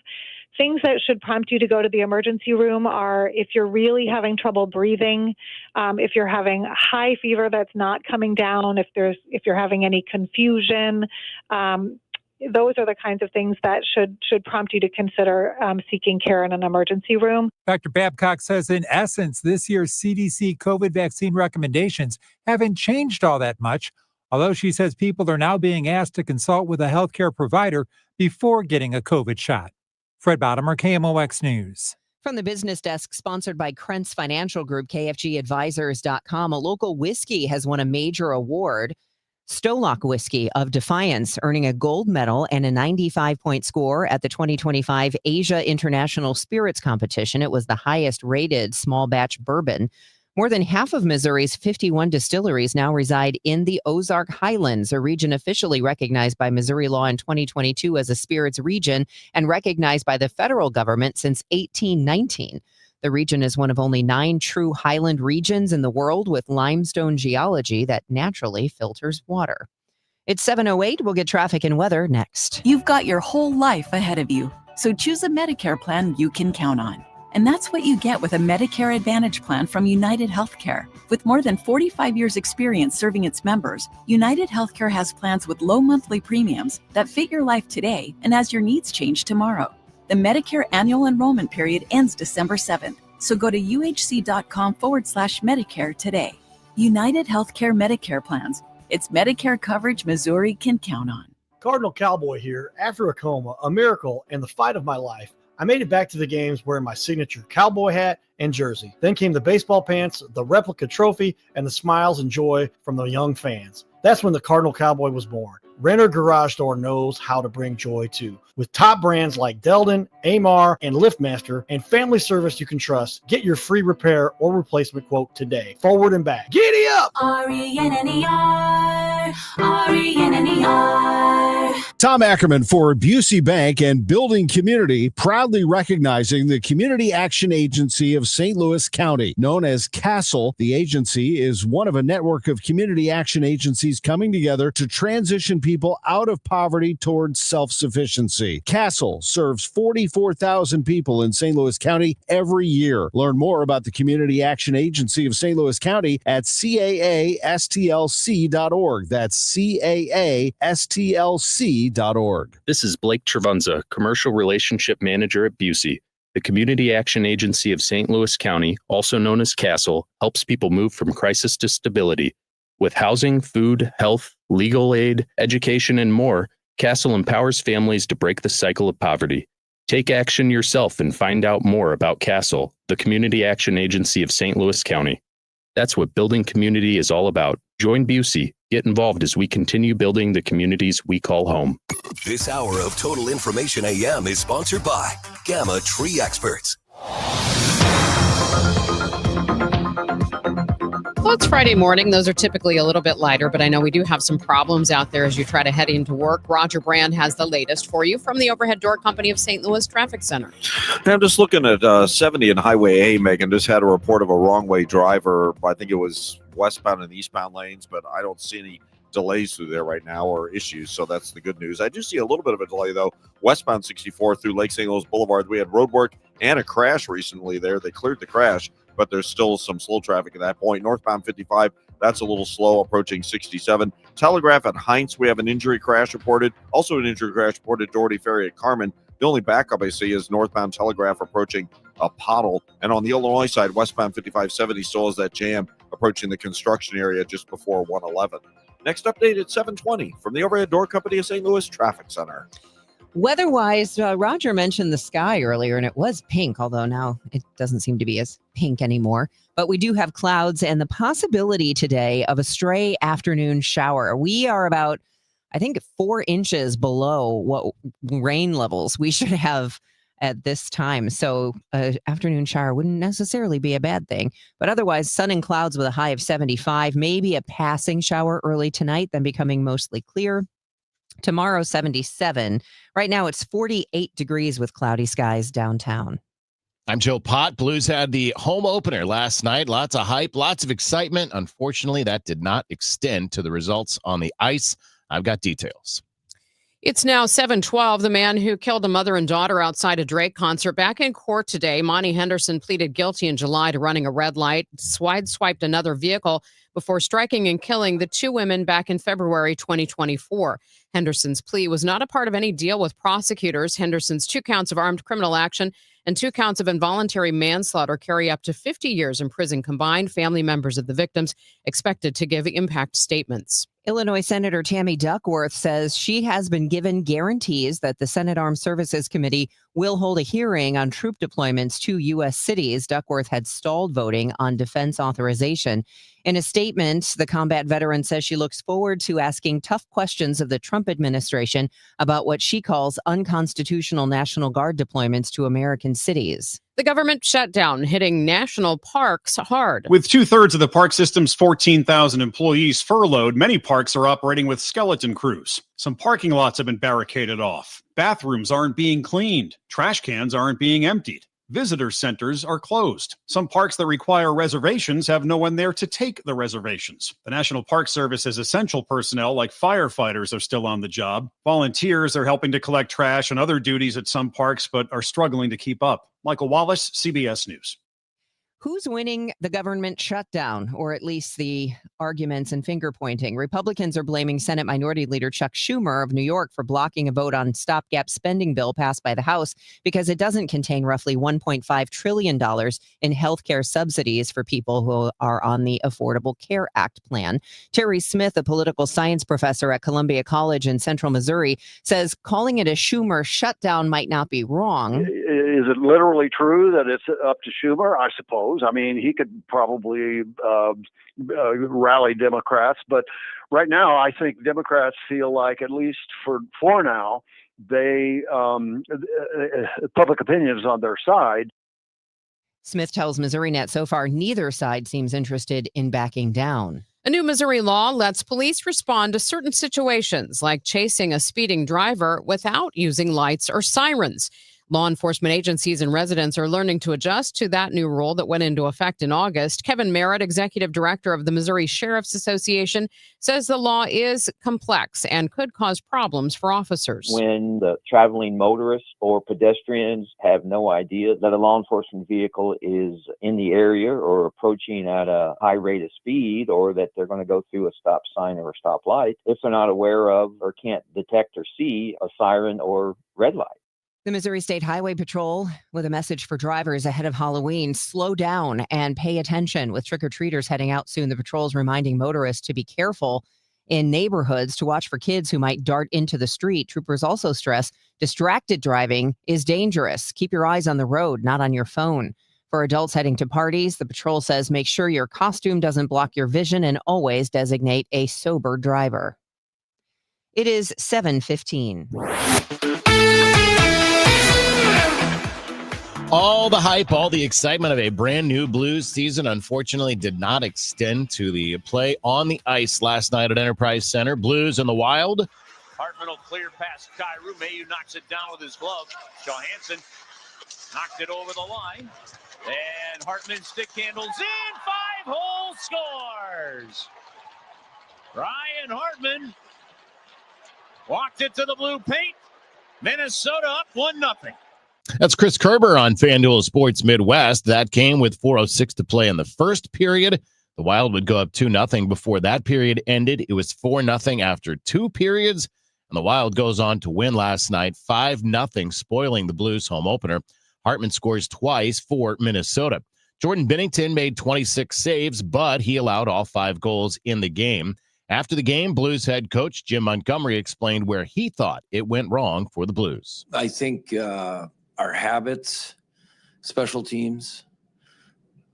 Things that should prompt you to go to the emergency room are if you're really having trouble breathing, if you're having high fever that's not coming down, if you're having any confusion. Those are the kinds of things that should prompt you to consider seeking care in an emergency room. Dr. Babcock says, in essence, this year's CDC COVID vaccine recommendations haven't changed all that much, although she says people are now being asked to consult with a healthcare provider before getting a COVID shot. Fred Bottomer, KMOX News. From the business desk sponsored by Krentz Financial Group, KFGadvisors.com, a local whiskey has won a major award. Stolock Whiskey of Defiance, earning a gold medal and a 95-point score at the 2025 Asia International Spirits Competition. It was the highest rated small batch bourbon. More than half of Missouri's 51 distilleries now reside in the Ozark Highlands, a region officially recognized by Missouri law in 2022 as a spirits region and recognized by the federal government since 1819. The region is one of only 9 true highland regions in the world with limestone geology that naturally filters water. It's 7:08. We'll get traffic and weather next. You've got your whole life ahead of you, so choose a Medicare plan you can count on. And that's what you get with a Medicare Advantage plan from United Healthcare. With more than 45 years' experience serving its members, United Healthcare has plans with low monthly premiums that fit your life today and as your needs change tomorrow. The Medicare annual enrollment period ends December 7th, so go to uhc.com/Medicare today. United Healthcare Medicare plans. It's Medicare coverage Missouri can count on. Cardinal Cowboy here. After a coma, a miracle, and the fight of my life, I made it back to the games wearing my signature cowboy hat and jersey. Then came the baseball pants, the replica trophy, and the smiles and joy from the young fans. That's when the Cardinal Cowboy was born. Renner Garage Door knows how to bring joy too. With top brands like Delden, Amar, and LiftMaster, and family service you can trust, get your free repair or replacement quote today. Forward and back. Giddy up! RENNER, RENNER. Tom Ackerman for Busey Bank and Building Community, proudly recognizing the Community Action Agency of St. Louis County. Known as CASTLE, the agency is one of a network of community action agencies coming together to transition people out of poverty towards self-sufficiency. CASTLE serves 44,000 people in St. Louis County every year. Learn more about the Community Action Agency of St. Louis County at caastlc.org. That's caastlc.org. This is Blake Trevunza, Commercial Relationship Manager at Busey. The Community Action Agency of St. Louis County, also known as CASTLE, helps people move from crisis to stability. With housing, food, health, legal aid, education, and more, CASTLE empowers families to break the cycle of poverty. Take action yourself and find out more about CASTLE, the Community Action Agency of St. Louis County. That's what building community is all about. Join Busey. Get involved as we continue building the communities we call home. This hour of Total Information AM is sponsored by Gamma Tree Experts. Well, it's Friday morning. Those are typically a little bit lighter, but I know we do have some problems out there as you try to head into work. Roger Brand has the latest for you from the Overhead Door Company of St. Louis Traffic Center. I'm just looking at 70 and Highway A, Megan. Just had a report of a wrong-way driver. I think it was westbound and eastbound lanes, but I don't see any delays through there right now or issues, so that's the good news. I do see a little bit of a delay, though. Westbound 64 through Lake St. Louis Boulevard. We had road work and a crash recently there. They cleared the crash, but there's still some slow traffic at that point. Northbound 55, that's a little slow, approaching 67. Telegraph at Heinz, we have an injury crash reported. Also an injury crash reported Doherty Ferry at Carmen. The only backup I see is northbound Telegraph approaching a Pottle. And on the Illinois side, westbound 5570 still has that jam approaching the construction area just before 111. Next update at 7:20 from the Overhead Door Company of St. Louis Traffic Center. Weather-wise, Roger mentioned the sky earlier, and it was pink, although now it doesn't seem to be as pink anymore. But we do have clouds and the possibility today of a stray afternoon shower. We are about, I think, 4 inches below what rain levels we should have at this time. So an afternoon shower wouldn't necessarily be a bad thing. But otherwise, sun and clouds with a high of 75, maybe a passing shower early tonight, then becoming mostly clear. Tomorrow, 77. Right now, it's 48 degrees with cloudy skies downtown. I'm Joe Pott. Blues had the home opener last night. Lots of hype, lots of excitement. Unfortunately, that did not extend to the results on the ice. I've got details. It's now 7:12. The man who killed a mother and daughter outside a Drake concert back in court today. Monty Henderson pleaded guilty in July to running a red light, swiped another vehicle before striking and killing the 2 women back in February 2024. Henderson's plea was not a part of any deal with prosecutors. Henderson's 2 counts of armed criminal action and 2 counts of involuntary manslaughter carry up to 50 years in prison combined. Family members of the victims expected to give impact statements. Illinois Senator Tammy Duckworth says she has been given guarantees that the Senate Armed Services Committee will hold a hearing on troop deployments to U.S. cities. Duckworth had stalled voting on defense authorization. In a statement, the combat veteran says she looks forward to asking tough questions of the Trump administration about what she calls unconstitutional National Guard deployments to American cities. The government shutdown hitting national parks hard. With 2/3 of the park system's 14,000 employees furloughed, many parks are operating with skeleton crews. Some parking lots have been barricaded off. Bathrooms aren't being cleaned. Trash cans aren't being emptied. Visitor centers are closed. Some parks that require reservations have no one there to take the reservations. The National Park Service has essential personnel like firefighters are still on the job. Volunteers are helping to collect trash and other duties at some parks, but are struggling to keep up. Michael Wallace, CBS News. Who's winning the government shutdown, or at least the arguments and finger pointing? Republicans are blaming Senate Minority Leader Chuck Schumer of New York for blocking a vote on stopgap spending bill passed by the House because it doesn't contain roughly $1.5 trillion in health care subsidies for people who are on the Affordable Care Act plan. Terry Smith, a political science professor at Columbia College in Central Missouri, says calling it a Schumer shutdown might not be wrong. Is it literally true that it's up to Schumer? I suppose. knows? I mean, he could probably rally Democrats, but right now I think Democrats feel like, at least for now, they public opinion is on their side. Smith tells MissouriNet so far neither side seems interested in backing down. A new Missouri law lets police respond to certain situations, like chasing a speeding driver without using lights or sirens. Law enforcement agencies and residents are learning to adjust to that new rule that went into effect in August. Kevin Merritt, executive director of the Missouri Sheriff's Association, says the law is complex and could cause problems for officers. When the traveling motorists or pedestrians have no idea that a law enforcement vehicle is in the area or approaching at a high rate of speed, or that they're going to go through a stop sign or a stop light, if they're not aware of or can't detect or see a siren or red light. The Missouri State Highway Patrol with a message for drivers ahead of Halloween: slow down and pay attention. With trick-or-treaters heading out soon, the patrol's reminding motorists to be careful in neighborhoods, to watch for kids who might dart into the street. Troopers also stress distracted driving is dangerous. Keep your eyes on the road, not on your phone. For adults heading to parties, the patrol says make sure your costume doesn't block your vision and always designate a sober driver. It is 7:15. All the hype, all the excitement of a brand new Blues season, unfortunately, did not extend to the play on the ice last night at Enterprise Center. Blues in the Wild. Hartman will clear past Kyrou. Mayu knocks it down with his glove. Johansson knocked it over the line. And Hartman stick handles in. 5-hole scores. Ryan Hartman walked it to the blue paint. Minnesota up 1-0. That's Chris Kerber on FanDuel Sports Midwest. That came with 4:06 to play in the first period. The Wild would go up 2-0 before that period ended. It was 4-0 after 2 periods. And the Wild goes on to win last night 5-0, spoiling the Blues home opener. Hartman scores twice for Minnesota. Jordan Binnington made 26 saves, but he allowed all 5 goals in the game. After the game, Blues head coach Jim Montgomery explained where he thought it went wrong for the Blues. I think our habits, special teams,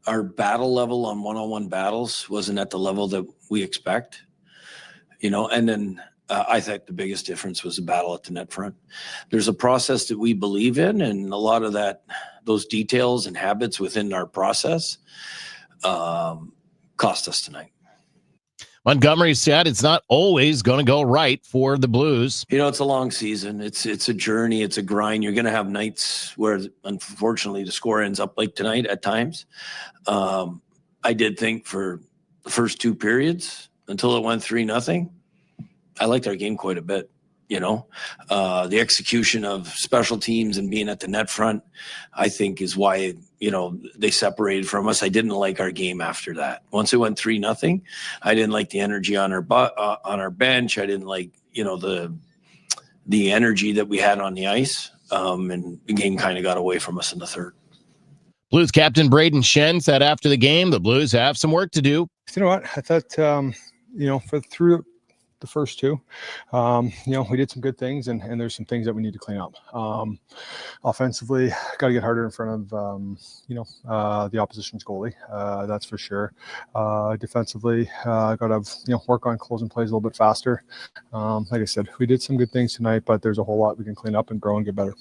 our battle level on one-on-one battles wasn't at the level that we expect, and then I think the biggest difference was the battle at the net front. There's a process that we believe in, and a lot of those details and habits within our process cost us tonight. Montgomery said it's not always going to go right for the Blues. It's a long season. It's a journey. It's a grind. You're going to have nights where, unfortunately, the score ends up like tonight at times. I did think for the first 2 periods, until it went 3-0, I liked our game quite a bit. The execution of special teams and being at the net front, I think, is why they separated from us. I didn't like our game after that. Once it went 3-0, I didn't like the energy on our bench. I didn't like the energy that we had on the ice, and the game kind of got away from us in the third. Blues captain Braden Shen said after the game the Blues have some work to do. You know what? I thought through the first 2, we did some good things, and there's some things that we need to clean up. Offensively, got to get harder in front of the opposition's goalie, that's for sure. Defensively, got to work on closing plays a little bit faster. Like I said, we did some good things tonight, but there's a whole lot we can clean up and grow and get better.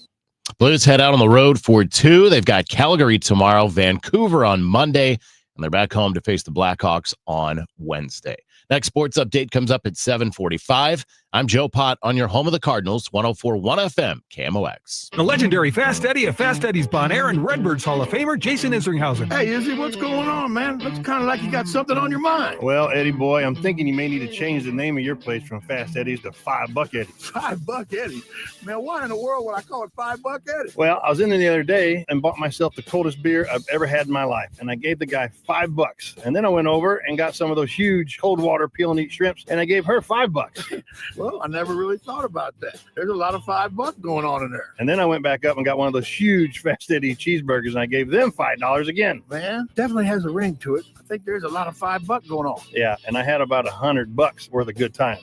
Blues head out on the road for 2. They've got Calgary tomorrow, Vancouver on Monday, and they're back home to face the Blackhawks on Wednesday. Next sports update comes up at 7:45. I'm Joe Pott on your home of the Cardinals, 104.1 FM, KMOX. The legendary Fast Eddie of Fast Eddie's Bon Air and Redbirds Hall of Famer, Jason Isringhausen. Hey, Izzy, what's going on, man? Looks kind of like you got something on your mind. Well, Eddie boy, I'm thinking you may need to change the name of your place from Fast Eddie's to $5 Eddie. $5 Eddie? Man, why in the world would I call it $5 Eddie? Well, I was in there the other day and bought myself the coldest beer I've ever had in my life, and I gave the guy $5. And then I went over and got some of those huge cold water peel and eat shrimps, and I gave her $5. Well, I never really thought about that. There's a lot of $5 going on in there. And then I went back up and got one of those huge Fast Eddie cheeseburgers, and I gave them $5 again. Man, definitely has a ring to it. I think there's a lot of $5 going on. Yeah, and I had about $100 worth of good time.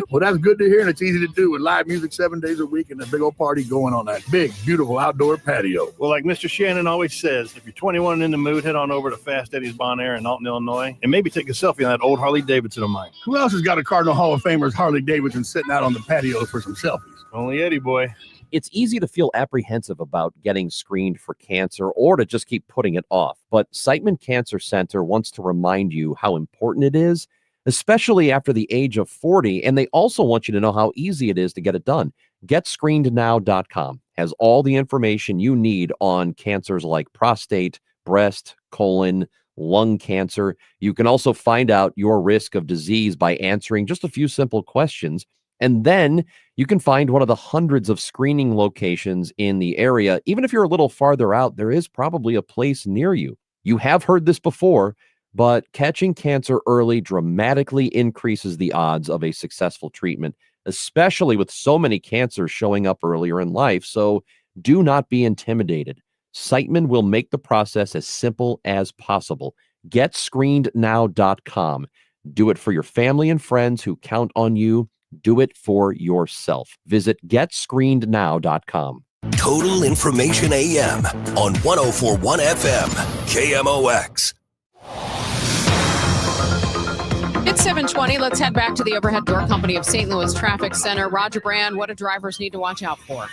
Well, that's good to hear, and it's easy to do with live music 7 days a week and a big old party going on that big, beautiful outdoor patio. Well, like Mr. Shannon always says, if you're 21 and in the mood, head on over to Fast Eddie's Bon Air in Alton, Illinois, and maybe take a selfie on that old Harley Davidson of mine. Who else has got a Cardinal Hall of Famer's Harley Davidson sitting out on the patio for some selfies? Only Eddie boy. It's easy to feel apprehensive about getting screened for cancer or to just keep putting it off. But Siteman Cancer Center wants to remind you how important it is, especially after the age of 40. And they also want you to know how easy it is to get it done. GetScreenedNow.com has all the information you need on cancers like prostate, breast, colon, lung cancer. You can also find out your risk of disease by answering just a few simple questions. And then you can find one of the hundreds of screening locations in the area. Even if you're a little farther out, there is probably a place near you. You have heard this before, but catching cancer early dramatically increases the odds of a successful treatment, especially with so many cancers showing up earlier in life. So do not be intimidated. Siteman will make the process as simple as possible. GetScreenedNow.com. Do it for your family and friends who count on you. Do it for yourself. Visit GetScreenedNow.com. Total Information AM on 104.1 FM, KMOX. It's 7:20. Let's head back to the Overhead Door Company of St. Louis Traffic Center. Roger Brand, what do drivers need to watch out for?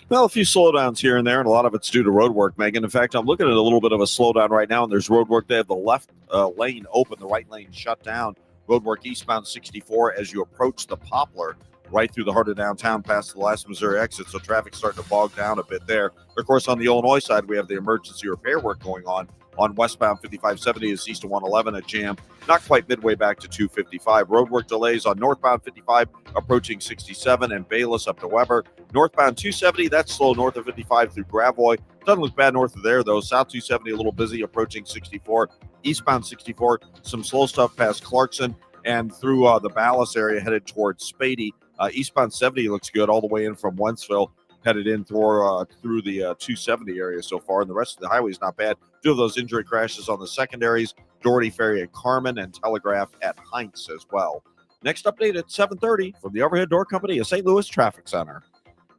Well, a few slowdowns here and there, and a lot of it's due to road work, Megan. In fact, I'm looking at a little bit of a slowdown right now, and there's road work. They have the left lane open, the right lane shut down. Road work eastbound 64 as you approach the Poplar, right through the heart of downtown past the last Missouri exit, so traffic's starting to bog down a bit there. Of course, on the Illinois side, we have the emergency repair work going on westbound 5570 is east of 111 at Jam, not quite midway back to 255. Roadwork delays on northbound 55 approaching 67 and Bayless up to Weber. Northbound 270, that's slow north of 55 through Gravois. Doesn't look bad north of there, though. South 270 a little busy approaching 64. Eastbound 64, some slow stuff past Clarkson and through the Ballas area headed towards Spady. Eastbound 70 looks good all the way in from Wentzville, headed in through the 270 area so far, and the rest of the highway is not bad. Two of those injury crashes on the secondaries, Doherty Ferry at Carmen and Telegraph at Heinz as well. Next update at 7:30 from the Overhead Door Company of St. Louis Traffic Center.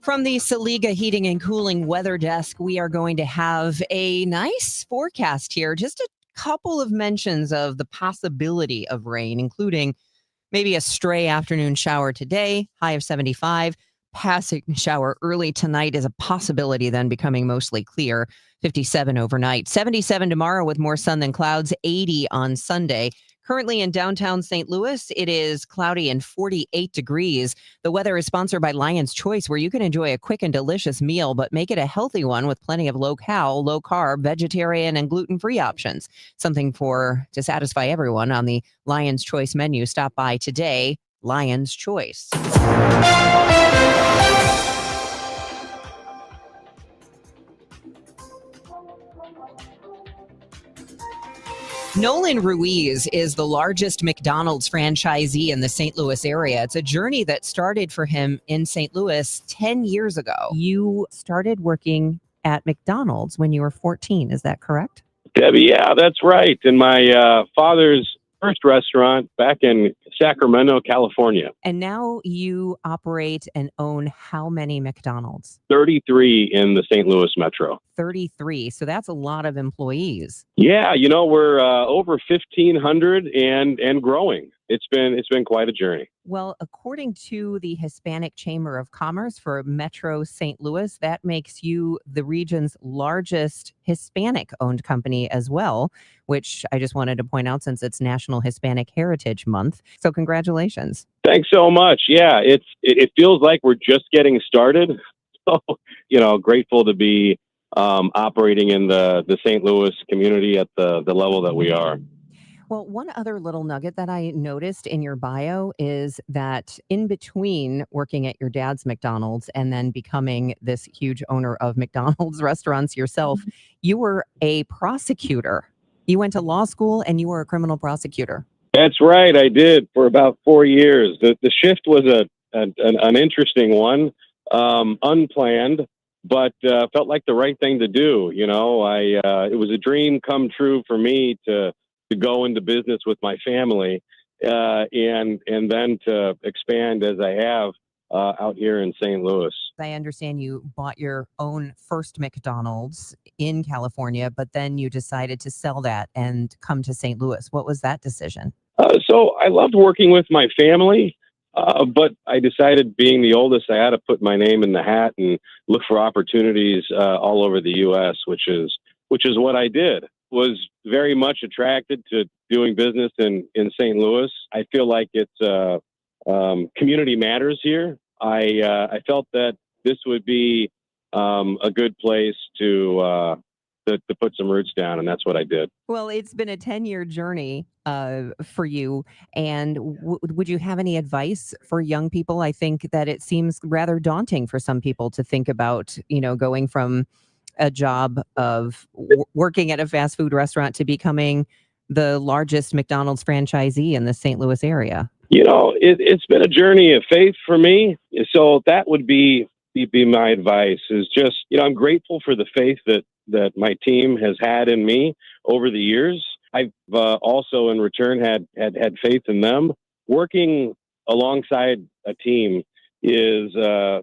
From the Saliga Heating and Cooling Weather Desk, we are going to have a nice forecast here. Just a couple of mentions of the possibility of rain, including maybe a stray afternoon shower today, high of 75. Passing shower early tonight is a possibility, then becoming mostly clear. 57 overnight. 77 tomorrow with more sun than clouds. 80 on Sunday. Currently in downtown St. Louis, it is cloudy and 48 degrees. The weather is sponsored by Lion's Choice, where you can enjoy a quick and delicious meal, but make it a healthy one with plenty of low-cal, low-carb, vegetarian, and gluten-free options. Something to satisfy everyone on the Lion's Choice menu. Stop by today. Lion's Choice. Nolan Ruiz is the largest McDonald's franchisee in the St. Louis area. It's a journey that started for him in St. Louis 10 years ago. You started working at McDonald's when you were 14. Is that correct? Debbie, yeah, that's right. In my father's first restaurant back in Sacramento, California. And now you operate and own how many McDonald's? 33 in the St. Louis metro. 33. So that's a lot of employees. Yeah, we're over 1,500 and growing. It's been quite a journey. Well, according to the Hispanic Chamber of Commerce for Metro St. Louis, that makes you the region's largest Hispanic-owned company as well, which I just wanted to point out since it's National Hispanic Heritage Month. So congratulations. Thanks so much. Yeah, it feels like we're just getting started. So, grateful to be operating in the St. Louis community at the level that we are. Well, one other little nugget that I noticed in your bio is that in between working at your dad's McDonald's and then becoming this huge owner of McDonald's restaurants yourself, you were a prosecutor. You went to law school and you were a criminal prosecutor. That's right. I did for about 4 years. The shift was an interesting one, unplanned, but felt like the right thing to do. You know, it was a dream come true for me to go into business with my family, and then to expand as I have out here in St. Louis. I understand you bought your own first McDonald's in California, but then you decided to sell that and come to St. Louis. What was that decision? So I loved working with my family, but I decided, being the oldest, I had to put my name in the hat and look for opportunities all over the U.S., which is what I did. Was very much attracted to doing business in St. Louis. I feel like it's community matters here. I felt that this would be a good place to put some roots down, and that's what I did. Well, it's been a 10-year journey for you. And would you have any advice for young people? I think that it seems rather daunting for some people to think about, going from a job of working at a fast food restaurant to becoming the largest McDonald's franchisee in the St. Louis area. It's been a journey of faith for me. So that would be my advice, is just, I'm grateful for the faith that my team has had in me over the years. I've also in return had faith in them. Working alongside a team is the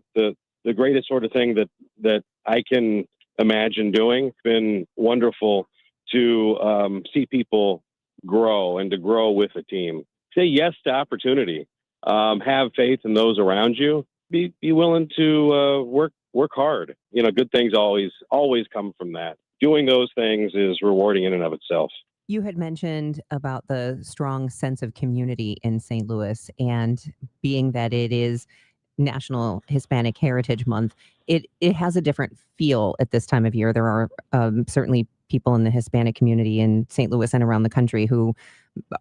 greatest sort of thing that I can imagine doing. It's been wonderful to see people grow and to grow with a team. Say yes to opportunity. Have faith in those around you. Be willing to work hard. Good things always come from that. Doing those things is rewarding in and of itself. You had mentioned about the strong sense of community in St. Louis, and being that it is National Hispanic Heritage Month, it has a different feel at this time of year. There are certainly people in the Hispanic community in St. Louis and around the country who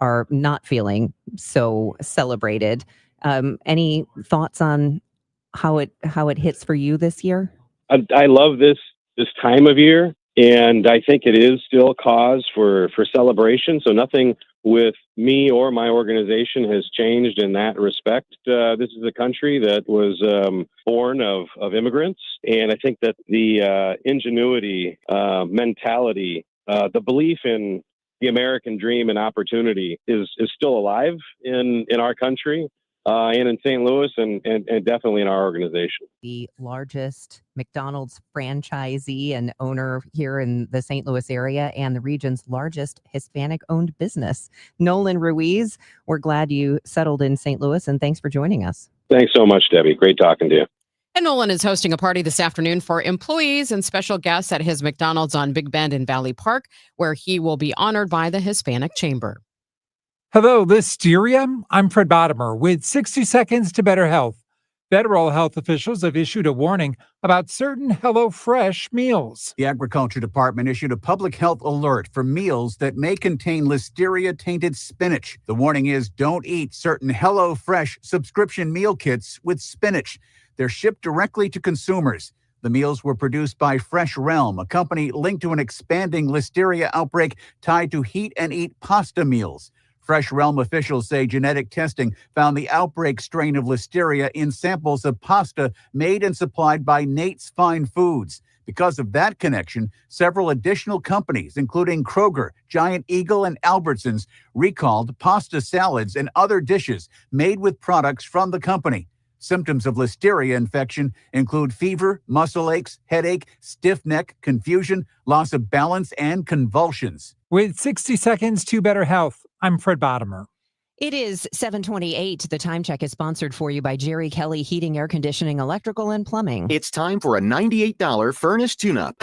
are not feeling so celebrated. Any thoughts on how it hits for you this year? I love this time of year, and I think it is still cause for celebration. So nothing with me or my organization has changed in that respect. This is a country that was born of immigrants, and I think that the ingenuity, mentality, the belief in the American dream and opportunity is still alive in our country. And in St. Louis and definitely in our organization. The largest McDonald's franchisee and owner here in the St. Louis area, and the region's largest Hispanic-owned business. Nolan Ruiz, we're glad you settled in St. Louis, and thanks for joining us. Thanks so much, Debbie. Great talking to you. And Nolan is hosting a party this afternoon for employees and special guests at his McDonald's on Big Bend in Valley Park, where he will be honored by the Hispanic Chamber. Hello, Listeria. I'm Fred Bottomer with 60 Seconds to Better Health. Federal health officials have issued a warning about certain HelloFresh meals. The Agriculture Department issued a public health alert for meals that may contain Listeria-tainted spinach. The warning is, don't eat certain HelloFresh subscription meal kits with spinach. They're shipped directly to consumers. The meals were produced by Fresh Realm, a company linked to an expanding Listeria outbreak tied to Heat and Eat pasta meals. Fresh Realm officials say genetic testing found the outbreak strain of Listeria in samples of pasta made and supplied by Nate's Fine Foods. Because of that connection, several additional companies, including Kroger, Giant Eagle, and Albertsons, recalled pasta salads and other dishes made with products from the company. Symptoms of Listeria infection include fever, muscle aches, headache, stiff neck, confusion, loss of balance, and convulsions. With 60 Seconds to Better Health, I'm Fred Bottomer. It is 7:28. The Time Check is sponsored for you by Jerry Kelley Heating, Air Conditioning, Electrical, and Plumbing. It's time for a $98 furnace tune-up.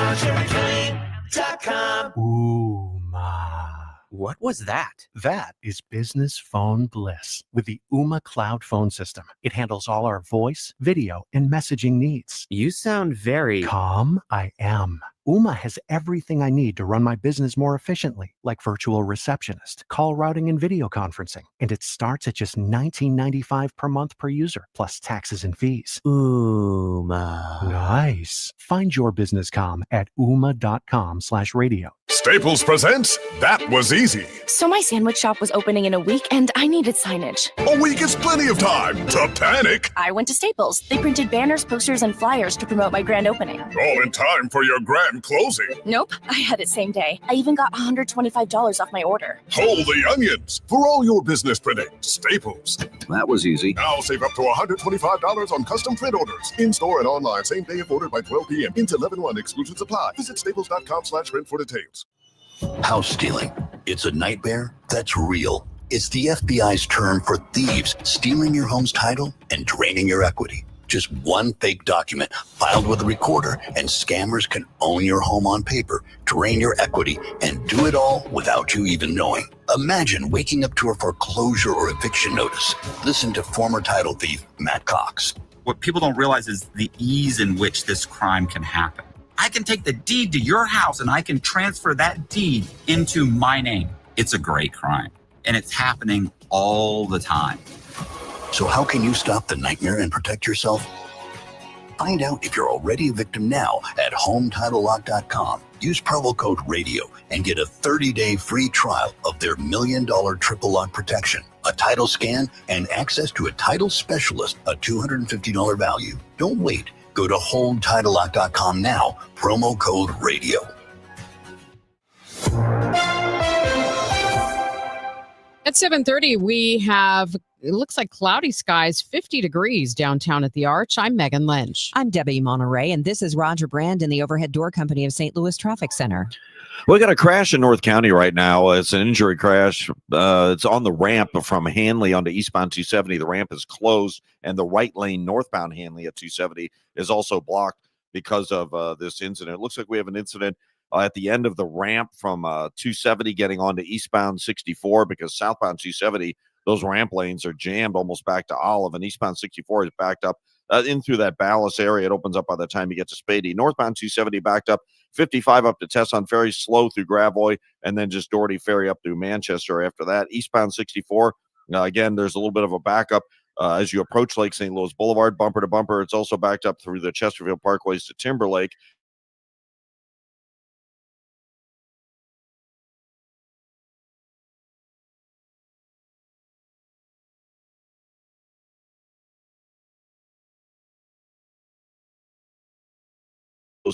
Ooh, ma. What was that? That is business phone bliss with the Ooma Cloud phone system. It handles all our voice, video, and messaging needs. You sound very calm. I am. Ooma has everything I need to run my business more efficiently, like virtual receptionist, call routing, and video conferencing. And it starts at just $19.95 per month per user, plus taxes and fees. Ooma. Nice. Find your business comm at ooma.com/radio. Staples presents That Was Easy. So my sandwich shop was opening in a week and I needed signage. A week is plenty of time to panic. I went to Staples. They printed banners, posters, and flyers to promote my grand opening. All in time for your grand closing. Nope, I had it same day. I even got $125 off my order. Holy onions! For all your business printing, Staples. That was easy. Now save up to $125 on custom print orders. In-store and online, same day if ordered by 12 p.m. Into 11/1 exclusions apply. Visit staples.com/print for details. House stealing. It's a nightmare that's real. It's the FBI's term for thieves stealing your home's title and draining your equity. Just one fake document filed with a recorder, and scammers can own your home on paper, drain your equity, and do it all without you even knowing. Imagine waking up to a foreclosure or eviction notice. Listen to former title thief Matt Cox. What people don't realize is the ease in which this crime can happen. I can take the deed to your house and I can transfer that deed into my name. It's a great crime, and it's happening all the time. So how can you stop the nightmare and protect yourself? Find out if you're already a victim now at HomeTitleLock.com. Use promo code RADIO and get a 30-day free trial of their $1 million triple lock protection, a title scan, and access to a title specialist, a $250 value. Don't wait. Go to HomeTitleLock.com now. Promo code RADIO. At 7:30, we have, it looks like cloudy skies, 50 degrees downtown at the Arch. I'm Megan Lynch. I'm Debbie Monterrey, and this is Roger Brand in the Overhead Door Company of St. Louis Traffic Center. We got a crash in North County right now. It's an injury crash. It's on the ramp from Hanley onto eastbound 270. The ramp is closed, and the right lane northbound Hanley at 270 is also blocked because of this incident. It looks like we have an incident at the end of the ramp from 270 getting onto eastbound 64, because southbound 270, those ramp lanes are jammed almost back to Olive, and eastbound 64 is backed up in through that Ballas area. It opens up by the time you get to Spady. Northbound 270 backed up 55 up to Tesson Ferry, slow through Gravois, and then just Doherty Ferry up through Manchester after that. Eastbound 64, again, there's a little bit of a backup as you approach Lake St. Louis Boulevard, bumper to bumper. It's also backed up through the Chesterfield Parkways to Timberlake.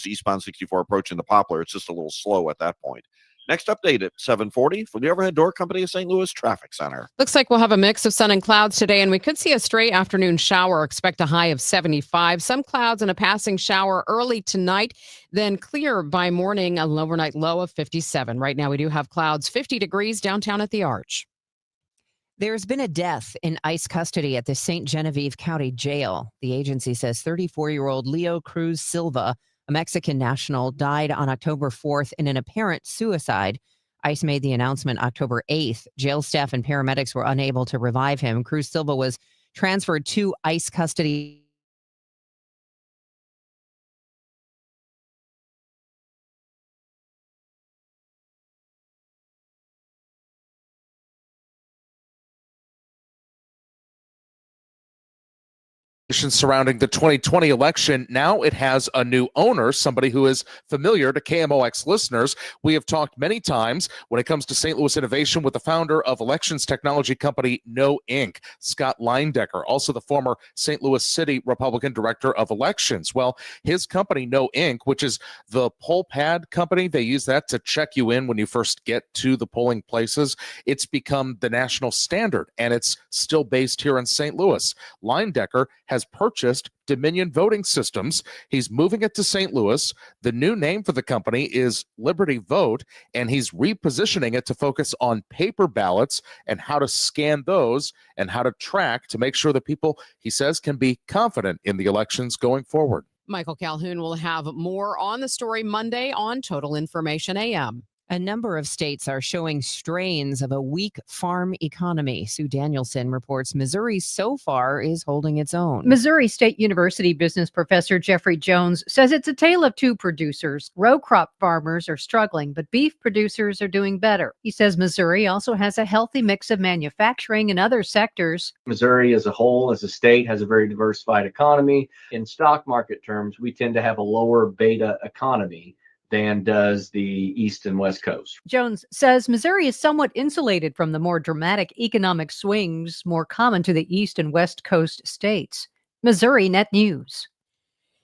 Eastbound 64 approaching the Poplar. It's just a little slow at that point. Next update at 7:40 from the Overhead Door Company of St. Louis Traffic Center. Looks like we'll have a mix of sun and clouds today, and we could see a stray afternoon shower. Expect a high of 75. Some clouds and a passing shower early tonight, then clear by morning, an overnight low of 57. Right now we do have clouds, 50 degrees downtown at the Arch. There's been a death in ICE custody at the St. Genevieve County Jail. The agency says 34-year-old Leo Cruz Silva, a Mexican national, died on October 4th in an apparent suicide. ICE made the announcement October 8th. Jail staff and paramedics were unable to revive him. Cruz Silva was transferred to ICE custody. Surrounding the 2020 election. Now it has a new owner, somebody who is familiar to KMOX listeners. We have talked many times when it comes to St. Louis innovation with the founder of elections technology company No Inc., Scott Leindecker, also the former St. Louis City Republican Director of Elections. Well, his company, No Inc., which is the poll pad company, they use that to check you in when you first get to the polling places. It's become the national standard, and it's still based here in St. Louis. Leindecker has purchased Dominion Voting Systems. He's moving it to St. Louis. The new name for the company is Liberty Vote, and he's repositioning it to focus on paper ballots and how to scan those and how to track to make sure that people, he says, can be confident in the elections going forward. Michael Calhoun will have more on the story Monday on Total Information AM. A number of states are showing strains of a weak farm economy. Sue Danielson reports Missouri so far is holding its own. Missouri State University business professor Jeffrey Jones says it's a tale of two producers. Row crop farmers are struggling, but beef producers are doing better. He says Missouri also has a healthy mix of manufacturing and other sectors. Missouri as a whole, as a state, has a very diversified economy. In stock market terms, we tend to have a lower beta economy than does the East and West Coast. Jones says Missouri is somewhat insulated from the more dramatic economic swings more common to the East and West Coast states. Missouri Net News.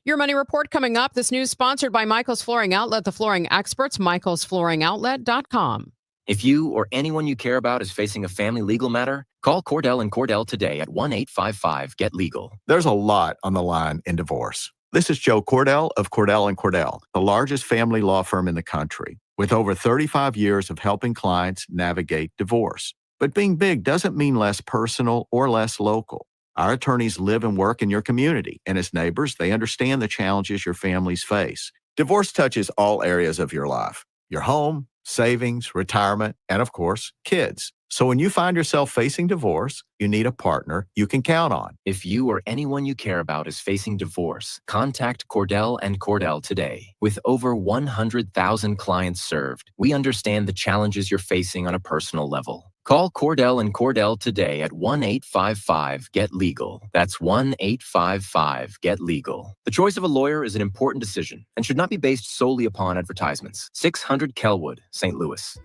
Your money report coming up. This news sponsored by Michael's Flooring Outlet, the flooring experts, michaelsflooringoutlet.com. If you or anyone you care about is facing a family legal matter, call Cordell and Cordell today at 1-855-GET-LEGAL. There's a lot on the line in divorce. This is Joe Cordell of Cordell & Cordell, the largest family law firm in the country, with over 35 years of helping clients navigate divorce. But being big doesn't mean less personal or less local. Our attorneys live and work in your community, and as neighbors, they understand the challenges your families face. Divorce touches all areas of your life: your home, savings, retirement, and of course, kids. So when you find yourself facing divorce, you need a partner you can count on. If you or anyone you care about is facing divorce, contact Cordell and Cordell today. With over 100,000 clients served, we understand the challenges you're facing on a personal level. Call Cordell and Cordell today at 1-855-GET-LEGAL. That's 1-855-GET-LEGAL. The choice of a lawyer is an important decision and should not be based solely upon advertisements. 600 Kellwood, St. Louis.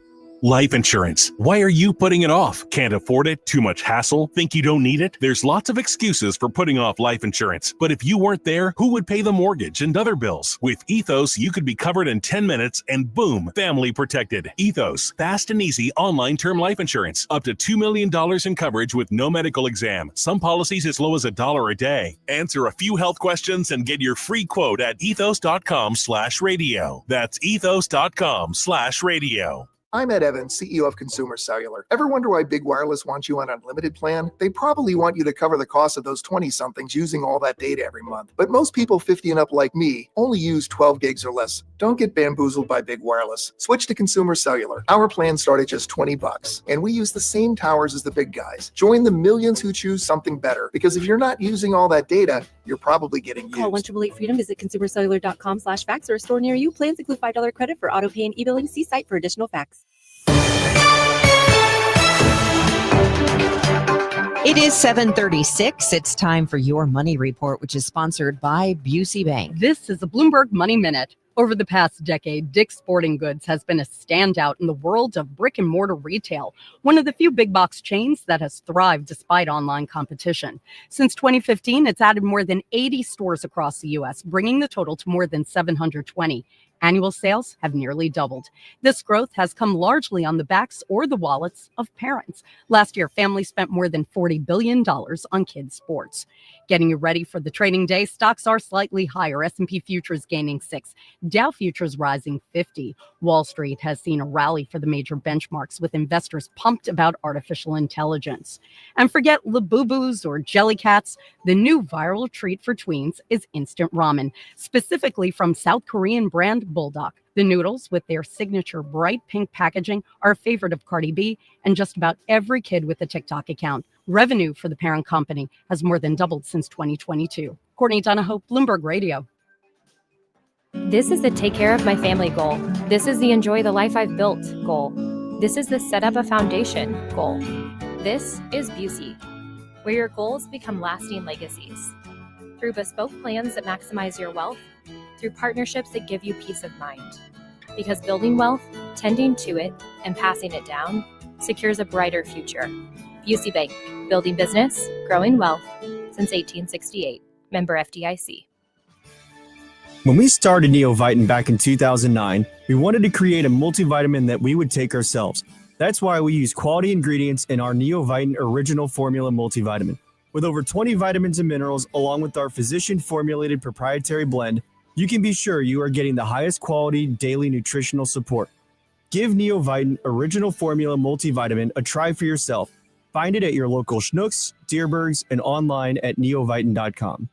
Life insurance. Why are you putting it off? Can't afford it? Too much hassle? Think you don't need it? There's lots of excuses for putting off life insurance. But if you weren't there, who would pay the mortgage and other bills? With Ethos, you could be covered in 10 minutes and boom, family protected. Ethos, fast and easy online term life insurance. Up to $2 million in coverage with no medical exam. Some policies as low as $1 a day. Answer a few health questions and get your free quote at ethos.com/radio. That's ethos.com/radio. I'm Ed Evans, CEO of Consumer Cellular. Ever wonder why Big Wireless wants you on an unlimited plan? They probably want you to cover the cost of those 20-somethings using all that data every month. But most people 50 and up like me only use 12 gigs or less. Don't get bamboozled by Big Wireless. Switch to Consumer Cellular. Our plans start at just $20, and we use the same towers as the big guys. Join the millions who choose something better, because if you're not using all that data, you're probably getting used. Call 1-888-FREEDOM. Visit consumercellular.com/fax or a store near you. Plans include $5 credit for auto pay and e-billing. See site for additional facts. It is 7:36. It's time for your money report, which is sponsored by Busey Bank. This is the Bloomberg Money Minute. Over the past decade, Dick's Sporting Goods has been a standout in the world of brick and mortar retail, one of the few big box chains that has thrived despite online competition. Since 2015, it's added more than 80 stores across the U.S., bringing the total to more than 720. Annual sales have nearly doubled. This growth has come largely on the backs or the wallets of parents. Last year, families spent more than $40 billion on kids' sports. Getting you ready for the trading day, stocks are slightly higher. S&P futures gaining 6, Dow futures rising 50. Wall Street has seen a rally for the major benchmarks, with investors pumped about artificial intelligence. And forget Labubus or Jellycats. The new viral treat for tweens is instant ramen, specifically from South Korean brand Bulldog. The noodles, with their signature bright pink packaging, are a favorite of Cardi B and just about every kid with a TikTok account. Revenue for the parent company has more than doubled since 2022. Courtney Donahoe, Bloomberg Radio. This is the take care of my family goal. This is the enjoy the life I've built goal. This is the set up a foundation goal. This is Busey, where your goals become lasting legacies. Through bespoke plans that maximize your wealth, through partnerships that give you peace of mind. Because building wealth, tending to it, and passing it down secures a brighter future. Busey Bank, building business, growing wealth since 1868. Member FDIC. When we started Neovitin back in 2009, we wanted to create a multivitamin that we would take ourselves. That's why we use quality ingredients in our Neovitin Original Formula multivitamin. With over 20 vitamins and minerals, along with our physician-formulated proprietary blend, you can be sure you are getting the highest quality daily nutritional support. Give Neovitin Original Formula multivitamin a try for yourself. Find it at your local Schnucks, Dierbergs, and online at neovitin.com.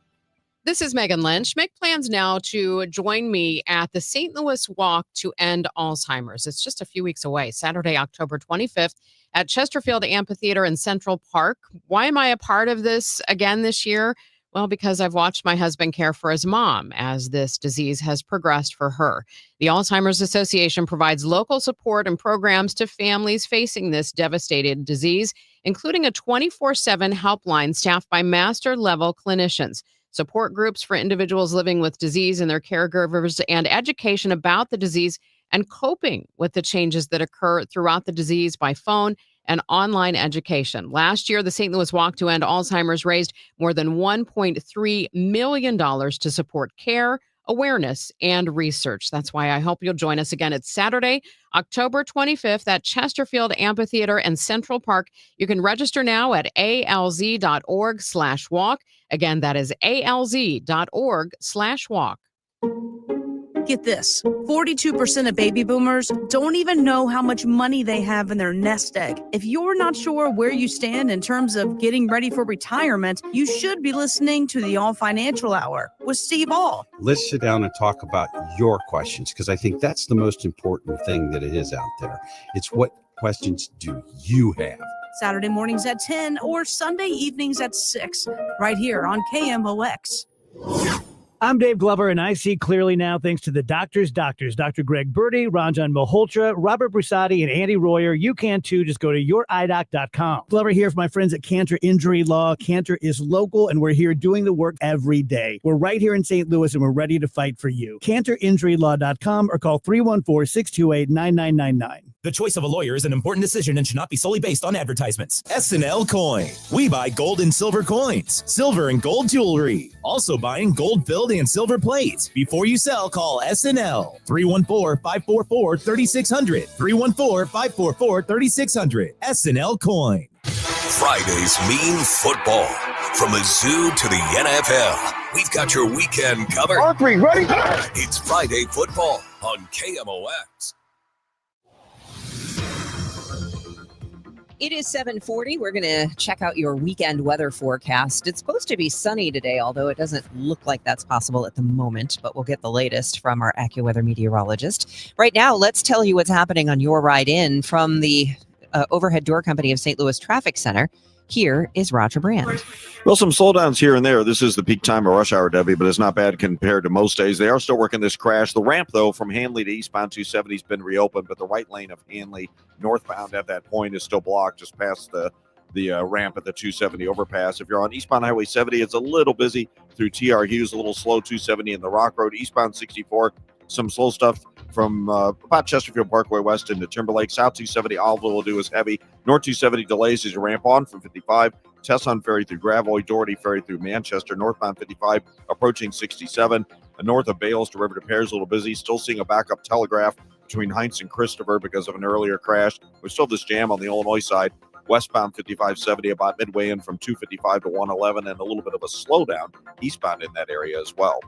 This is Megan Lynch. Make plans now to join me at the St. Louis Walk to End Alzheimer's. It's just a few weeks away, Saturday, October 25th at Chesterfield Amphitheater in Central Park. Why am I a part of this again this year? Well, because I've watched my husband care for his mom as this disease has progressed for her. The Alzheimer's Association provides local support and programs to families facing this devastating disease, including a 24/7 helpline staffed by master-level clinicians. support groups for individuals living with disease and their caregivers, and education about the disease and coping with the changes that occur throughout the disease by phone and online education. Last year, the St. Louis Walk to End Alzheimer's raised more than $1.3 million to support care, awareness, and research. That's why I hope you'll join us again. It's Saturday, October 25th at Chesterfield Amphitheater and Central Park. You can register now at alz.org/walk. Again, that is alz.org/walk. Get this, 42% of baby boomers don't even know how much money they have in their nest egg. If you're not sure where you stand in terms of getting ready for retirement, you should be listening to the All Financial Hour with Steve All. Let's sit down and talk about your questions, because I think that's the most important thing that it is out there. It's what questions do you have? Saturday mornings at 10 or Sunday evenings at 6, right here on KMOX. I'm Dave Glover, and I see clearly now thanks to the doctors, Dr. Greg Birdie, Ranjan Malhotra, Robert Brusati, and Andy Royer. You can too. Just go to youridoc.com. Glover here for my friends at Cantor Injury Law. Cantor is local, and we're here doing the work every day. We're right here in St. Louis, and we're ready to fight for you. CantorInjuryLaw.com or call 314-628-9999. The choice of a lawyer is an important decision and should not be solely based on advertisements. SNL Coin. We buy gold and silver coins, silver and gold jewelry. Also buying gold-filled and silver plates. Before you sell, call SNL. 314-544-3600. 314-544-3600. SNL Coin. Fridays mean football. From the zoo to the NFL, we've got your weekend covered. All three, ready? It's Friday football on KMOX. It is 7:40. We're going to check out your weekend weather forecast. It's supposed to be sunny today, although it doesn't look like that's possible at the moment, but we'll get the latest from our AccuWeather meteorologist. Right now, let's tell you what's happening on your ride in from the Overhead Door Company of St. Louis Traffic Center. Here is Roger Brand. Well, some slowdowns here and there. This is the peak time of rush hour, Debbie, but it's not bad compared to most days. They are still working this crash. The ramp, though, from Hanley to eastbound 270 has been reopened, but the right lane of Hanley northbound at that point is still blocked just past the ramp at the 270 overpass. If you're on eastbound Highway 70, it's a little busy through TR Hughes, a little slow 270 in the Rock Road. Eastbound 64, some slow stuff from about Chesterfield Parkway west into Timberlake. South 270, Oliver will do is heavy. North 270 delays as you ramp on from 55. Tesson Ferry through Gravois, Doherty Ferry through Manchester. Northbound 55 approaching 67. North of Bales to River to Pears, a little busy. Still seeing a backup telegraph between Heinz and Christopher because of an earlier crash. We still have this jam on the Illinois side. Westbound 5570 about midway in from 255 to 111, and a little bit of a slowdown eastbound in that area as well.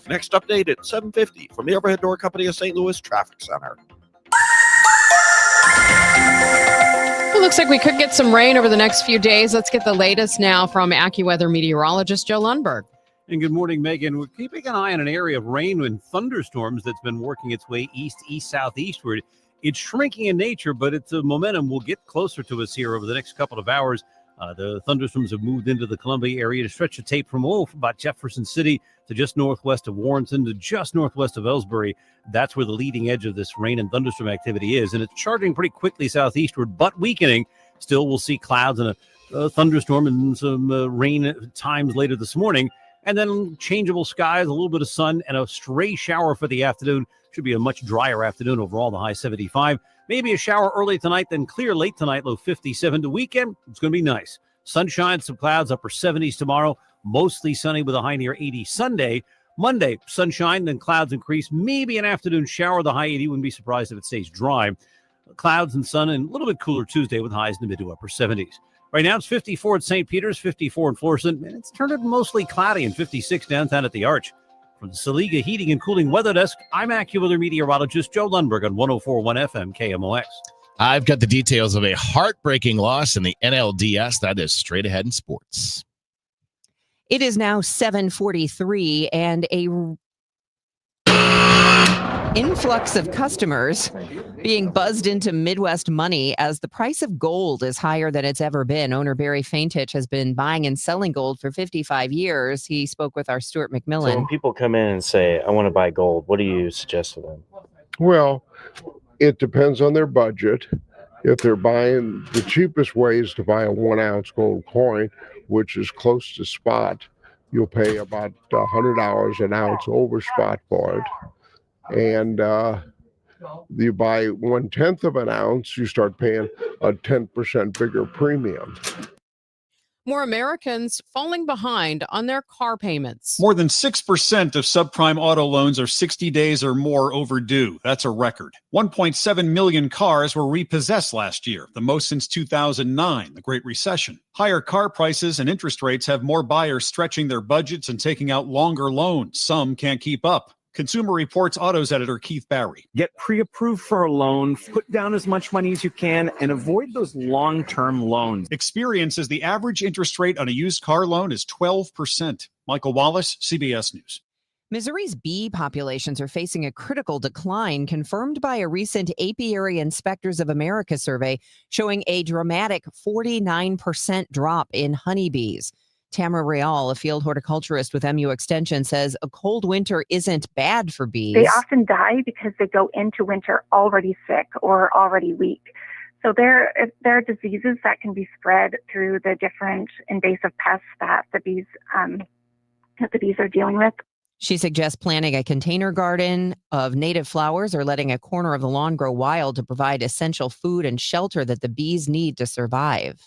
Next update at 7:50 from the Overhead Door Company of St. Louis Traffic Center. It looks like we could get some rain over the next few days. Let's get the latest now from AccuWeather meteorologist Joe Lundberg. And good morning, Megan. We're keeping an eye on an area of rain and thunderstorms that's been working its way east, southeastward. It's shrinking in nature, but its momentum will get closer to us here over the next couple of hours. The thunderstorms have moved into the Columbia area to stretch the tape from about Jefferson City to just northwest of Warrenton to just northwest of Ellsbury. That's where the leading edge of this rain and thunderstorm activity is, and it's charging pretty quickly southeastward, but weakening. Still, we'll see clouds and a thunderstorm and some rain at times later this morning, and then changeable skies, a little bit of sun, and a stray shower for the afternoon. Should be a much drier afternoon overall, the high 75. Maybe a shower early tonight, then clear late tonight, low 57. The weekend, it's going to be nice. Sunshine, some clouds, upper 70s tomorrow. Mostly sunny with a high near 80 Sunday. Monday, sunshine, then clouds increase. Maybe an afternoon shower, the high 80. Wouldn't be surprised if it stays dry. Clouds and sun, and a little bit cooler Tuesday with highs in the mid to upper 70s. Right now, it's 54 at St. Peter's, 54 in Florissant, and it's turned mostly cloudy and 56 downtown at the Arch. From the Saliga Heating and Cooling Weather Desk, I'm AccuWeather meteorologist Joe Lundberg on 104.1 FM KMOX. I've got the details of a heartbreaking loss in the NLDS. That is straight ahead in sports. It is now 7:43, and a influx of customers being buzzed into Midwest money as the price of gold is higher than it's ever been. Owner Barry Faintich has been buying and selling gold for 55 years. He spoke with our Stuart McMillan. So when people come in and say, I want to buy gold, what do you suggest to them? Well, it depends on their budget. If they're buying, the cheapest way is to buy a 1 ounce gold coin, which is close to spot. you'll pay about $100 an ounce over spot for it. And you buy 1/10 of an ounce, you start paying a 10% bigger premium. More Americans falling behind on their car payments. More than 6% of subprime auto loans are 60 days or more overdue. That's a record. 1.7 million cars were repossessed last year, the most since 2009, the Great Recession. Higher car prices and interest rates have more buyers stretching their budgets and taking out longer loans. Some can't keep up. Consumer Reports Autos editor Keith Barry. Get pre-approved for a loan, put down as much money as you can, and avoid those long-term loans. Experience says the average interest rate on a used car loan is 12%. Michael Wallace, CBS News. Missouri's bee populations are facing a critical decline, confirmed by a recent Apiary Inspectors of America survey showing a dramatic 49% drop in honeybees. Tamara Real, a field horticulturist with MU Extension, says a cold winter isn't bad for bees. They often die because they go into winter already sick or already weak. So there are diseases that can be spread through the different invasive pests that the bees are dealing with. She suggests planting a container garden of native flowers or letting a corner of the lawn grow wild to provide essential food and shelter that the bees need to survive.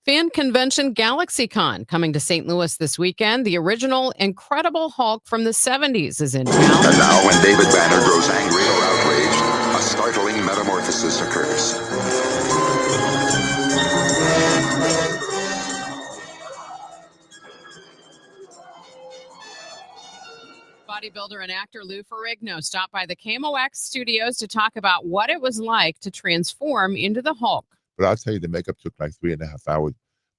Fan convention GalaxyCon coming to St. Louis this weekend. The original Incredible Hulk from the 70s is in town. And now when David Banner grows angry or outraged, a startling metamorphosis occurs. Bodybuilder and actor Lou Ferrigno stopped by the KMOX studios to talk about what it was like to transform into the Hulk. But I'll tell you, the makeup took like 3.5 hours.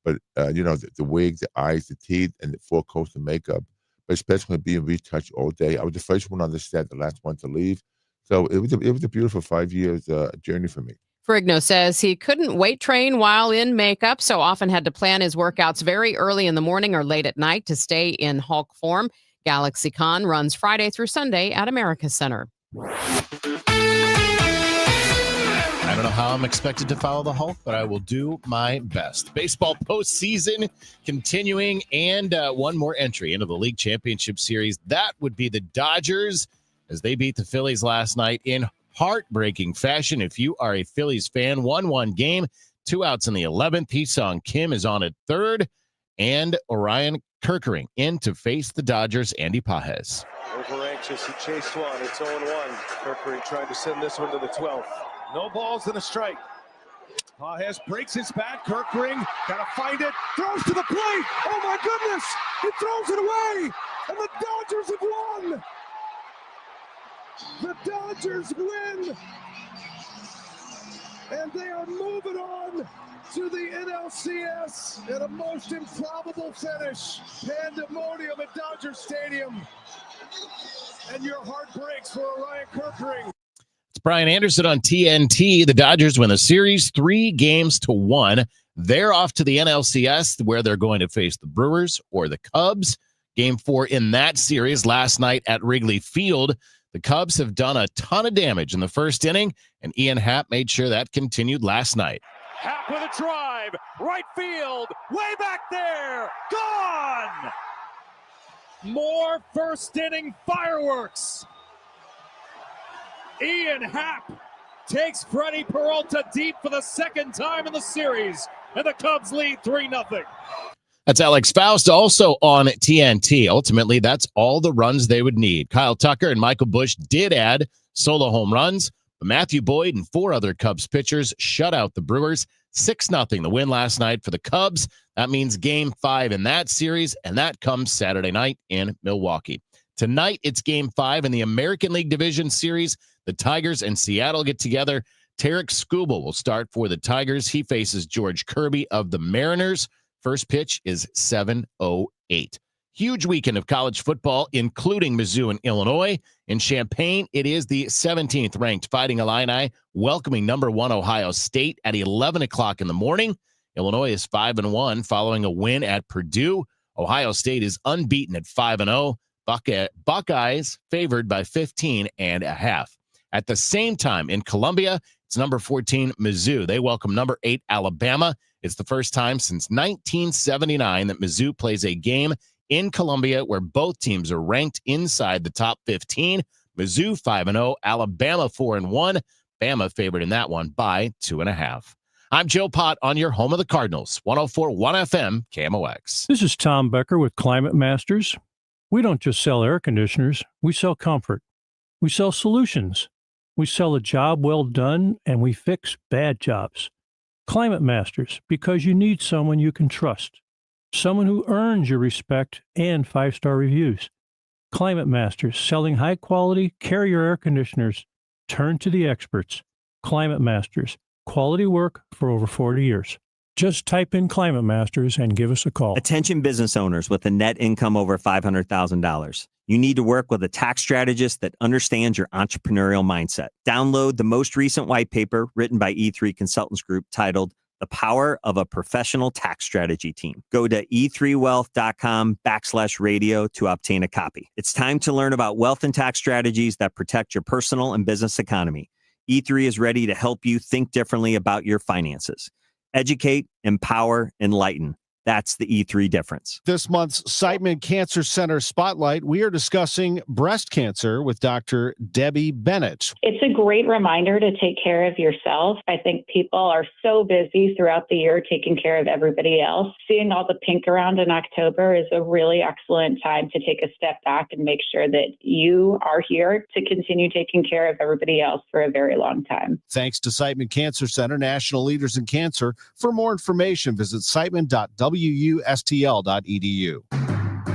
But, the wig, the eyes, the teeth, and the full coat of makeup, but especially being retouched all day. I was the first one on the set, the last one to leave. So it was a beautiful 5 years journey for me. Ferrigno says he couldn't weight train while in makeup, so often had to plan his workouts very early in the morning or late at night to stay in Hulk form. GalaxyCon runs Friday through Sunday at America Center. I don't know how I'm expected to follow the Hulk, but I will do my best. Baseball postseason continuing, and one more entry into the League Championship Series. That would be the Dodgers, as they beat the Phillies last night in heartbreaking fashion. If you are a Phillies fan, 1-1 game, 2 outs in the 11th. Hee-Sung Kim is on at third, and Orion Kirkering in to face the Dodgers' Andy Pages. Over anxious, he chased one. It's 0-1. Kirkering trying to send this one to the 12th. No balls and a strike. Pages breaks his bat. Kirkering gotta find it. Throws to the plate. Oh my goodness! He throws it away, and the Dodgers have won. The Dodgers win, and they are moving on to the NLCS in a most improbable finish. Pandemonium at Dodger Stadium, and your heart breaks for Orion Kirkering. It's Brian Anderson on TNT. The Dodgers win the series 3-1. They're off to the NLCS, where they're going to face the Brewers or the Cubs. Game 4 in that series last night at Wrigley Field. The Cubs have done a ton of damage in the first inning, and Ian Happ made sure that continued last night. Happ with a drive, right field, way back there, gone! More first inning fireworks. Ian Happ takes Freddie Peralta deep for the second time in the series, and the Cubs lead 3-0. That's Alex Faust, also on TNT. Ultimately, that's all the runs they would need. Kyle Tucker and Michael Busch did add solo home runs, but Matthew Boyd and 4 other Cubs pitchers shut out the Brewers 6-0. The win last night for the Cubs. That means Game 5 in that series, and that comes Saturday night in Milwaukee. Tonight, it's Game 5 in the American League Division Series. The Tigers and Seattle get together. Tarek Skubal will start for the Tigers. He faces George Kirby of the Mariners. First pitch is 7:08. Huge weekend of college football, including Mizzou and Illinois. In Champaign, it is the 17th ranked Fighting Illini welcoming number 1 Ohio State at 11 o'clock in the morning. Illinois is 5-1 following a win at Purdue. Ohio State is unbeaten at 5-0. Buckeyes favored by 15.5. At the same time in Columbia, it's number 14 Mizzou. They welcome number 8 Alabama. It's the first time since 1979 that Mizzou plays a game in Columbia, where both teams are ranked inside the top 15. Mizzou 5-0, Alabama 4-1. Bama favored in that one by 2.5. I'm Joe Pott on your home of the Cardinals, 104.1 FM, KMOX. This is Tom Becker with Climate Masters. We don't just sell air conditioners, we sell comfort. We sell solutions. We sell a job well done, and we fix bad jobs. Climate Masters, because you need someone you can trust. Someone who earns your respect and 5-star reviews. Climate Masters, selling high-quality Carrier air conditioners. Turn to the experts. Climate Masters, quality work for over 40 years. Just type in Climate Masters and give us a call. Attention business owners with a net income over $500,000. You need to work with a tax strategist that understands your entrepreneurial mindset. Download the most recent white paper written by E3 Consultants Group titled The Power of a Professional Tax Strategy Team. Go to e3wealth.com/radio to obtain a copy. It's time to learn about wealth and tax strategies that protect your personal and business economy. E3 is ready to help you think differently about your finances. Educate, empower, enlighten. That's the E3 difference. This month's Siteman Cancer Center Spotlight, we are discussing breast cancer with Dr. Debbie Bennett. It's a great reminder to take care of yourself. I think people are so busy throughout the year taking care of everybody else. Seeing all the pink around in October is a really excellent time to take a step back and make sure that you are here to continue taking care of everybody else for a very long time. Thanks to Siteman Cancer Center, national leaders in cancer. For more information, visit siteman.wustl.edu.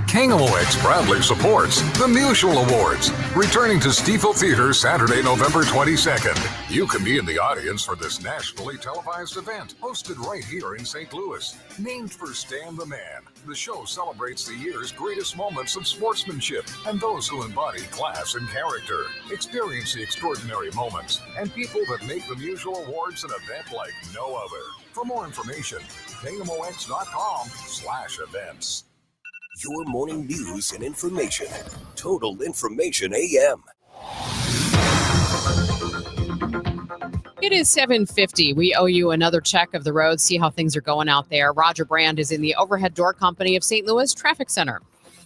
KMOX proudly supports the Musial Awards, returning to Stiefel Theater Saturday, November 22nd. You can be in the audience for this nationally televised event, hosted right here in St. Louis. Named for Stan the Man, the show celebrates the year's greatest moments of sportsmanship and those who embody class and character. Experience the extraordinary moments and people that make the Musial Awards an event like no other. For more information, KMOX.com/events. Your morning news and information. Total Information AM. It is 7:50. We owe you another check of the road, see how things are going out there. Roger Brand is in the Overhead Door Company of St. Louis Traffic Center.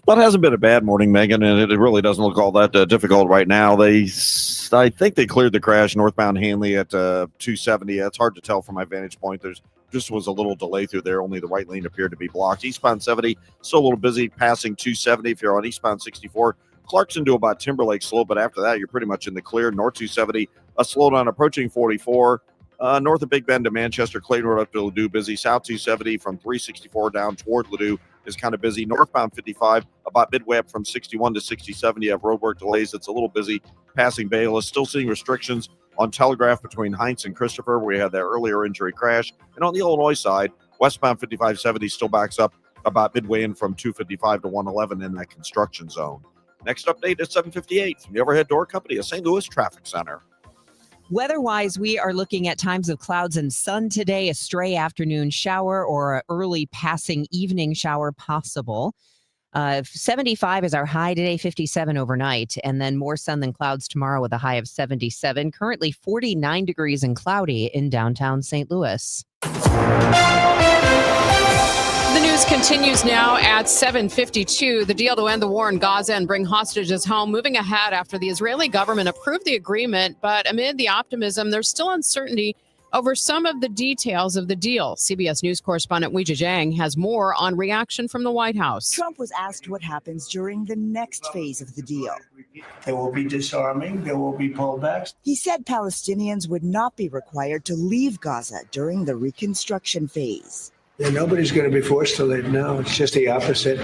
Well, it hasn't been a bad morning, Megan, and it really doesn't look all that difficult right now. I think they cleared the crash northbound Hanley at 270. It's hard to tell from my vantage point. There's just was a little delay through there. Only the right lane appeared to be blocked. Eastbound 70, still a little busy passing 270. If you're on eastbound 64, Clarkson to about Timberlake slow, but after that, you're pretty much in the clear. North 270, a slowdown approaching 44. North of Big Bend to Manchester, Clayton Road up to Ladue, busy. South 270 from 364 down toward Ladue is kind of busy. Northbound 55, about midway up from 61 to 67, you have roadwork delays. It's a little busy passing Bayless. Still seeing restrictions on Telegraph between Heinz and Christopher, where we had that earlier injury crash. And on the Illinois side, westbound 5570 still backs up about midway in from 255 to 111 in that construction zone. Next update at 7:58 from the Overhead Door Company of St. Louis Traffic Center. Weather-wise, we are looking at times of clouds and sun today, a stray afternoon shower or an early passing evening shower possible. 75 is our high today, 57 overnight, and then more sun than clouds tomorrow with a high of 77. Currently 49 degrees and cloudy in downtown St. Louis. The news continues now at 7:52. The deal to end the war in Gaza and bring hostages home moving ahead after the Israeli government approved the agreement. But amid the optimism, there's still uncertainty over some of the details of the deal. CBS News correspondent Weijia Zhang has more on reaction from the White House. Trump was asked what happens during the next phase of the deal. There will be disarming. There will be pullbacks. He said Palestinians would not be required to leave Gaza during the reconstruction phase. Nobody's going to be forced to leave. No, it's just the opposite.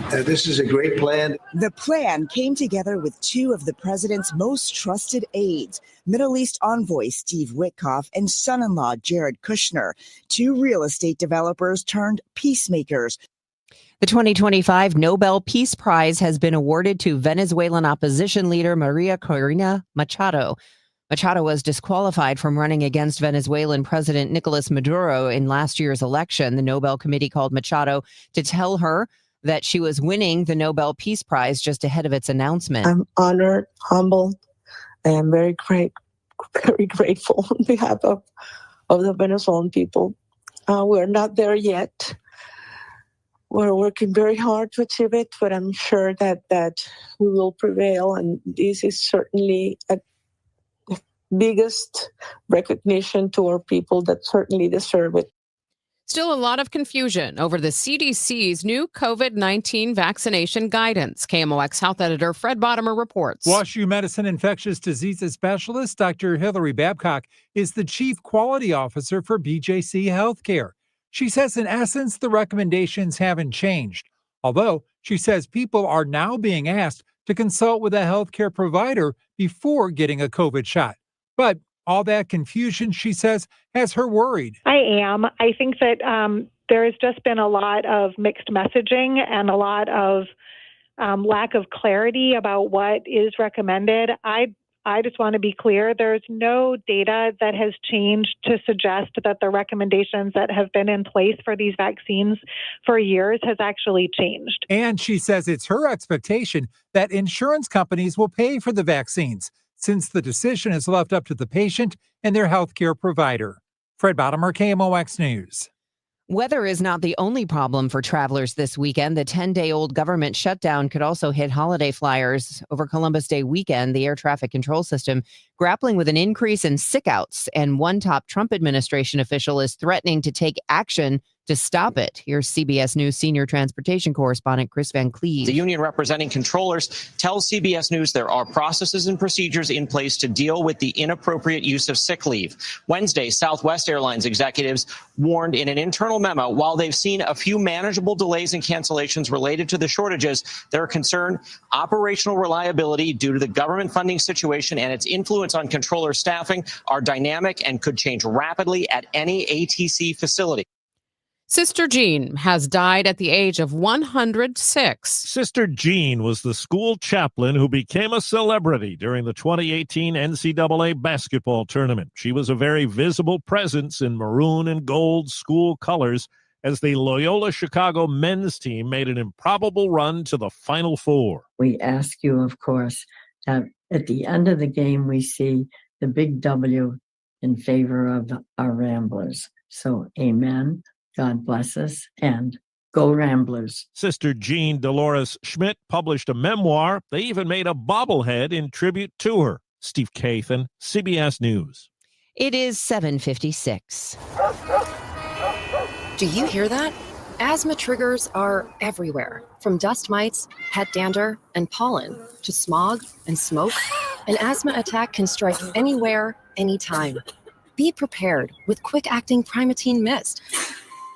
This is a great plan. The plan came together with two of the president's most trusted aides, Middle East envoy Steve Witkoff and son-in-law Jared Kushner, two real estate developers turned peacemakers. The 2025 Nobel Peace Prize has been awarded to Venezuelan opposition leader Maria Corina Machado. Machado was disqualified from running against Venezuelan President Nicolas Maduro in last year's election. The Nobel Committee called Machado to tell her that she was winning the Nobel Peace Prize just ahead of its announcement. I'm honored, humbled, and very grateful on behalf of the Venezuelan people. We're not there yet. we're working very hard to achieve it, but I'm sure that we will prevail. And this is certainly a biggest recognition to our people that certainly deserve it. Still a lot of confusion over the CDC's new COVID-19 vaccination guidance. KMOX Health Editor Fred Bottomer reports. WashU Medicine infectious diseases specialist Dr. Hillary Babcock is the chief quality officer for BJC Healthcare. She says, in essence, the recommendations haven't changed, although she says people are now being asked to consult with a healthcare provider before getting a COVID shot. But all that confusion, she says, has her worried. I am. I think that there has just been a lot of mixed messaging and a lot of lack of clarity about what is recommended. I just want to be clear. There's no data that has changed to suggest that the recommendations that have been in place for these vaccines for years has actually changed. And she says it's her expectation that insurance companies will pay for the vaccines, since the decision is left up to the patient and their healthcare provider. Fred Bottomer, KMOX News. Weather is not the only problem for travelers this weekend. The 10-day-old government shutdown could also hit holiday flyers over Columbus Day weekend. The air traffic control system grappling with an increase in sick-outs, and one top Trump administration official is threatening to take action to stop it. Here's CBS News senior transportation correspondent Chris Van Cleve. The union representing controllers tells CBS News there are processes and procedures in place to deal with the inappropriate use of sick leave. Wednesday, Southwest Airlines executives warned in an internal memo, while they've seen a few manageable delays and cancellations related to the shortages, they're concerned operational reliability due to the government funding situation and its influence on controller staffing are dynamic and could change rapidly at any ATC facility. Sister Jean has died at the age of 106. Sister Jean was the school chaplain who became a celebrity during the 2018 NCAA basketball tournament. She was a very visible presence in maroon and gold school colors as the Loyola Chicago men's team made an improbable run to the Final Four. We ask you, of course, that at the end of the game, we see the big W in favor of our Ramblers. So, amen. God bless us, and go Ramblers. Sister Jean Dolores Schmidt published a memoir. They even made a bobblehead in tribute to her. Steve Kathan, CBS News. It is 7:56. Do you hear that? Asthma triggers are everywhere, from dust mites, pet dander, and pollen, to smog and smoke. An asthma attack can strike anywhere, anytime. Be prepared with quick-acting Primatene Mist.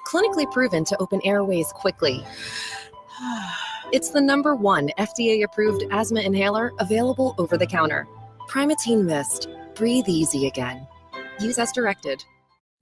Clinically proven to open airways quickly. It's the #1 FDA-approved asthma inhaler available over the counter. Primatene Mist. Breathe easy again. Use as directed.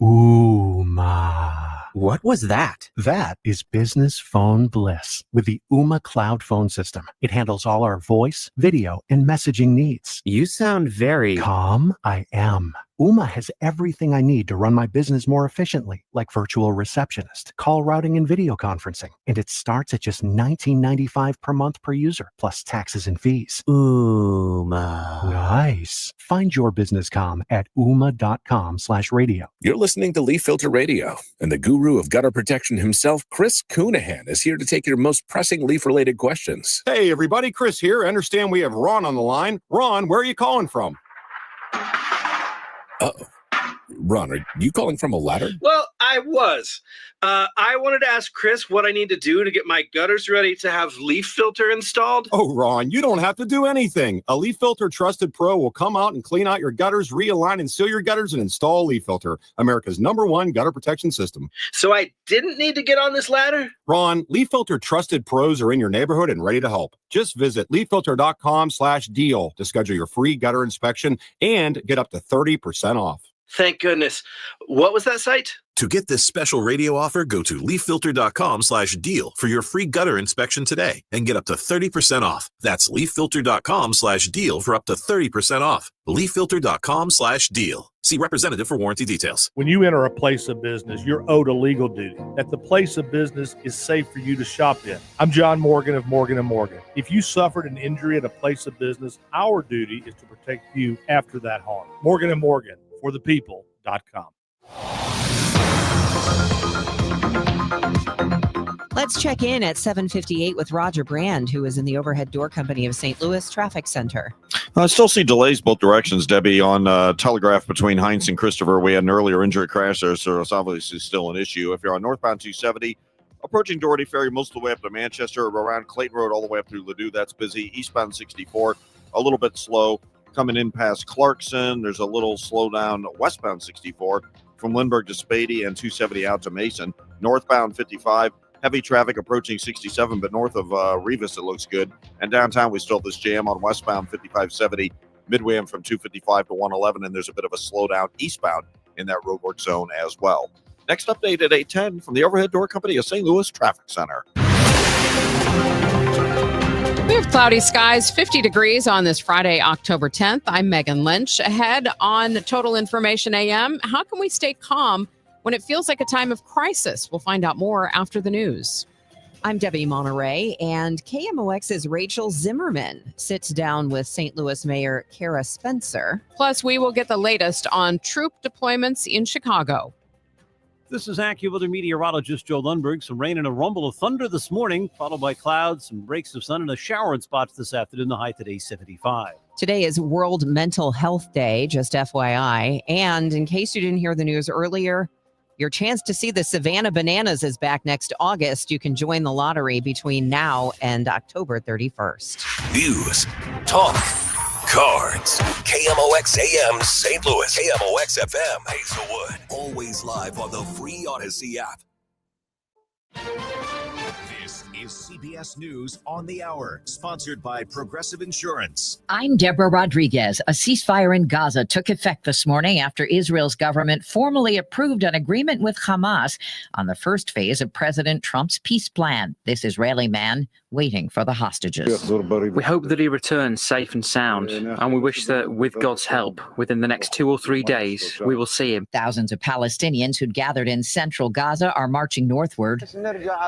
Ooh, ma. What was that? That is business phone bliss with the Ooma Cloud phone system. It handles all our voice, video, and messaging needs. You sound very calm. I am. Ooma has everything I need to run my business more efficiently, like virtual receptionist, call routing, and video conferencing. And it starts at just $19.95 per month per user, plus taxes and fees. Ooma. Nice. Find your business comm at ooma.com/radio. You're listening to Leaf Filter Radio, and the guru of gutter protection himself, Chris Coonahan, is here to take your most pressing leaf-related questions. Hey, everybody, Chris here. I understand we have Ron on the line. Ron, where are you calling from? Uh-oh. Ron, are you calling from a ladder? Well, I was. I wanted to ask Chris what I need to do to get my gutters ready to have Leaf Filter installed. Oh, Ron, you don't have to do anything. A Leaf Filter Trusted Pro will come out and clean out your gutters, realign and seal your gutters, and install Leaf Filter, America's #1 gutter protection system. So I didn't need to get on this ladder? Ron, Leaf Filter Trusted Pros are in your neighborhood and ready to help. Just visit leaffilter.com/deal to schedule your free gutter inspection and get up to 30% off. Thank goodness. What was that site? To get this special radio offer, go to leaffilter.com/deal for your free gutter inspection today and get up to 30% off. That's leaffilter.com/deal for up to 30% off. leaffilter.com/deal. See representative for warranty details. When you enter a place of business, you're owed a legal duty that the place of business is safe for you to shop in. I'm John Morgan of Morgan & Morgan. If you suffered an injury at a place of business, our duty is to protect you after that harm. Morgan & Morgan, for the people.com. Let's check in at 7:58 with Roger Brand, who is in the Overhead Door Company of St. Louis Traffic Center. I still see delays both directions, Debbie, on Telegraph between Heinz and Christopher. We had an earlier injury crash there, so it's obviously still an issue. If you're on northbound 270, approaching Doherty Ferry most of the way up to Manchester, around Clayton Road all the way up through Ladue, that's busy. Eastbound 64, a little bit slow. Coming in past Clarkson, there's a little slowdown westbound 64 from Lindbergh to Spady and 270 out to Mason. Northbound 55, heavy traffic approaching 67, but north of Rivas, it looks good. And downtown, we still have this jam on westbound 5570, midway from 255 to 111, and there's a bit of a slowdown eastbound in that roadwork zone as well. Next update at 8:10 from the Overhead Door Company of St. Louis Traffic Center. We have cloudy skies, 50 degrees on this Friday, October 10th. I'm Megan Lynch. Ahead on Total Information AM, how can we stay calm when it feels like a time of crisis? We'll find out more after the news. I'm Debbie Monterrey, and KMOX's Rachel Zimmerman sits down with St. Louis Mayor Kara Spencer. Plus, we will get the latest on troop deployments in Chicago. This is AccuWeather meteorologist Joe Lundberg. Some rain and a rumble of thunder this morning, followed by clouds, some breaks of sun, and a shower in spots this afternoon. The high today, 75. Today is World Mental Health Day, just FYI. And in case you didn't hear the news earlier, your chance to see the Savannah Bananas is back next August. You can join the lottery between now and October 31st. News, talk, cards. KMOX AM St. Louis. KMOX FM Hazelwood. Always live on the free Odyssey app. This is CBS News on the Hour, sponsored by Progressive Insurance. I'm Deborah Rodriguez. A ceasefire in Gaza took effect this morning after Israel's government formally approved an agreement with Hamas on the first phase of President Trump's peace plan. This Israeli man waiting for the hostages. We hope that he returns safe and sound, and we wish that with God's help, within the next 2 or 3 days, we will see him. Thousands of Palestinians who'd gathered in central Gaza are marching northward.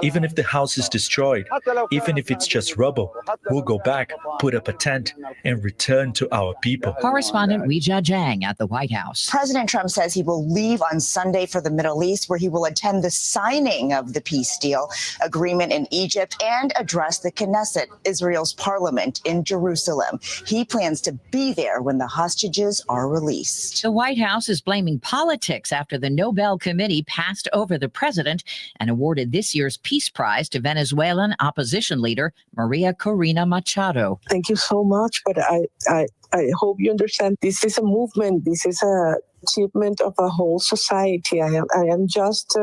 Even if the house is destroyed, even if it's just rubble, we'll go back, put up a tent, and return to our people. Correspondent Weijia Jiang at the White House. President Trump says he will leave on Sunday for the Middle East, where he will attend the signing of the peace deal agreement in Egypt and address the Knesset, Israel's parliament in Jerusalem. He plans to be there when the hostages are released. The White House is blaming politics after the Nobel Committee passed over the president and awarded this year's Peace Prize to Venezuelan opposition leader Maria Corina Machado. Thank you so much, but I hope you understand this is a movement. This is a achievement of a whole society. I am just,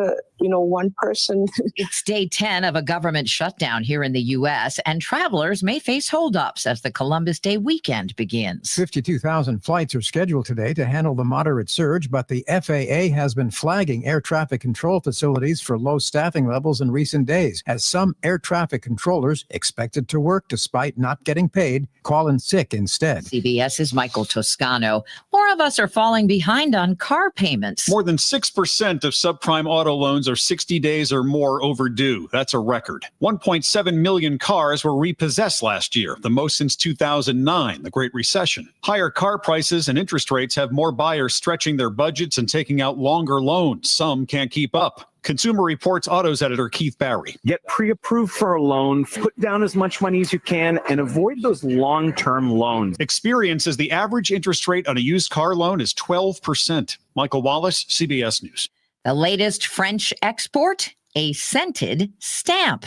one person. It's day 10 of a government shutdown here in the U.S., and travelers may face holdups as the Columbus Day weekend begins. 52,000 flights are scheduled today to handle the moderate surge, but the FAA has been flagging air traffic control facilities for low staffing levels in recent days, as some air traffic controllers expected to work despite not getting paid call in sick instead. CBS's Michael Toscano. More of us are falling behind on car payments. More than 6% of subprime auto loans are 60 days or more overdue. That's a record. 1.7 million cars were repossessed last year, the most since 2009, the Great Recession. Higher car prices and interest rates have more buyers stretching their budgets and taking out longer loans. Some can't keep up. Consumer Reports Autos editor Keith Barry. Get pre-approved for a loan, put down as much money as you can, and avoid those long-term loans. Experience is the average interest rate on a used car loan is 12%. Michael Wallace, CBS News. The latest French export, a scented stamp.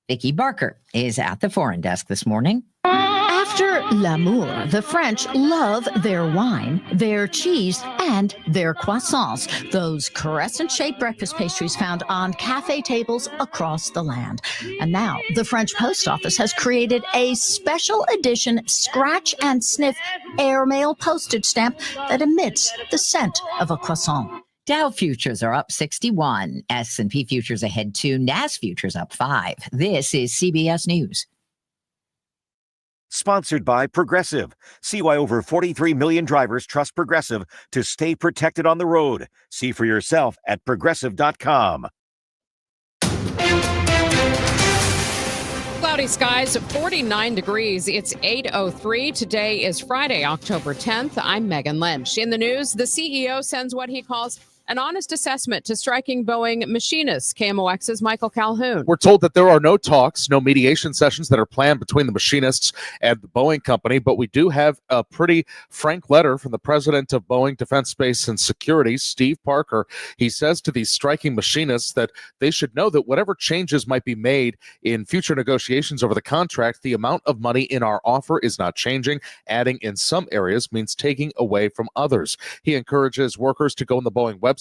Vicki Barker is at the foreign desk this morning. After l'amour, the French love their wine, their cheese, and their croissants, those crescent-shaped breakfast pastries found on cafe tables across the land. And now, the French Post Office has created a special edition scratch and sniff airmail postage stamp that emits the scent of a croissant. Dow futures are up 61. S&P futures ahead 2. NAS futures up 5. This is CBS News. Sponsored by Progressive. See why over 43 million drivers trust Progressive to stay protected on the road. See for yourself at Progressive.com. Cloudy skies, 49 degrees. It's 8:03. Today is Friday, October 10th. I'm Megan Lynch. In the news, the CEO sends what he calls An honest assessment to striking Boeing machinists. KMOX's Michael Calhoun. We're told that there are no talks, no mediation sessions that are planned between the machinists and the Boeing company, but we do have a pretty frank letter from the president of Boeing Defense, Space and Security, Steve Parker. He says to these striking machinists that they should know that whatever changes might be made in future negotiations over the contract, the amount of money in our offer is not changing. Adding in some areas means taking away from others. He encourages workers to go on the Boeing website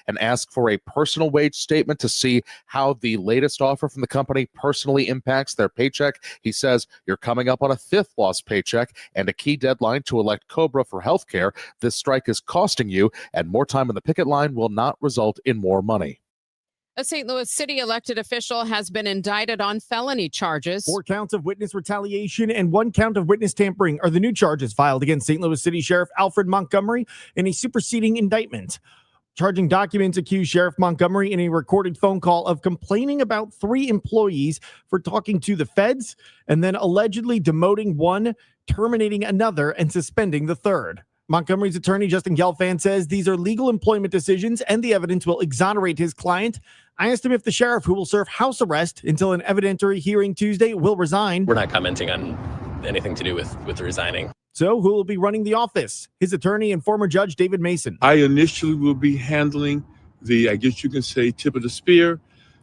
and ask for a personal wage statement to see how the latest offer from the company personally impacts their paycheck. He says you're coming up on a 5th lost paycheck and a key deadline to elect COBRA for health care. This strike is costing you, and more time on the picket line will not result in more money. A St. Louis City elected official has been indicted on felony charges. 4 counts of witness retaliation and 1 count of witness tampering are the new charges filed against St. Louis City Sheriff Alfred Montgomery in a superseding indictment. Charging documents accuse Sheriff Montgomery in a recorded phone call of complaining about 3 employees for talking to the feds and then allegedly demoting one, terminating another, and suspending the third. Montgomery's attorney, Justin Gelfand, says these are legal employment decisions and the evidence will exonerate his client. I asked him if the sheriff, who will serve house arrest until an evidentiary hearing Tuesday, will resign. We're not commenting on anything to do with resigning. So who will be running the office? His attorney and former judge, David Mason. I initially will be handling the, I guess you can say, tip of the spear.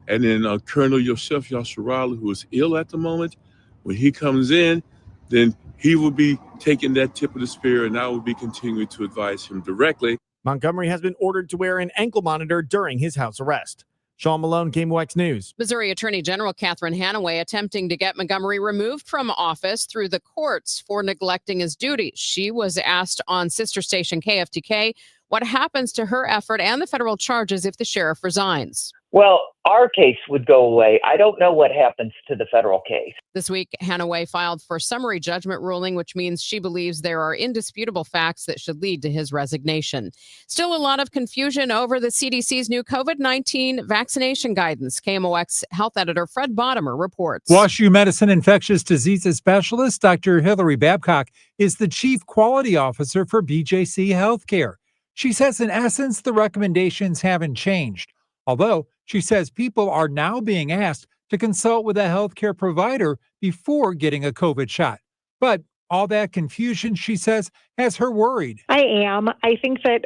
And then Colonel Yosef Yasharala, who is ill at the moment, when he comes in, then he will be taking that tip of the spear, and I will be continuing to advise him directly. Montgomery has been ordered to wear an ankle monitor during his house arrest. Sean Malone, KMOX News. Missouri Attorney General Catherine Hanaway attempting to get Montgomery removed from office through the courts for neglecting his duties. She was asked on sister station KFTK what happens to her effort and the federal charges if the sheriff resigns. Well, our case would go away. I don't know what happens to the federal case. This week, Hanaway filed for summary judgment ruling, which means she believes there are indisputable facts that should lead to his resignation. Still a lot of confusion over the CDC's new COVID-19 vaccination guidance. KMOX health editor Fred Bottomer reports. WashU Medicine infectious diseases specialist Dr. Hillary Babcock is the chief quality officer for BJC Healthcare. She says, in essence, the recommendations haven't changed, although she says people are now being asked to consult with a healthcare provider before getting a COVID shot. But all that confusion, she says, has her worried. I am. I think that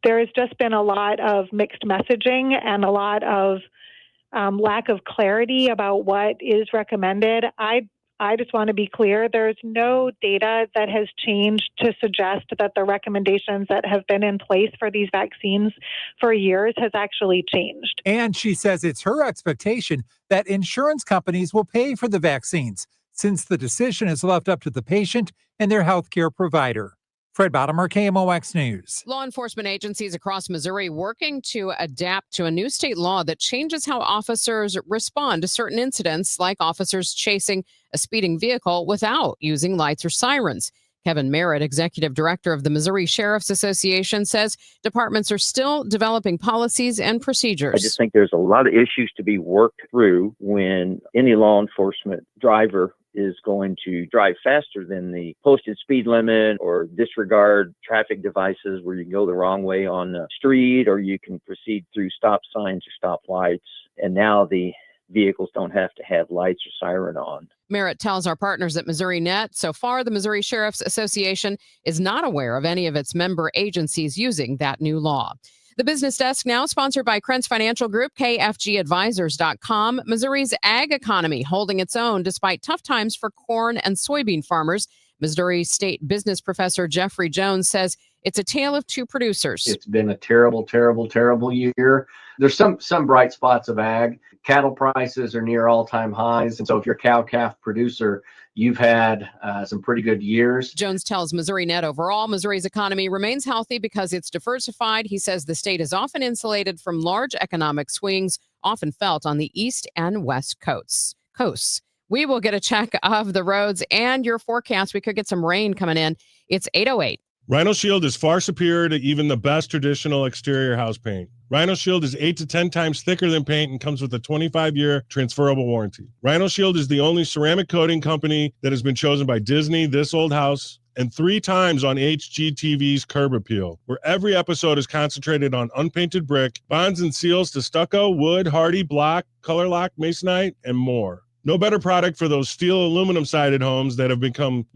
there has just been a lot of mixed messaging and a lot of lack of clarity about what is recommended. I just want to be clear, there's no data that has changed to suggest that the recommendations that have been in place for these vaccines for years has actually changed. And she says it's her expectation that insurance companies will pay for the vaccines, since the decision is left up to the patient and their healthcare provider. Fred Bottomer, KMOX News. Law enforcement agencies across Missouri working to adapt to a new state law that changes how officers respond to certain incidents, like officers chasing a speeding vehicle without using lights or sirens. Kevin Merritt, executive director of the Missouri Sheriff's Association, says departments are still developing policies and procedures. I just think there's a lot of issues to be worked through when any law enforcement driver is going to drive faster than the posted speed limit or disregard traffic devices where you can go the wrong way on the street, or you can proceed through stop signs or stop lights. And now the vehicles don't have to have lights or siren on. Merritt tells our partners at Missouri Net, so far the Missouri Sheriff's Association is not aware of any of its member agencies using that new law. The Business Desk now sponsored by Krentz Financial Group, KFGadvisors.com. Missouri's ag economy holding its own despite tough times for corn and soybean farmers. Missouri State business professor Jeffrey Jones says it's a tale of two producers. It's been a terrible, terrible, terrible year. There's some bright spots of ag. Cattle prices are near all-time highs. And so if you're a cow-calf producer, you've had some pretty good years. Jones tells Missouri Net overall, Missouri's economy remains healthy because it's diversified. He says the state is often insulated from large economic swings, often felt on the east and west coasts. We will get a check of the roads and your forecast. We could get some rain coming in. It's 8:08. Rhino Shield is far superior to even the best traditional exterior house paint. Rhino Shield is 8 to 10 times thicker than paint and comes with a 25-year transferable warranty. Rhino Shield is the only ceramic coating company that has been chosen by Disney, This Old House, and 3 times on HGTV's Curb Appeal, where every episode is concentrated on unpainted brick, bonds and seals to stucco, wood, hardy, block, color lock, masonite, and more. No better product for those steel aluminum-sided homes that have become,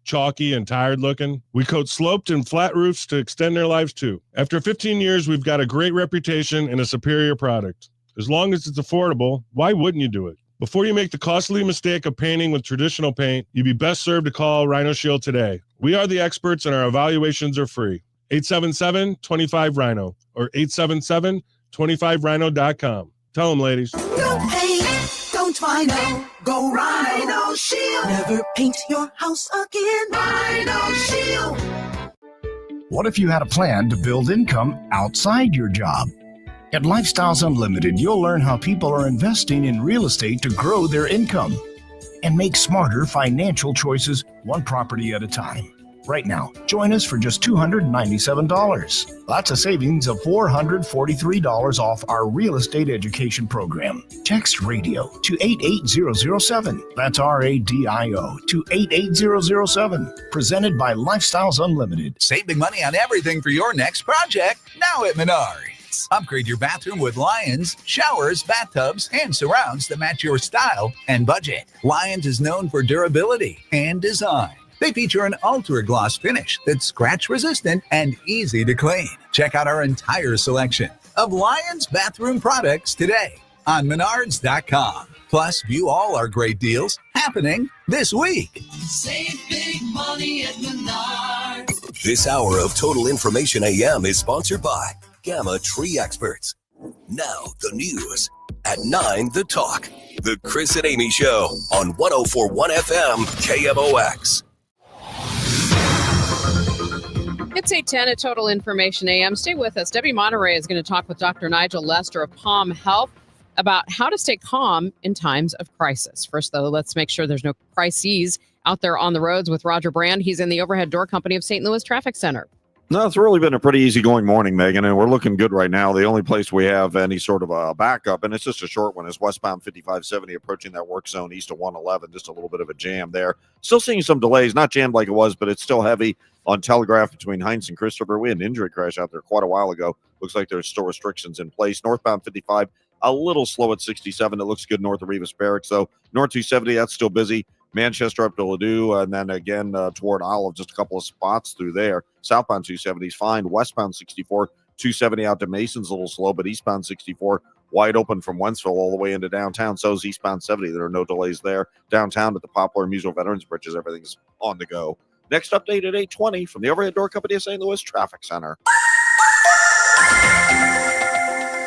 chalky and tired looking. We coat sloped and flat roofs to extend their lives too. After 15 years, we've got a great reputation and a superior product. As long as it's affordable, why wouldn't you do it? Before you make the costly mistake of painting with traditional paint, you'd be best served to call Rhino Shield today. We are the experts and our evaluations are free. 877-25-RHINO or 877-25rhino.com. Tell them, ladies. Don't paint, don't Rhino, go Rhino Shield. Never paint your house again. Rhino Shield. What if you had a plan to build income outside your job? At Lifestyles Unlimited, you'll learn how people are investing in real estate to grow their income and make smarter financial choices one property at a time. Right now, join us for just $297. That's a savings of $443 off our real estate education program. Text RADIO to 88007. That's RADIO to 88007. Presented by Lifestyles Unlimited. Save big money on everything for your next project now at Menards. Upgrade your bathroom with Lions, showers, bathtubs, and surrounds that match your style and budget. Lions is known for durability and design. They feature an ultra-gloss finish that's scratch-resistant and easy to clean. Check out our entire selection of Lions bathroom products today on Menards.com. Plus, view all our great deals happening this week. Save big money at Menards. This hour of Total Information AM is sponsored by Gamma Tree Experts. Now, the news. At 9, The Talk. The Chris and Amy Show on 104.1 FM KMOX. It's 8:10 at Total Information AM. Stay with us. Debbie Monterrey is going to talk with Dr. Nigel Lester of Palm Health about how to stay calm in times of crisis. First, though, let's make sure there's no crises out there on the roads with Roger Brand. He's in the Overhead Door Company of St. Louis Traffic Center. No, it's really been a pretty easygoing morning, Megan, and we're looking good right now. The only place we have any sort of a backup, and it's just a short one, is westbound 5570 approaching that work zone east of 111. Just a little bit of a jam there. Still seeing some delays, not jammed like it was, but it's still heavy on Telegraph between Heinz and Christopher. We had an injury crash out there quite a while ago. Looks like there's still restrictions in place. Northbound 55, a little slow at 67. It looks good north of Rivas Barracks, though. North 270, that's still busy. Manchester up to Ladue, and then again toward Olive, just a couple of spots through there. Southbound 270 is fine. Westbound 64, 270 out to Mason's a little slow, but eastbound 64 wide open from Wentzville all the way into downtown. So is eastbound 70. There are no delays there. Downtown at the Poplar Mutual Veterans Bridges, everything's on the go. Next update at 8:20 from the Overhead Door Company of St. Louis Traffic Center.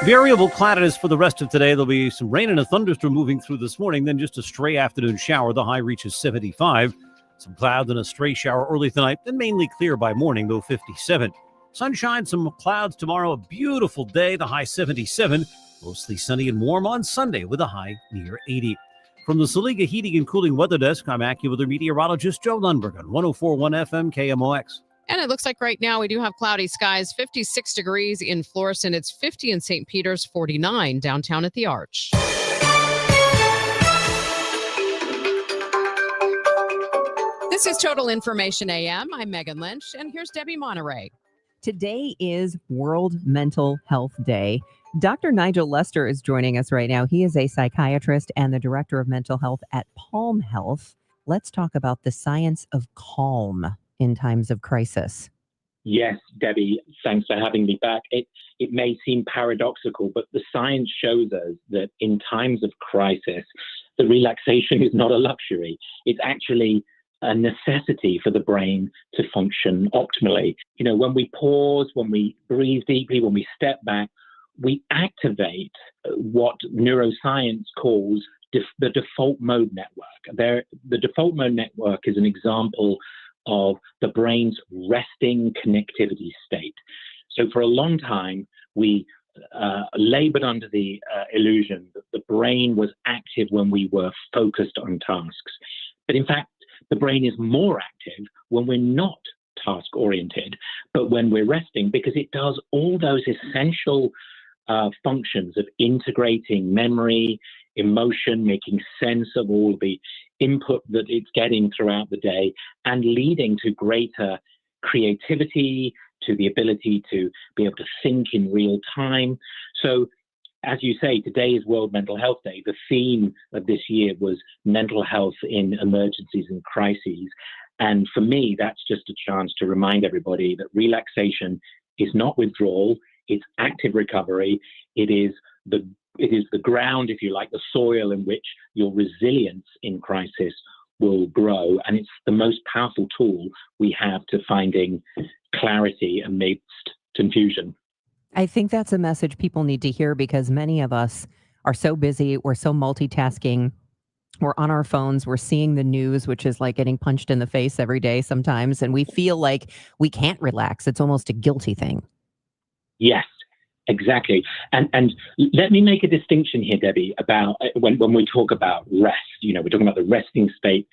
Variable cloudiness for the rest of today. There'll be some rain and a thunderstorm moving through this morning, then just a stray afternoon shower. The high reaches 75. Some clouds and a stray shower early tonight, then mainly clear by morning, though 57. Sunshine, some clouds tomorrow. A beautiful day, the high 77. Mostly sunny and warm on Sunday with a high near 80. From the Saliga Heating and Cooling Weather Desk, I'm AccuWeather meteorologist Joe Lundberg on 104.1 FM KMOX. And it looks like right now we do have cloudy skies, 56 degrees in Florissant. It's 50 in St. Peter's, 49 downtown at the Arch. This is Total Information AM. I'm Megan Lynch, and here's Debbie Monterrey. Today is World Mental Health Day. Dr. Nigel Lester is joining us right now. He is a psychiatrist and the director of mental health at Palm Health. Let's talk about the science of calm in times of crisis. Yes, Debbie, thanks for having me back. It may seem paradoxical, but the science shows us that in times of crisis, the relaxation is not a luxury. It's actually a necessity for the brain to function optimally. You know, when we pause, when we breathe deeply, when we step back, we activate what neuroscience calls the default mode network. The default mode network is an example of the brain's resting connectivity state. So for a long time, we labored under the illusion that the brain was active when we were focused on tasks. But in fact, the brain is more active when we're not task-oriented, but when we're resting, because it does all those essential functions of integrating memory, emotion, making sense of all the input that it's getting throughout the day, and leading to greater creativity, to the ability to be able to think in real time. So, as you say, today is World Mental Health Day. The theme of this year was mental health in emergencies and crises. And for me, that's just a chance to remind everybody that relaxation is not withdrawal, it's active recovery. It is the ground, if you like, the soil in which your resilience in crisis will grow. And it's the most powerful tool we have to finding clarity amidst confusion. I think that's a message people need to hear because many of us are so busy. We're so multitasking. We're on our phones. We're seeing the news, which is like getting punched in the face every day sometimes. And we feel like we can't relax. It's almost a guilty thing. Yes, exactly. And let me make a distinction here, Debbie, about when we talk about rest. We're talking about the resting state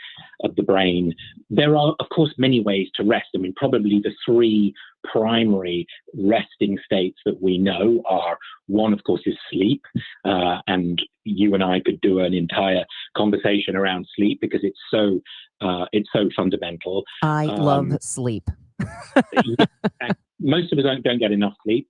of the brain. There are, of course, many ways to rest. I mean, probably the three primary resting states that we know are, one, of course, is sleep. And you and I could do an entire conversation around sleep because it's so fundamental. I love sleep. Most of us don't get enough sleep.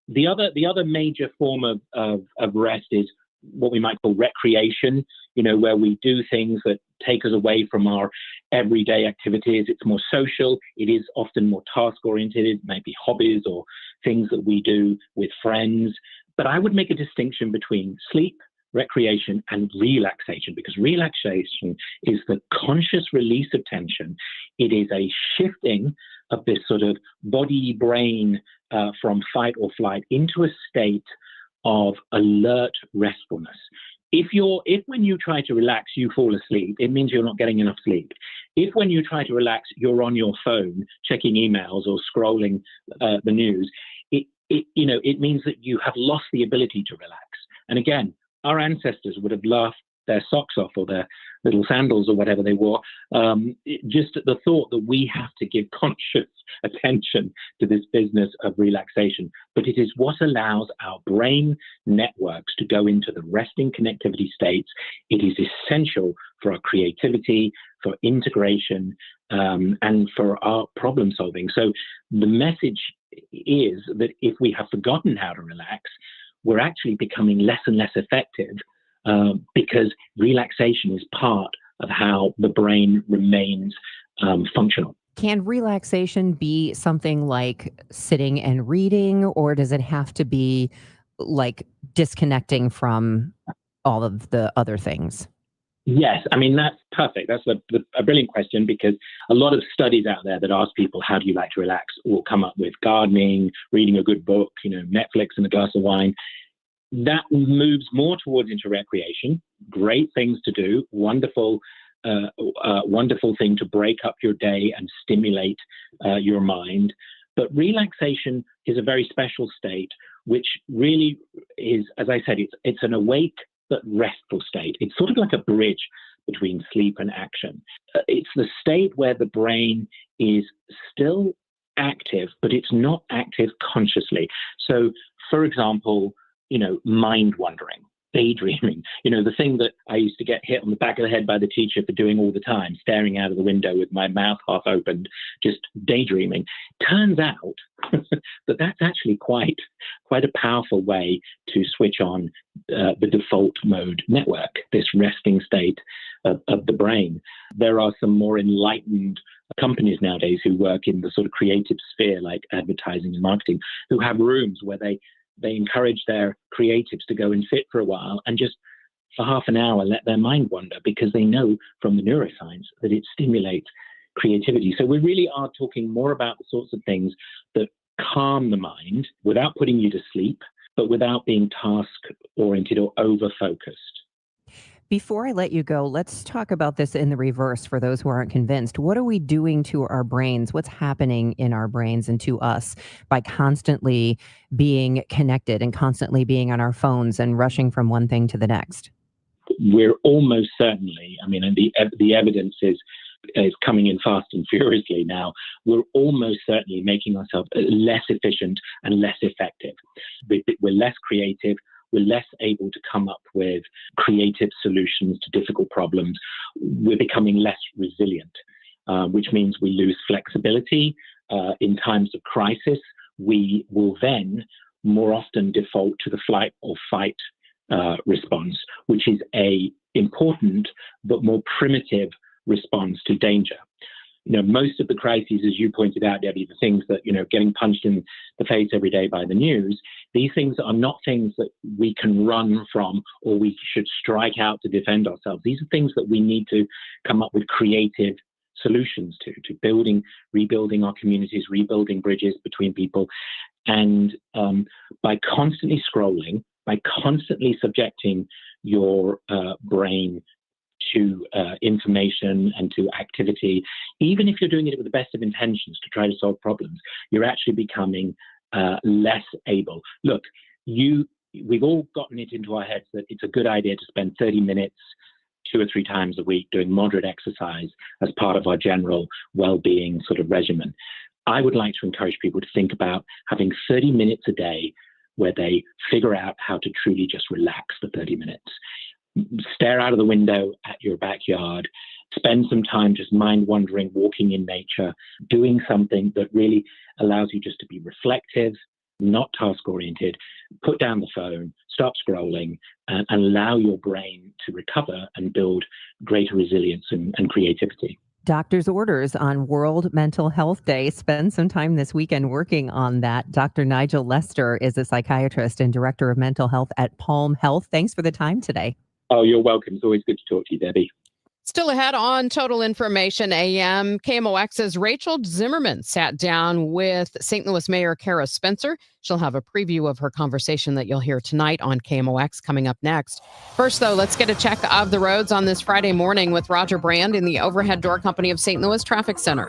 The other major form of rest is what we might call recreation, where we do things that take us away from our everyday activities. It's more social. It is often more task-oriented. It may be hobbies or things that we do with friends. But I would make a distinction between sleep, recreation, and relaxation, because relaxation is the conscious release of tension. It is a shifting of this sort of body-brain from fight or flight into a state of alert restfulness. If when you try to relax, you fall asleep, it means you're not getting enough sleep. If when you try to relax, you're on your phone checking emails or scrolling the news, it means that you have lost the ability to relax. And again, our ancestors would have laughed their socks off or their little sandals or whatever they wore, just at the thought that we have to give conscious attention to this business of relaxation. But it is what allows our brain networks to go into the resting connectivity states. It is essential for our creativity, for integration, and for our problem solving. So the message is that if we have forgotten how to relax, we're actually becoming less and less effective because relaxation is part of how the brain remains functional. Can relaxation be something like sitting and reading, or does it have to be like disconnecting from all of the other things? Yes, I mean, that's perfect. That's a brilliant question, because a lot of studies out there that ask people, how do you like to relax, will come up with gardening, reading a good book, Netflix and a glass of wine. That moves more towards into recreation. Great things to do. Wonderful thing to break up your day and stimulate your mind. But relaxation is a very special state, which really is, as I said, it's an awake but restful state. It's sort of like a bridge between sleep and action. It's the state where the brain is still active, but it's not active consciously. So, for example, mind wandering, daydreaming, the thing that I used to get hit on the back of the head by the teacher for doing all the time, staring out of the window with my mouth half opened, just daydreaming. Turns out that that's actually quite a powerful way to switch on the default mode network, this resting state of the brain. There are some more enlightened companies nowadays who work in the sort of creative sphere, like advertising and marketing, who have rooms where they encourage their creatives to go and sit for a while and just for half an hour let their mind wander, because they know from the neuroscience that it stimulates creativity. So we really are talking more about the sorts of things that calm the mind without putting you to sleep, but without being task-oriented or over-focused. Before I let you go, let's talk about this in the reverse for those who aren't convinced. What are we doing to our brains? What's happening in our brains and to us by constantly being connected and constantly being on our phones and rushing from one thing to the next? We're almost certainly, I mean, and the evidence is coming in fast and furiously now, we're almost certainly making ourselves less efficient and less effective. We're less creative. we're less able to come up with creative solutions to difficult problems. We're becoming less resilient, which means we lose flexibility. In times of crisis, we will then more often default to the flight or fight response, which is a important but more primitive response to danger. Most of the crises, as you pointed out, Debbie, the things that, getting punched in the face every day by the news, these things are not things that we can run from or we should strike out to defend ourselves. These are things that we need to come up with creative solutions to rebuilding our communities, rebuilding bridges between people. And by constantly scrolling, by constantly subjecting your brain to information and to activity, even if you're doing it with the best of intentions to try to solve problems, you're actually becoming less able. Look, we've all gotten it into our heads that it's a good idea to spend 30 minutes 2 or 3 times a week doing moderate exercise as part of our general well-being sort of regimen. I would like to encourage people to think about having 30 minutes a day where they figure out how to truly just relax for 30 minutes. Stare out of the window at your backyard, spend some time just mind-wandering, walking in nature, doing something that really allows you just to be reflective, not task-oriented, put down the phone, stop scrolling, and allow your brain to recover and build greater resilience and creativity. Doctor's orders on World Mental Health Day. Spend some time this weekend working on that. Dr. Nigel Lester is a psychiatrist and director of mental health at Palm Health. Thanks for the time today. Oh, you're welcome. It's always good to talk to you, Debbie. Still ahead on Total Information AM, KMOX's Rachel Zimmerman sat down with St. Louis Mayor Kara Spencer. She'll have a preview of her conversation that you'll hear tonight on KMOX coming up next. First, though, let's get a check of the roads on this Friday morning with Roger Brand in the Overhead Door Company of St. Louis Traffic Center.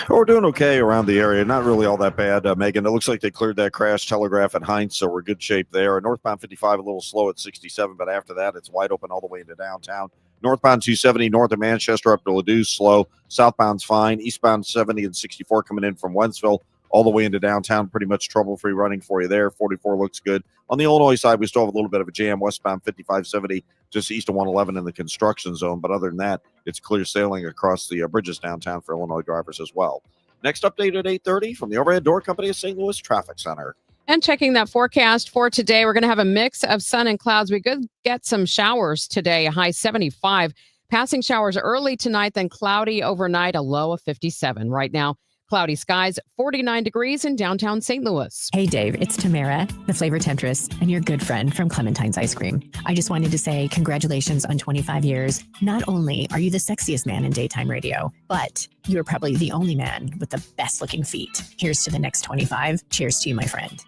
Well, we're doing okay around the area. Not really all that bad, Megan. It looks like they cleared that crash Telegraph and Heinz, so we're in good shape there. Northbound 55 a little slow at 67, but after that, it's wide open all the way into downtown. Northbound 270 north of Manchester up to Ladue, slow. Southbound's fine. Eastbound 70 and 64 coming in from Wentzville all the way into downtown. Pretty much trouble-free running for you there. 44 looks good. On the Illinois side, we still have a little bit of a jam. Westbound 5570 just east of 111 in the construction zone. But other than that, it's clear sailing across the bridges downtown for Illinois drivers as well. Next update at 8:30 from the Overhead Door Company of St. Louis Traffic Center. And checking that forecast for today, we're going to have a mix of sun and clouds. We could get some showers today, a high 75. Passing showers early tonight, then cloudy overnight, a low of 57. Right now, cloudy skies, 49 degrees in downtown St. Louis. Hey, Dave, it's Tamara, the flavor temptress, and your good friend from Clementine's Ice Cream. I just wanted to say congratulations on 25 years. Not only are you the sexiest man in daytime radio, but you're probably the only man with the best looking feet. Here's to the next 25. Cheers to you, my friend.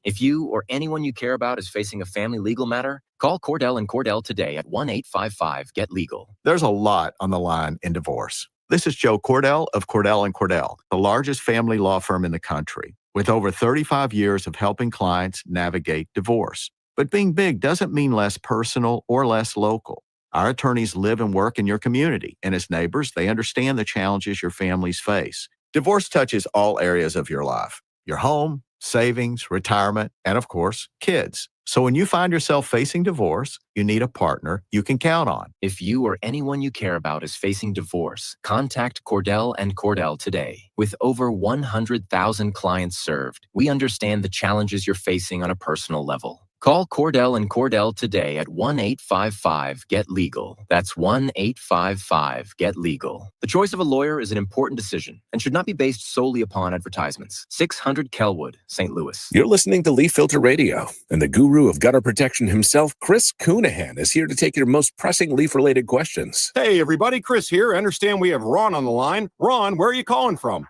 If you or anyone you care about is facing a family legal matter, call Cordell & Cordell today at 1-855-GET-LEGAL. There's a lot on the line in divorce. This is Joe Cordell of Cordell & Cordell, the largest family law firm in the country, with over 35 years of helping clients navigate divorce. But being big doesn't mean less personal or less local. Our attorneys live and work in your community, and as neighbors, they understand the challenges your families face. Divorce touches all areas of your life: your home, savings, retirement, and of course, kids. So when you find yourself facing divorce, you need a partner you can count on. If you or anyone you care about is facing divorce, contact Cordell & Cordell today. With over 100,000 clients served, we understand the challenges you're facing on a personal level. Call Cordell & Cordell today at 1-855-GET-LEGAL. That's 1-855-GET-LEGAL. The choice of a lawyer is an important decision and should not be based solely upon advertisements. 600 Kellwood, St. Louis. You're listening to Leaf Filter Radio, and the guru of gutter protection himself, Chris Coonahan, is here to take your most pressing leaf-related questions. Hey, everybody, Chris here. I understand we have Ron on the line. Ron, where are you calling from?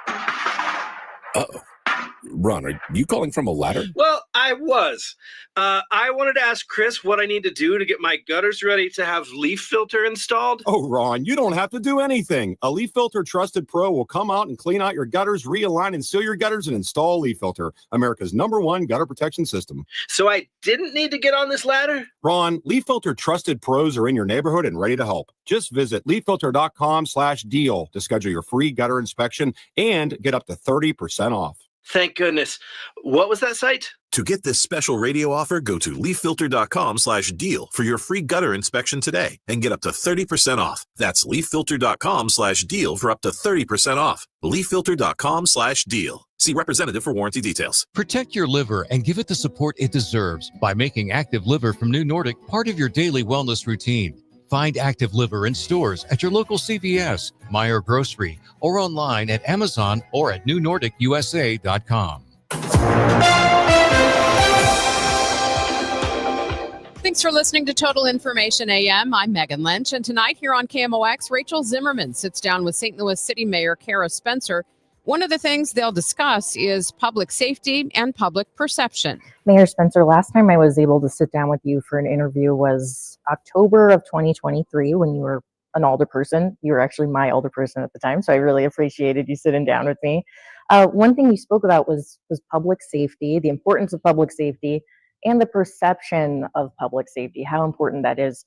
Uh-oh. Ron, are you calling from a ladder? Well, I was. I wanted to ask Chris what I need to do to get my gutters ready to have leaf filter installed. Oh, Ron, you don't have to do anything. A Leaf Filter Trusted Pro will come out and clean out your gutters, realign and seal your gutters, and install Leaf Filter, America's #1 gutter protection system. So I didn't need to get on this ladder? Ron, Leaf Filter Trusted Pros are in your neighborhood and ready to help. Just visit leaffilter.com/deal to schedule your free gutter inspection and get up to 30% off. Thank goodness. What was that site? To get this special radio offer, go to leaffilter.com/deal for your free gutter inspection today and get up to 30% off. That's leaffilter.com/deal for up to 30% off. leaffilter.com/deal. See representative for warranty details. Protect your liver and give it the support it deserves by making Active Liver from New Nordic part of your daily wellness routine. Find Active Liver in stores at your local CVS, Meyer Grocery, or online at Amazon or at newnordicusa.com. Thanks for listening to Total Information AM. I'm Megan Lynch, and tonight here on KMOX, Rachel Zimmerman sits down with St. Louis City Mayor Kara Spencer. One of the things they'll discuss is public safety and public perception. Mayor Spencer, last time I was able to sit down with you for an interview was October of 2023 when you were an alderperson. You were actually my alderperson at the time, so I really appreciated you sitting down with me. One thing you spoke about was public safety, the importance of public safety, and the perception of public safety, how important that is.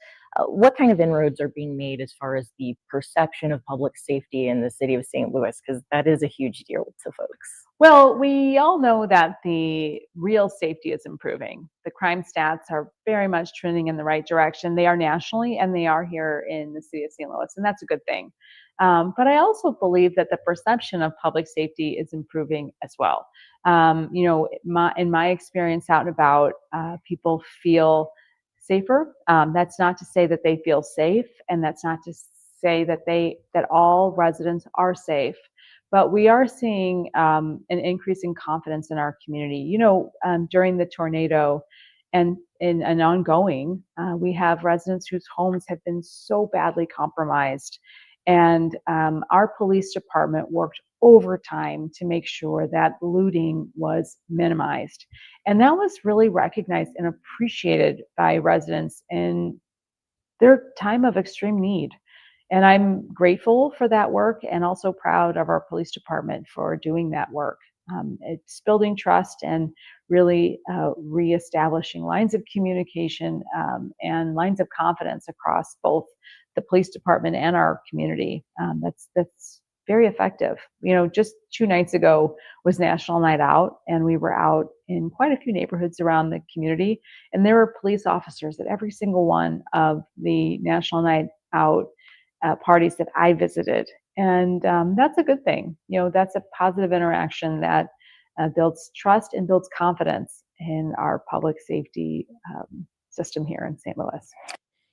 What kind of inroads are being made as far as the perception of public safety in the city of St. Louis? Because that is a huge deal to folks. Well, we all know that the real safety is improving. The crime stats are very much trending in the right direction. They are nationally and they are here in the city of St. Louis, and that's a good thing. But I also believe that the perception of public safety is improving as well. In my experience out and about, people feel safer. That's not to say that they feel safe, and that's not to say that all residents are safe. But we are seeing an increase in confidence in our community. During the tornado and ongoing, we have residents whose homes have been so badly compromised. And our police department worked overtime to make sure that looting was minimized. And that was really recognized and appreciated by residents in their time of extreme need. And I'm grateful for that work and also proud of our police department for doing that work. It's building trust and really reestablishing lines of communication and lines of confidence across both the police department and our community. That's very effective. Just 2 nights ago was National Night Out, and we were out in quite a few neighborhoods around the community, and there were police officers at every single one of the National Night Out parties that I visited. And that's a good thing. That's a positive interaction that builds trust and builds confidence in our public safety system here in St. Louis.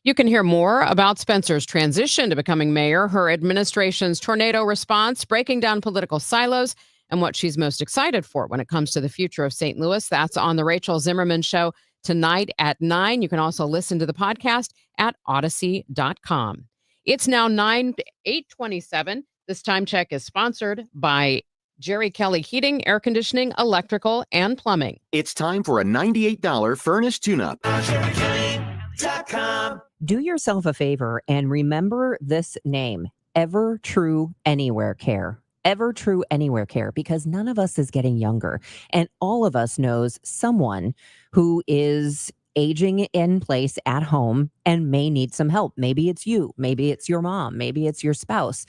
You can hear more about Spencer's transition to becoming mayor, her administration's tornado response, breaking down political silos, and what she's most excited for when it comes to the future of St. Louis. That's on the Rachel Zimmerman Show tonight at 9. You can also listen to the podcast at Odyssey.com. It's now 8:27. This time check is sponsored by Jerry Kelley Heating, Air Conditioning, Electrical, and Plumbing. It's time for a $98 furnace tune-up. Do yourself a favor and remember this name, Ever True Anywhere Care. Ever True Anywhere Care, because none of us is getting younger, and all of us knows someone who is aging in place at home and may need some help. Maybe it's you, maybe it's your mom, maybe it's your spouse.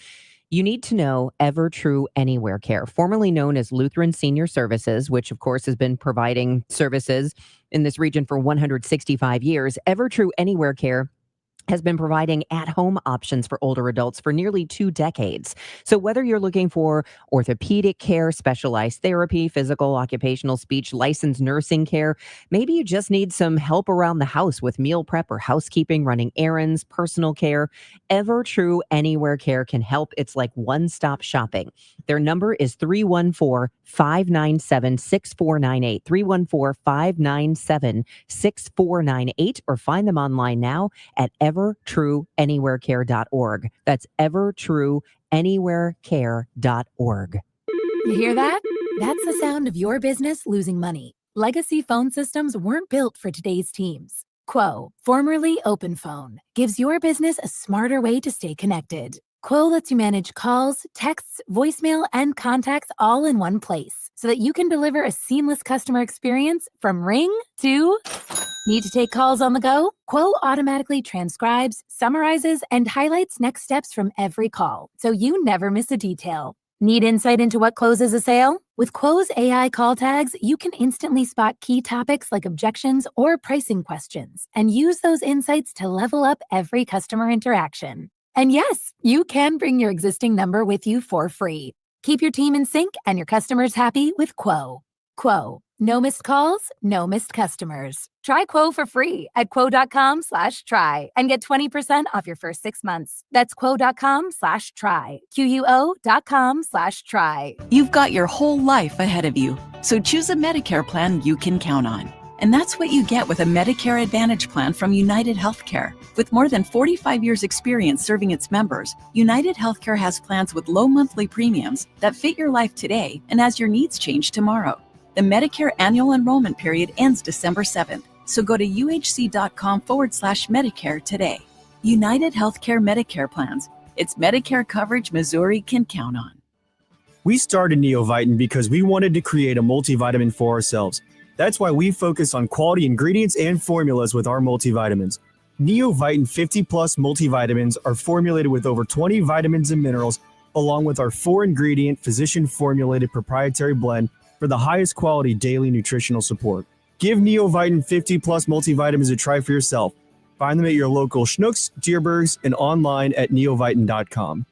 You need to know Ever True Anywhere Care, formerly known as Lutheran Senior Services, which of course has been providing services in this region for 165 years. Ever True Anywhere Care has been providing at-home options for older adults for nearly 2 decades. So whether you're looking for orthopedic care, specialized therapy, physical, occupational, speech, licensed nursing care, maybe you just need some help around the house with meal prep or housekeeping, running errands, personal care, Ever True Anywhere Care can help. It's like one-stop shopping. Their number is 314-597-6498, 314-597-6498, or find them online now at evertrueanywherecare.org. That's evertrueanywherecare.org. You hear that? That's the sound of your business losing money. Legacy phone systems weren't built for today's teams. Quo, formerly OpenPhone, gives your business a smarter way to stay connected. Quo lets you manage calls, texts, voicemail, and contacts all in one place so that you can deliver a seamless customer experience from ring to... Need to take calls on the go? Quo automatically transcribes, summarizes, and highlights next steps from every call, so you never miss a detail. Need insight into what closes a sale? With Quo's AI call tags, you can instantly spot key topics like objections or pricing questions and use those insights to level up every customer interaction. And yes, you can bring your existing number with you for free. Keep your team in sync and your customers happy with Quo. Quo, no missed calls, no missed customers. Try Quo for free at quo.com/try and get 20% off your first 6 months. That's quo.com/try, quo.com/try. You've got your whole life ahead of you, so choose a Medicare plan you can count on. And that's what you get with a Medicare Advantage plan from United Healthcare. With more than 45 years' experience serving its members, United Healthcare has plans with low monthly premiums that fit your life today and as your needs change tomorrow. The Medicare annual enrollment period ends December 7th, so go to uhc.com/Medicare today. United Healthcare Medicare plans. It's Medicare coverage Missouri can count on. We started Neovitin because we wanted to create a multivitamin for ourselves. That's why we focus on quality ingredients and formulas with our multivitamins. Neovitin 50 Plus multivitamins are formulated with over 20 vitamins and minerals, along with our 4-ingredient physician-formulated proprietary blend for the highest quality daily nutritional support. Give Neovitin 50 Plus multivitamins a try for yourself. Find them at your local Schnucks, Dierbergs, and online at neovitin.com.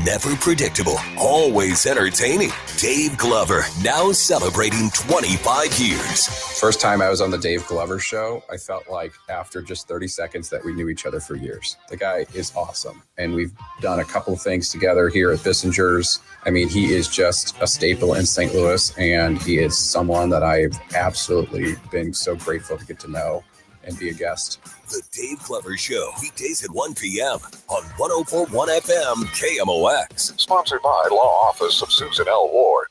Never predictable, always entertaining. Dave Glover, now celebrating 25 years. First time I was on the Dave Glover show, I felt like after just 30 seconds that we knew each other for years. The guy is awesome. And we've done a couple of things together here at Bissinger's. I mean, he is just a staple in St. Louis, and he is someone that I've absolutely been so grateful to get to know and be a guest. The Dave Glover Show, weekdays at 1 p.m. on 104.1 FM KMOX. Sponsored by Law Office of Susan L. Ward.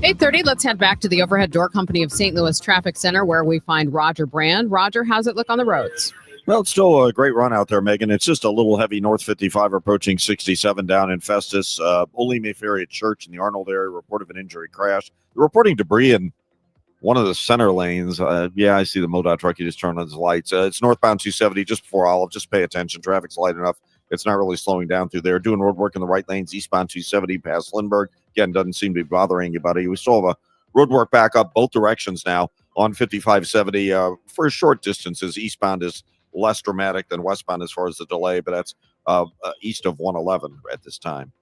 8:30, let's head back to the Overhead Door Company of St. Louis Traffic Center where we find Roger Brand. Roger, how's it look on the roads? Well, it's still a great run out there, Megan. It's just a little heavy north 55 approaching 67 down in Festus. Ole Mayfair at Church in the Arnold area, report of an injury crash. They're reporting debris in one of the center lanes. I see the MoDOT truck. He just turned on his lights. It's northbound 270 just before Olive. Just pay attention. Traffic's light enough. It's not really slowing down through there. Doing road work in the right lanes, eastbound 270 past Lindbergh. Again, doesn't seem to be bothering anybody. We still have a road work back up both directions now on 5570 for short distances. Eastbound is less dramatic than westbound as far as the delay, but that's east of 111 at this time.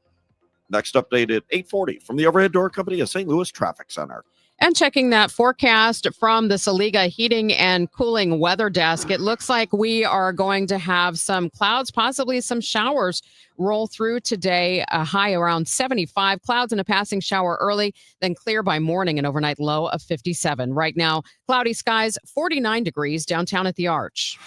Next update at 8:40 from the Overhead Door Company of St. Louis Traffic Center. And checking that forecast from the Saliga Heating and Cooling Weather Desk, it looks like we are going to have some clouds, possibly some showers roll through today, a high around 75. Clouds and a passing shower early, then clear by morning, an overnight low of 57. Right now, cloudy skies, 49 degrees downtown at the Arch.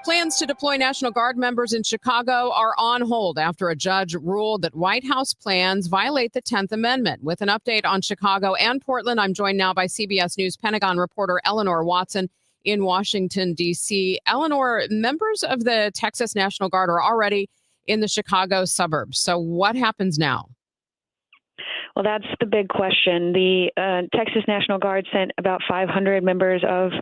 Plans to deploy National Guard members in Chicago are on hold after a judge ruled that White House plans violate the 10th Amendment. With an update on Chicago and Portland, I'm joined now by CBS News Pentagon reporter Eleanor Watson in Washington, D.C. Eleanor, members of the Texas National Guard are already in the Chicago suburbs. So what happens now? Well, that's the big question. The Texas National Guard sent about 500 members of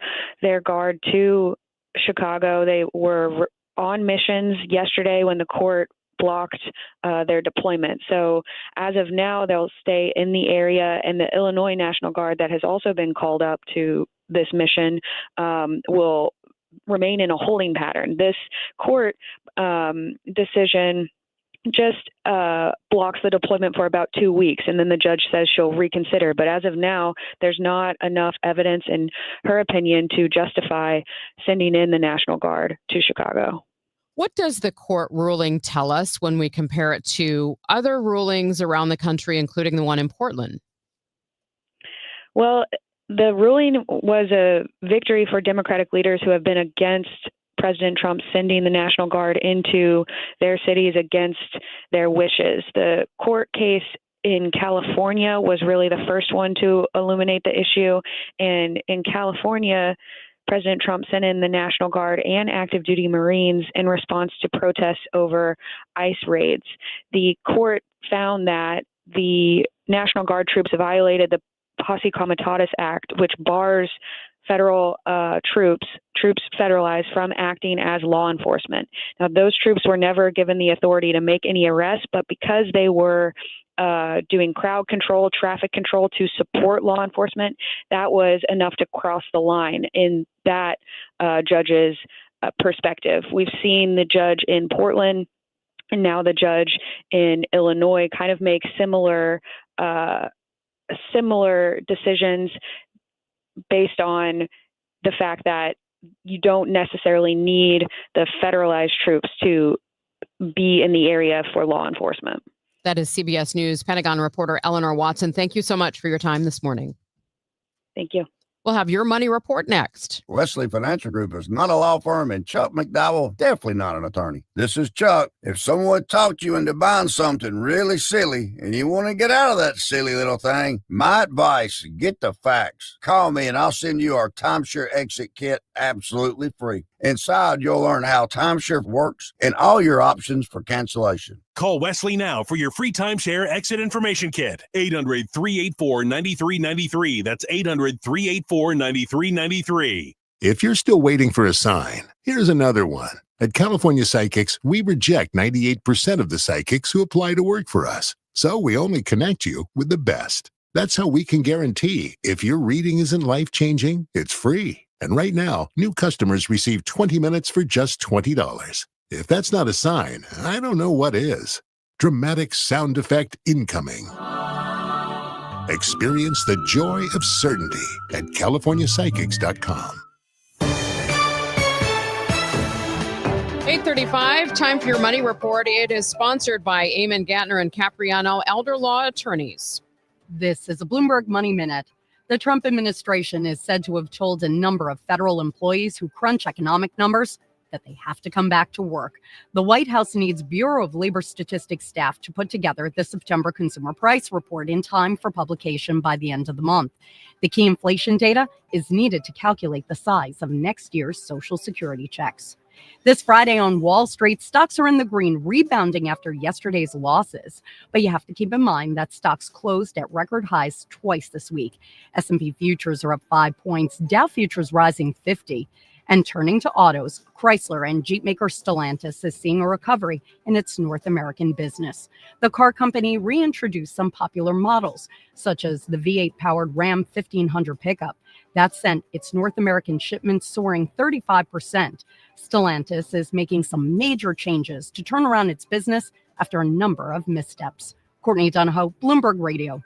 their guard to Chicago. They were on missions yesterday when the court blocked their deployment. So as of now, they'll stay in the area, and the Illinois National Guard that has also been called up to this mission will remain in a holding pattern. This court decision just blocks the deployment for about 2 weeks, and then the judge says she'll reconsider. But as of now, there's not enough evidence, in her opinion, to justify sending in the National Guard to Chicago. What does the court ruling tell us when we compare it to other rulings around the country, including the one in Portland? Well, the ruling was a victory for Democratic leaders who have been against President Trump sending the National Guard into their cities against their wishes. The court case in California was really the first one to illuminate the issue. And in California, President Trump sent in the National Guard and active duty Marines in response to protests over ICE raids. The court found that the National Guard troops violated the Posse Comitatus Act, which bars federal troops federalized from acting as law enforcement. Now, those troops were never given the authority to make any arrests, but because they were doing crowd control, traffic control to support law enforcement, that was enough to cross the line in that judge's perspective. We've seen the judge in Portland and now the judge in Illinois kind of make similar decisions based on the fact that you don't necessarily need the federalized troops to be in the area for law enforcement. That is CBS News Pentagon reporter Eleanor Watson. Thank you so much for your time this morning. Thank you. We'll have your money report next. Wesley Financial Group is not a law firm, and Chuck McDowell definitely not an attorney. This is Chuck. If someone talked you into buying something really silly and you want to get out of that silly little thing, my advice, get the facts. Call me and I'll send you our timeshare exit kit absolutely free. Inside, you'll learn how timeshare works and all your options for cancellation. Call Wesley now for your free timeshare exit information kit. 800-384-9393. That's 800-384-9393. If you're still waiting for a sign, here's another one. At California Psychics, we reject 98% of the psychics who apply to work for us. So we only connect you with the best. That's how we can guarantee if your reading isn't life-changing, it's free. And right now, new customers receive 20 minutes for just $20. If that's not a sign, I don't know what is. Dramatic sound effect incoming. Experience the joy of certainty at CaliforniaPsychics.com. 8:35, time for your money report. It is sponsored by Eamon Gattner and Capriano Elder Law Attorneys. This is a Bloomberg Money Minute. The Trump administration is said to have told a number of federal employees who crunch economic numbers that they have to come back to work. The White House needs Bureau of Labor Statistics staff to put together the September Consumer Price Report in time for publication by the end of the month. The key inflation data is needed to calculate the size of next year's Social Security checks. This Friday on Wall Street, stocks are in the green, rebounding after yesterday's losses. But you have to keep in mind that stocks closed at record highs twice this week. S&P futures are up 5 points, Dow futures rising 50. And turning to autos, Chrysler and Jeep maker Stellantis is seeing a recovery in its North American business. The car company reintroduced some popular models, such as the V8-powered Ram 1500 pickup. That sent its North American shipments soaring 35%. Stellantis is making some major changes to turn around its business after a number of missteps. Courtney Donahoe, Bloomberg Radio.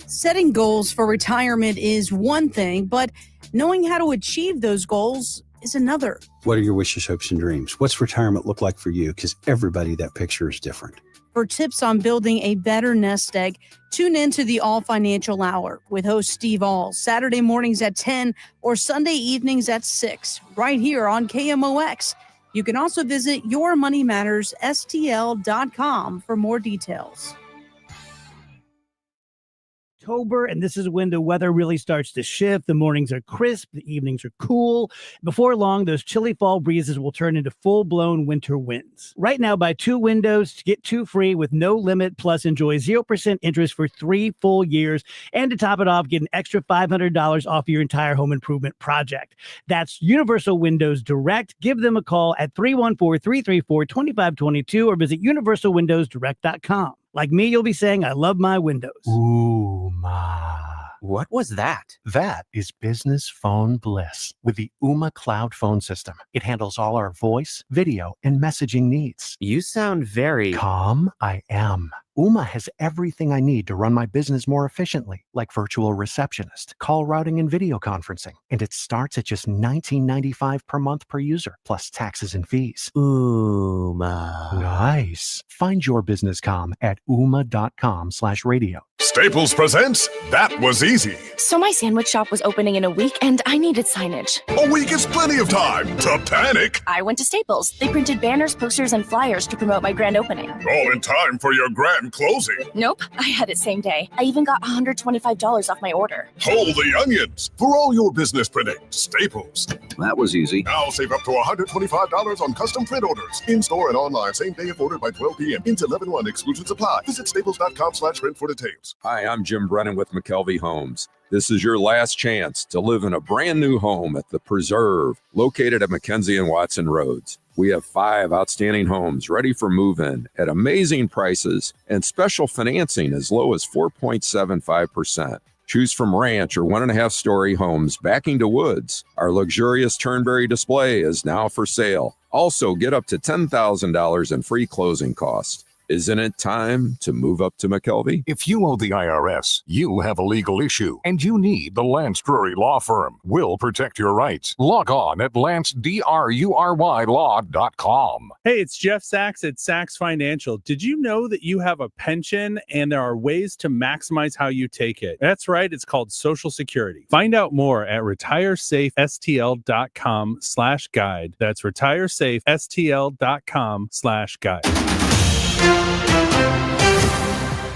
Setting goals for retirement is one thing, but knowing how to achieve those goals is another. What are your wishes, hopes, and dreams? What's retirement look like for you? Because everybody, that picture is different. For tips on building a better nest egg, tune in to the All Financial Hour with host Steve All, Saturday mornings at 10 or Sunday evenings at 6, right here on KMOX. You can also visit yourmoneymattersstl.com for more details. October, and this is when the weather really starts to shift. The mornings are crisp, the evenings are cool. Before long, those chilly fall breezes will turn into full-blown winter winds. Right now, buy 2 windows to get 2 free with no limit, plus enjoy 0% interest for 3 full years. And to top it off, get an extra $500 off your entire home improvement project. That's Universal Windows Direct. Give them a call at 314-334-2522 or visit universalwindowsdirect.com. Like me, you'll be saying, I love my windows. Ooh, ma. What was that? That is business phone bliss with the Ooma Cloud phone system. It handles all our voice, video, and messaging needs. You sound very calm. I am. Ooma has everything I need to run my business more efficiently, like virtual receptionist, call routing, and video conferencing. And it starts at just $19.95 per month per user, plus taxes and fees. Ooma. Nice. Find your business calm at ooma.com/radio. Staples presents That Was Easy. So my sandwich shop was opening in a week and I needed signage. A week is plenty of time to panic. I went to Staples. They printed banners, posters, and flyers to promote my grand opening. All in time for your grand time closing. Nope, I had it same day. I even got $125 off my order. Holy onions! For all your business printing, Staples. That was easy. Now save up to $125 on custom print orders. In-store and online, same day if ordered by 12 p.m. into 11/1. Exclusions apply. Visit staples.com/print for details. Hi, I'm Jim Brennan with McKelvey Homes. This is your last chance to live in a brand new home at the Preserve, located at Mackenzie and Watson Roads. We have 5 outstanding homes ready for move-in at amazing prices and special financing as low as 4.75%. Choose from ranch or 1.5-story homes backing to woods. Our luxurious Turnberry display is now for sale. Also, get up to $10,000 in free closing costs. Isn't it time to move up to McKelvey? If you owe the IRS, you have a legal issue, and you need the Lance Drury Law Firm. We'll protect your rights. Log on at lancedrurylaw.com. Hey, it's Jeff Sachs at Sachs Financial. Did you know that you have a pension and there are ways to maximize how you take it? That's right. It's called Social Security. Find out more at retiresafestl.com/guide. That's retiresafestl.com/guide.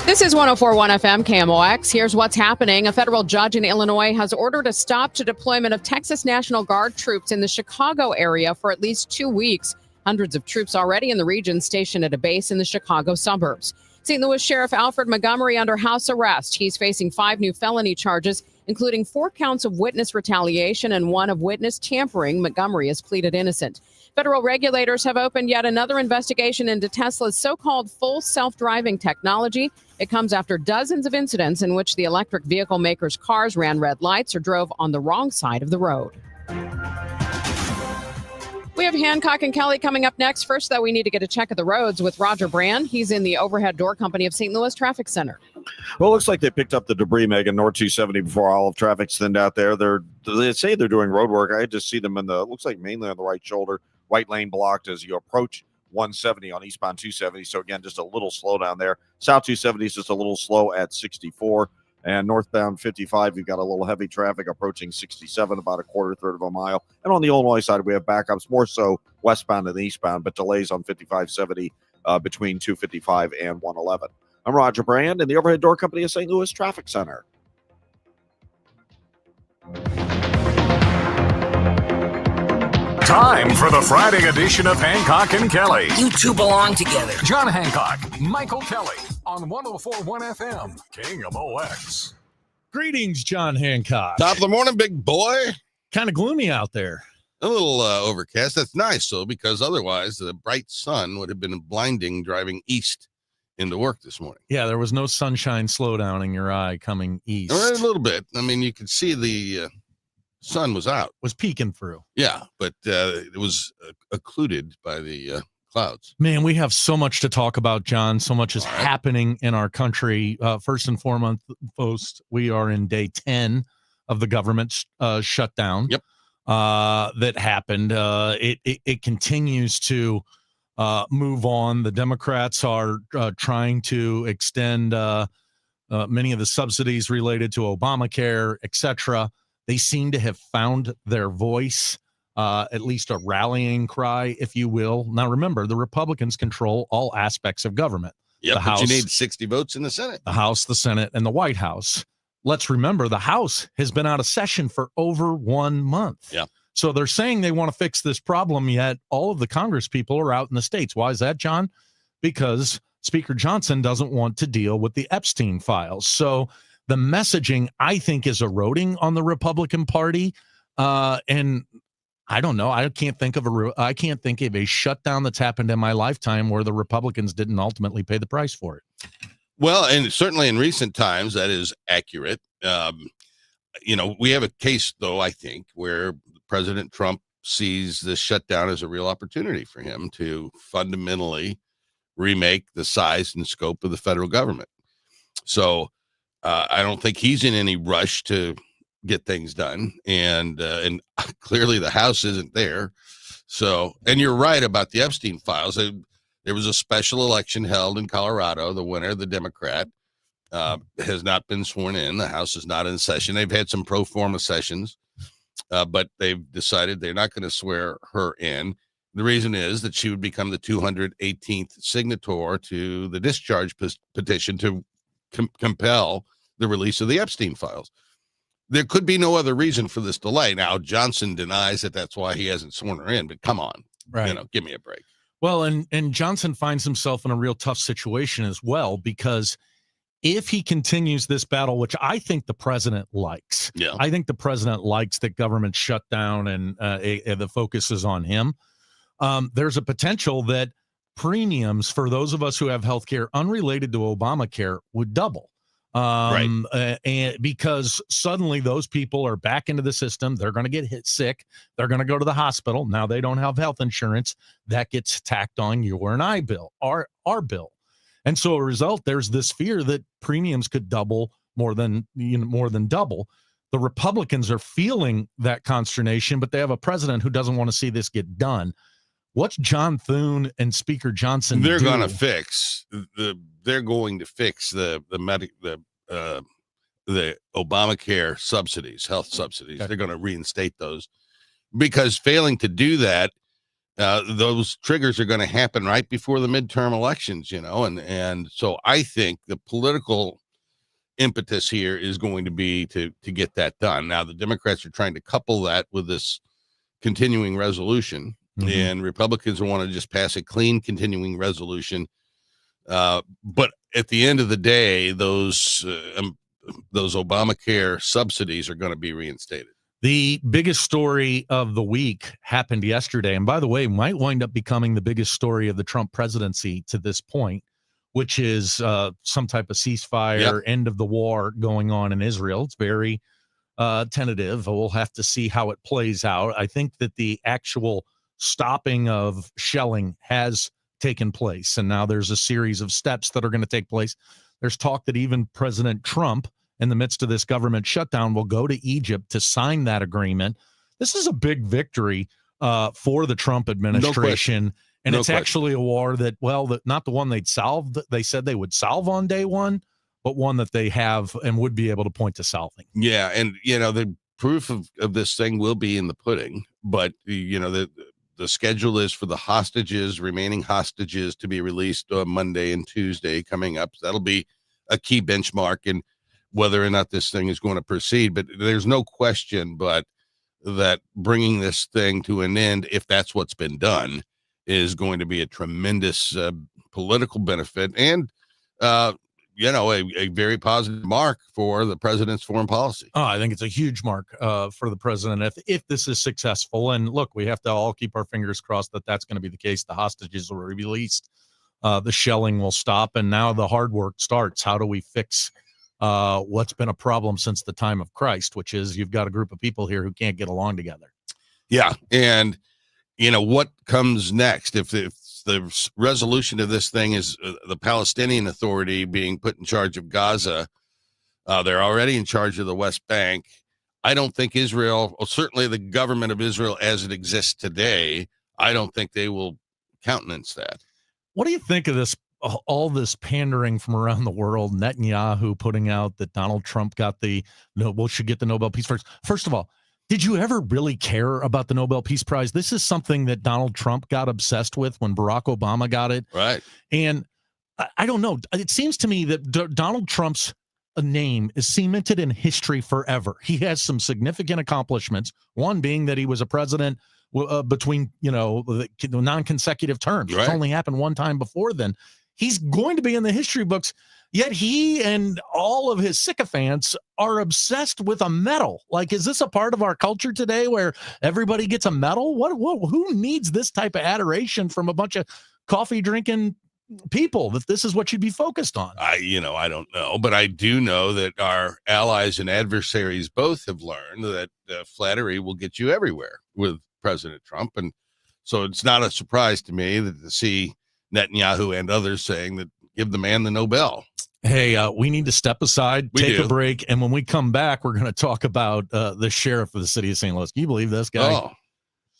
This is 104.1 FM KMOX. Here's what's happening. A federal judge in Illinois has ordered a stop to deployment of Texas National Guard troops in the Chicago area for at least 2 weeks. Hundreds of troops already in the region stationed at a base in the Chicago suburbs. St. Louis Sheriff Alfred Montgomery under house arrest. He's facing 5 new felony charges, including 4 counts of witness retaliation and 1 of witness tampering. Montgomery has pleaded innocent. Federal regulators have opened yet another investigation into Tesla's so-called full self-driving technology. It comes after dozens of incidents in which the electric vehicle maker's cars ran red lights or drove on the wrong side of the road. We have Hancock and Kelley coming up next. First, though, we need to get a check of the roads with Roger Brand. He's in the Overhead Door Company of St. Louis Traffic Center. Well, it looks like they picked up the debris, Megan, North 270 before all of traffic's thinned out there. They say they're doing road work. I just see them looks like mainly on the right shoulder. White lane blocked as you approach 170 on eastbound 270. So, again, just a little slow down there. South 270 is just a little slow at 64. And northbound 55, you've got a little heavy traffic approaching 67, about a third of a mile. And on the Illinois side, we have backups more so westbound than eastbound, but delays on 5570 between 255 and 111. I'm Roger Brand in the Overhead Door Company of St. Louis Traffic Center. Time for the Friday edition of Hancock and Kelley. You two belong together. John Hancock, Michael Kelley on 104.1 FM, KMOX. Greetings, John Hancock. Top of the morning, big boy. Kind of gloomy out there. A little overcast. That's nice, though, because otherwise the bright sun would have been blinding driving east into work this morning. Yeah, there was no sunshine slowdown in your eye coming east. A little bit. I mean, you could see the sun was out. Was peeking through. Yeah, but it was occluded by the clouds. Man, we have so much to talk about, John. So much is happening in our country. First and foremost, we are in day 10 of the government shutdown. Yep. That happened. It continues to move on. The Democrats are trying to extend many of the subsidies related to Obamacare, etc. They seem to have found their voice, at least a rallying cry, if you will. Now, remember, the Republicans control all aspects of government. Yeah, the House, you need 60 votes in the Senate. The House, the Senate, and the White House. Let's remember, the House has been out of session for over 1 month. Yeah. So they're saying they want to fix this problem, yet all of the Congress people are out in the states. Why is that, John? Because Speaker Johnson doesn't want to deal with the Epstein files. So the messaging, I think, is eroding on the Republican Party, and I don't know. I can't think of a shutdown that's happened in my lifetime where the Republicans didn't ultimately pay the price for it. Well, and certainly in recent times, that is accurate. We have a case, though, I think, where President Trump sees this shutdown as a real opportunity for him to fundamentally remake the size and scope of the federal government. So I don't think he's in any rush to get things done. And clearly the House isn't there. So, and you're right about the Epstein files. There was a special election held in Colorado. The winner, the Democrat, has not been sworn in. The House is not in session. They've had some pro forma sessions, but they've decided they're not going to swear her in. The reason is that she would become the 218th signator to the discharge petition to compel the release of the Epstein files. There could be no other reason for this delay. Now, Johnson denies that that's why he hasn't sworn her in, but come on, give me a break. Well, and Johnson finds himself in a real tough situation as well, because if he continues this battle, which I think the president likes, I think the president likes that government shut down and the focus is on him. There's a potential that premiums for those of us who have health care unrelated to Obamacare would double. And because suddenly those people are back into the system, they're going to get sick, they're going to go to the hospital. Now they don't have health insurance. That gets tacked on your and I bill, our bill. And so a result, there's this fear that premiums could double more than double. The Republicans are feeling that consternation, but they have a president who doesn't want to see this get done. What's John Thune and Speaker Johnson They're do? going to fix they're going to fix the Obamacare subsidies, health subsidies. They're going to reinstate those, because failing to do that, those triggers are going to happen right before the midterm elections, and so I think the political impetus here is going to be to get that done. Now, the Democrats are trying to couple that with this continuing resolution. And Republicans want to just pass a clean continuing resolution. But at the end of the day, those Obamacare subsidies are going to be reinstated. The biggest story of the week happened yesterday, and by the way, might wind up becoming the biggest story of the Trump presidency to this point, which is some type of ceasefire, end of the war going on in Israel. It's very tentative. We'll have to see how it plays out. I think that the actual stopping of shelling has taken place, and now there's a series of steps that are going to take place. There's talk that even President Trump, in the midst of this government shutdown, will go to Egypt to sign that agreement. This is a big victory for the Trump administration, and it's actually a war that, not the one they'd solved. They said they would solve on day one, but one that they have and would be able to point to solving. Yeah, and the proof of this thing will be in the pudding, but the schedule is for the remaining hostages to be released on Monday and Tuesday coming up. So that'll be a key benchmark in whether or not this thing is going to proceed. But there's no question but that bringing this thing to an end, if that's what's been done, is going to be a tremendous political benefit and, a very positive mark for the president's foreign policy. Oh, I think it's a huge mark for the president if this is successful. And look, we have to all keep our fingers crossed that that's going to be the case. The hostages will be released. The shelling will stop. And now the hard work starts. How do we fix what's been a problem since the time of Christ, which is you've got a group of people here who can't get along together. Yeah. And, what comes next? If the resolution of this thing is the Palestinian Authority being put in charge of Gaza. They're already in charge of the West Bank. I don't think Israel, or certainly the government of Israel as it exists today, I don't think they will countenance that. What do you think of this? All this pandering from around the world, Netanyahu putting out that Donald Trump should get the Nobel Peace Prize. First of all, did you ever really care about the Nobel Peace Prize? This is something that Donald Trump got obsessed with when Barack Obama got it. Right. And I don't know. It seems to me that Donald Trump's name is cemented in history forever. He has some significant accomplishments, one being that he was a president between, the non-consecutive terms. Right. It's only happened one time before then. He's going to be in the history books, yet he and all of his sycophants are obsessed with a medal. Like, is this a part of our culture today where everybody gets a medal? Who needs this type of adoration from a bunch of coffee drinking people that this is what you'd be focused on? I don't know, but I do know that our allies and adversaries both have learned that flattery will get you everywhere with President Trump. And so it's not a surprise to me that to see Netanyahu and others saying that give the man the Nobel. Hey, we need to step aside, take a break, and when we come back, we're going to talk about the sheriff of the city of St. Louis. Can you believe this guy? Oh,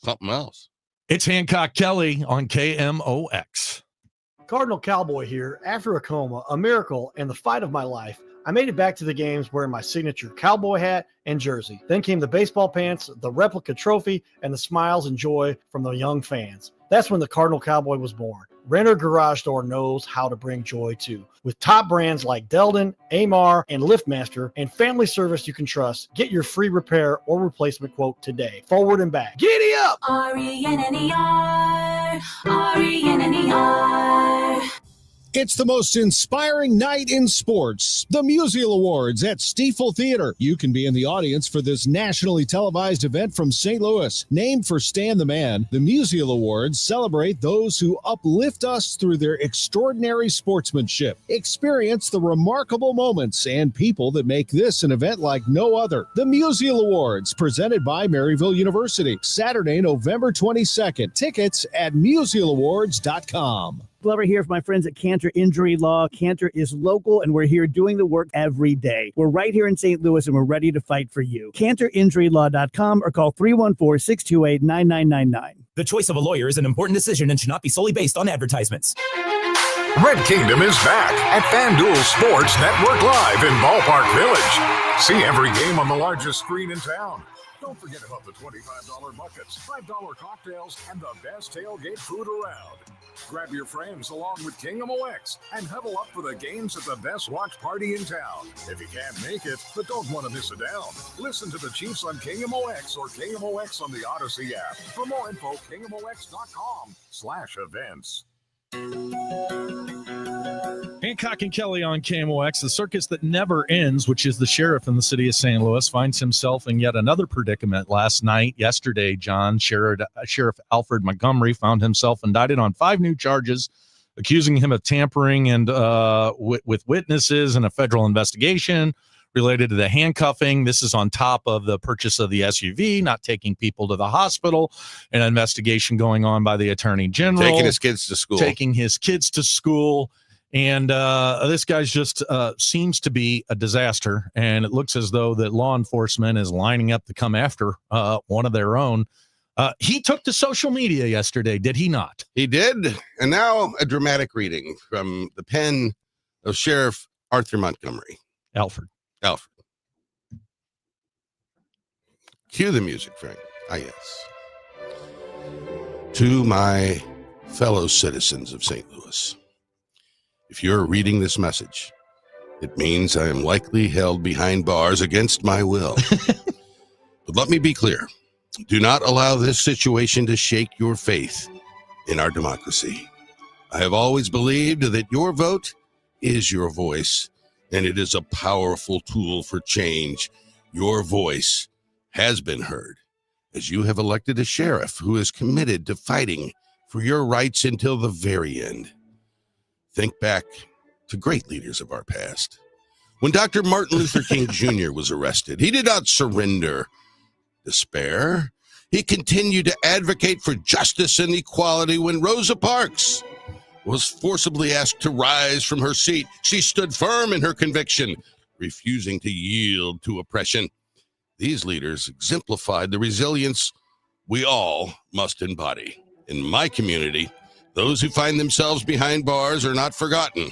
something else. It's Hancock Kelley on KMOX. Cardinal Cowboy here. After a coma, a miracle, and the fight of my life, I made it back to the games wearing my signature cowboy hat and jersey. Then came the baseball pants, the replica trophy, and the smiles and joy from the young fans. That's when the Cardinal Cowboy was born. Renter Garage Door knows how to bring joy too. With top brands like Delden, Amar, and LiftMaster, and family service you can trust, get your free repair or replacement quote today. Forward and back. Giddy up! RENNER, RENNER. It's the most inspiring night in sports. The Musial Awards at Stiefel Theater. You can be in the audience for this nationally televised event from St. Louis. Named for Stan the Man, the Musial Awards celebrate those who uplift us through their extraordinary sportsmanship. Experience the remarkable moments and people that make this an event like no other. The Musial Awards, presented by Maryville University. Saturday, November 22nd. Tickets at musialawards.com. Glover here for my friends at Cantor Injury Law. Cantor is local, and we're here doing the work every day. We're right here in St. Louis, and we're ready to fight for you. CantorInjuryLaw.com or call 314-628-9999. The choice of a lawyer is an important decision and should not be solely based on advertisements. Red Kingdom is back at FanDuel Sports Network Live in Ballpark Village. See every game on the largest screen in town. Don't forget about the $25 buckets, $5 cocktails, and the best tailgate food around. Grab your friends along with Kingdom OX and huddle up for the games at the best watch party in town. If you can't make it, but don't want to miss a down, listen to the Chiefs on Kingdom OX or Kingdom OX on the Odyssey app. For more info, KingdomOX.com/events. Hancock and Kelley on KMOX. The circus that never ends, which is the sheriff in the city of St. Louis, finds himself in yet another predicament yesterday, John. Sheriff Alfred Montgomery found himself indicted on 5 new charges, accusing him of tampering and with witnesses in a federal investigation related to the handcuffing. This is on top of the purchase of the SUV, not taking people to the hospital, an investigation going on by the attorney general. Taking his kids to school. And this guy's just seems to be a disaster. And it looks as though that law enforcement is lining up to come after one of their own. He took to social media yesterday, did he not? He did. And now a dramatic reading from the pen of Sheriff Arthur Montgomery. Alfred. Cue the music, Frank. Ah, yes. To my fellow citizens of St. Louis, if you're reading this message, it means I am likely held behind bars against my will. But let me be clear. Do not allow this situation to shake your faith in our democracy. I have always believed that your vote is your voice, and it is a powerful tool for change. Your voice has been heard, as you have elected a sheriff who is committed to fighting for your rights until the very end. Think back to great leaders of our past. When Dr. Martin Luther King Jr. was arrested, he did not surrender despair. He continued to advocate for justice and equality. When Rosa Parks was forcibly asked to rise from her seat, she stood firm in her conviction, refusing to yield to oppression. These leaders exemplified the resilience we all must embody. In my community, those who find themselves behind bars are not forgotten.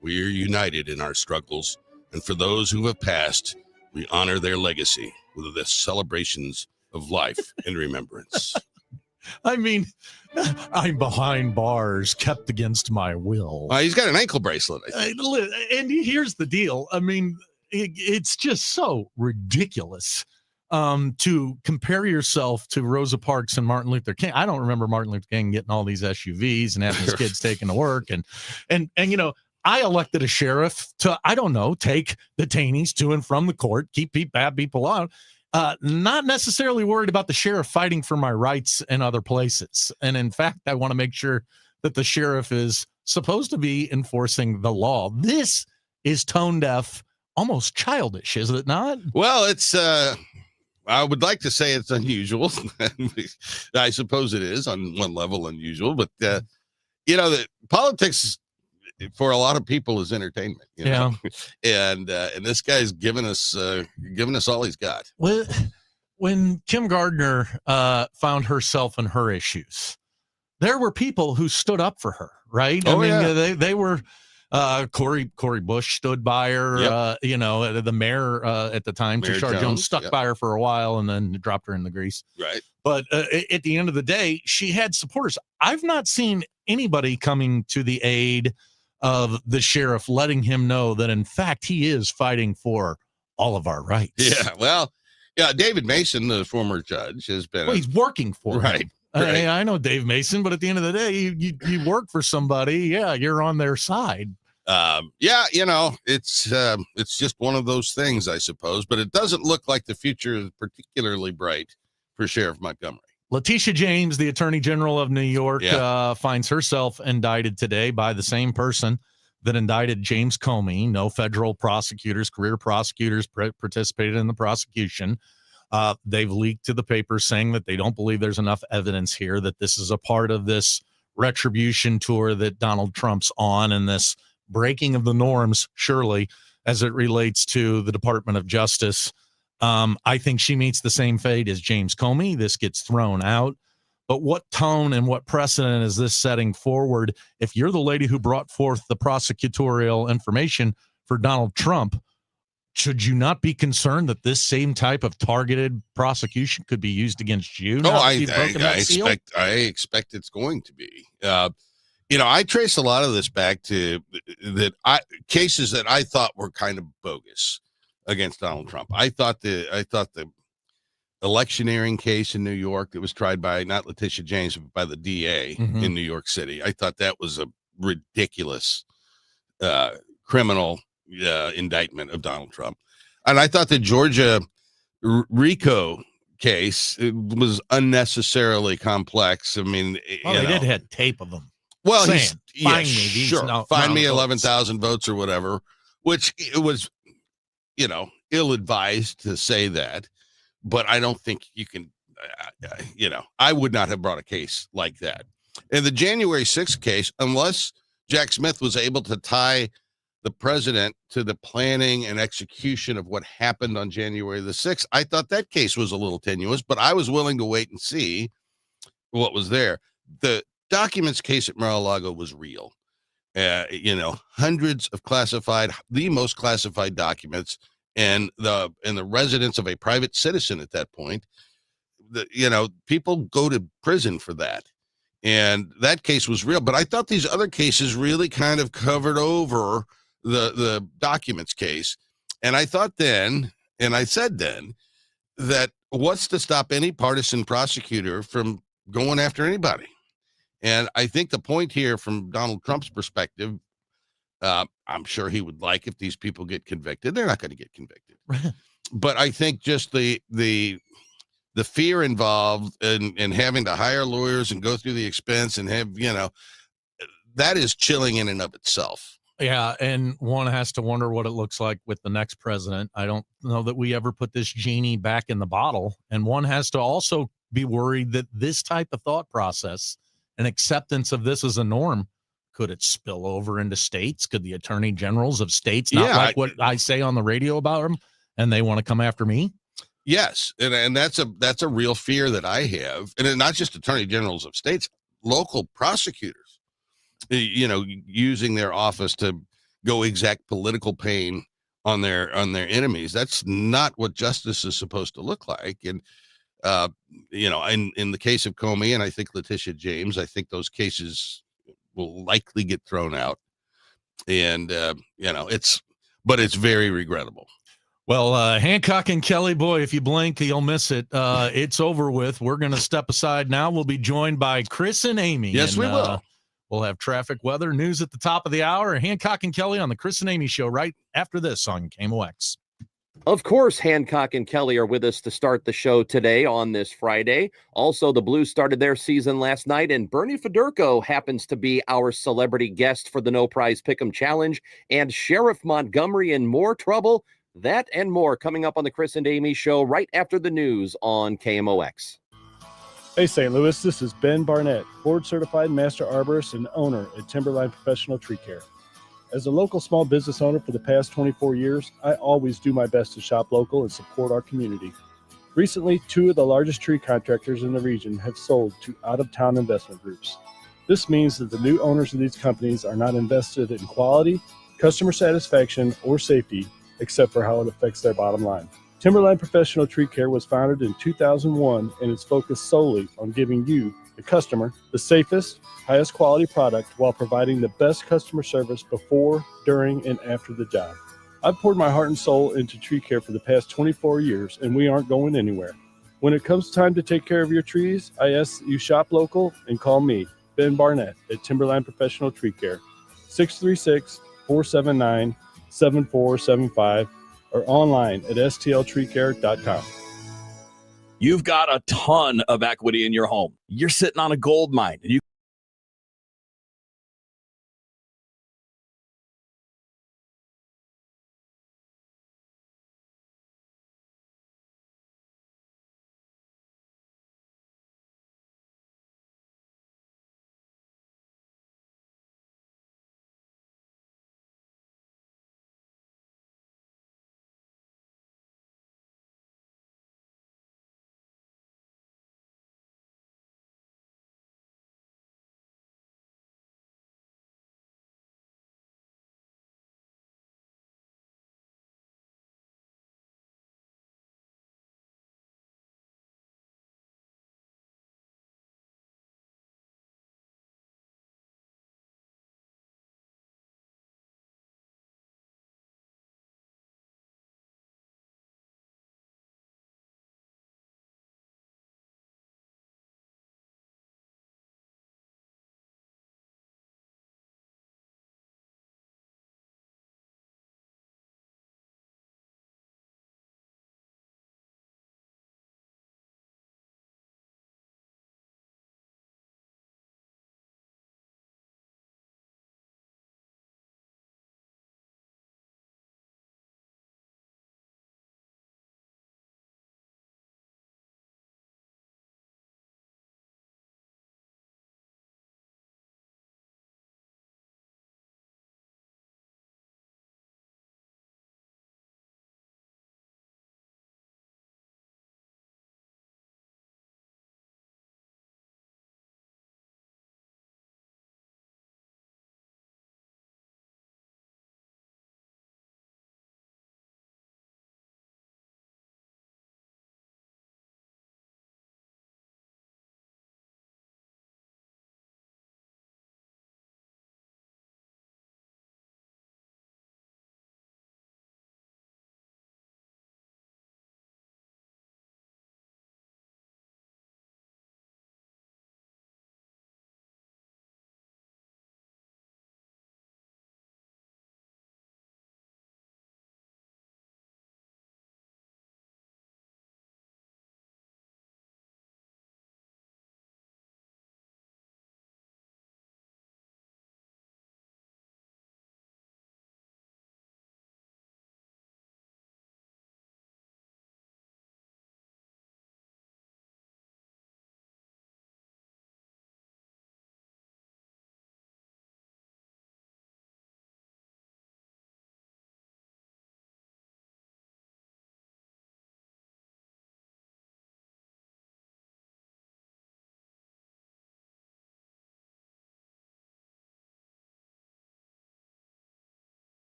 We are united in our struggles, and for those who have passed, we honor their legacy with the celebrations of life and remembrance. I mean, I'm behind bars, kept against my will. He's got an ankle bracelet, I think. And here's the deal. I mean, it's just so ridiculous to compare yourself to Rosa Parks and Martin Luther King. I don't remember Martin Luther King getting all these SUVs and having his kids taken to work. And you know, I elected a sheriff to, I don't know, take detainees to and from the court, keep bad people out. Not necessarily worried about the sheriff fighting for my rights in other places. And in fact, I want to make sure that the sheriff is supposed to be enforcing the law. This is tone deaf, almost childish, is it not? Well, it's, I would like to say it's unusual. I suppose it is on one level unusual, but, you know, the politics for a lot of people is entertainment, you know? And this guy's given us all he's got. Well, when Kim Gardner found herself in her issues, there were people who stood up for her, right? Oh, I mean, yeah. they were Corey Bush stood by her. Yep. The mayor at the time, Mayor Tishar Jones, stuck yep. by her for a while and then dropped her in the grease. Right. But at the end of the day, she had supporters. I've not seen anybody coming to the aid of the sheriff, letting him know that, in fact, he is fighting for all of our rights. Yeah, well, yeah, David Mason, the former judge, has been... Well, he's working for right, him. right. I know Dave Mason, but at the end of the day, you work for somebody. Yeah, you're on their side. It's just one of those things, I suppose. But it doesn't look like the future is particularly bright for Sheriff Montgomery. Letitia James, the Attorney General of New York, finds herself indicted today by the same person that indicted James Comey. No federal prosecutors, career prosecutors participated in the prosecution. They've leaked to the papers saying that they don't believe there's enough evidence here, that this is a part of this retribution tour that Donald Trump's on, and this breaking of the norms, surely, as it relates to the Department of Justice. I think she meets the same fate as James Comey. This gets thrown out. But what tone and what precedent is this setting forward? If you're the lady who brought forth the prosecutorial information for Donald Trump, should you not be concerned that this same type of targeted prosecution could be used against you? I expect it's going to be. I trace a lot of this back to cases that I thought were kind of bogus against Donald Trump. I thought the electioneering case in New York that was tried by not Letitia James, but by the DA in New York City, I thought that was a ridiculous criminal indictment of Donald Trump. And I thought the Georgia RICO case was unnecessarily complex. I mean, they did have tape of them. Well, find me 11,000 votes or whatever, which it was, ill-advised to say that. But I don't think you can, I would not have brought a case like that. In the January 6th case, unless Jack Smith was able to tie the president to the planning and execution of what happened on January the 6th, I thought that case was a little tenuous, but I was willing to wait and see what was there. The documents case at Mar-a-Lago was real. Hundreds of the most classified documents, and the residence of a private citizen at that point. People go to prison for that. And that case was real. But I thought these other cases really kind of covered over the documents case. And I thought then, and I said then, that what's to stop any partisan prosecutor from going after anybody? And I think the point here from Donald Trump's perspective, I'm sure he would like if these people get convicted. They're not going to get convicted. But I think just the fear involved in having to hire lawyers and go through the expense and have, that is chilling in and of itself. Yeah, and one has to wonder what it looks like with the next president. I don't know that we ever put this genie back in the bottle. And one has to also be worried that this type of thought process and acceptance of this as a norm, could it spill over into states? Could the attorney generals of states not like what I say on the radio about them, and they want to come after me? Yes, and that's a real fear that I have, and not just attorney generals of states, local prosecutors, using their office to go exact political pain on their enemies. That's not what justice is supposed to look like. And in the case of Comey, and I think Letitia James, I think those cases will likely get thrown out, and it's very regrettable. Well, Hancock and Kelley, boy, if you blink, you'll miss it. It's over with. We're going to step aside now. We'll be joined by Chris and Amy. Yes, we will. We'll have traffic, weather, news at the top of the hour. Hancock and Kelley on the Chris and Amy show right after this on KMOX. Of course, Hancock and Kelley are with us to start the show today on this Friday. Also, the Blues started their season last night, and Bernie Federko happens to be our celebrity guest for the No Prize Pick'em Challenge. And Sheriff Montgomery in more trouble. That and more coming up on the Chris and Amy show right after the news on KMOX. Hey, St. Louis, this is Ben Barnett, board-certified master arborist and owner at Timberline Professional Tree Care. As a local small business owner for the past 24 years, I always do my best to shop local and support our community. Recently, 2 of the largest tree contractors in the region have sold to out-of-town investment groups. This means that the new owners of these companies are not invested in quality, customer satisfaction, or safety, except for how it affects their bottom line. Timberline Professional Tree Care was founded in 2001 and is focused solely on giving you, the customer, the safest, highest quality product while providing the best customer service before, during, and after the job. I've poured my heart and soul into tree care for the past 24 years, and we aren't going anywhere. When it comes time to take care of your trees, I ask that you shop local and call me, Ben Barnett, at Timberline Professional Tree Care, 636-479-7475, or online at stltreecare.com. You've got a ton of equity in your home. You're sitting on a gold mine, and you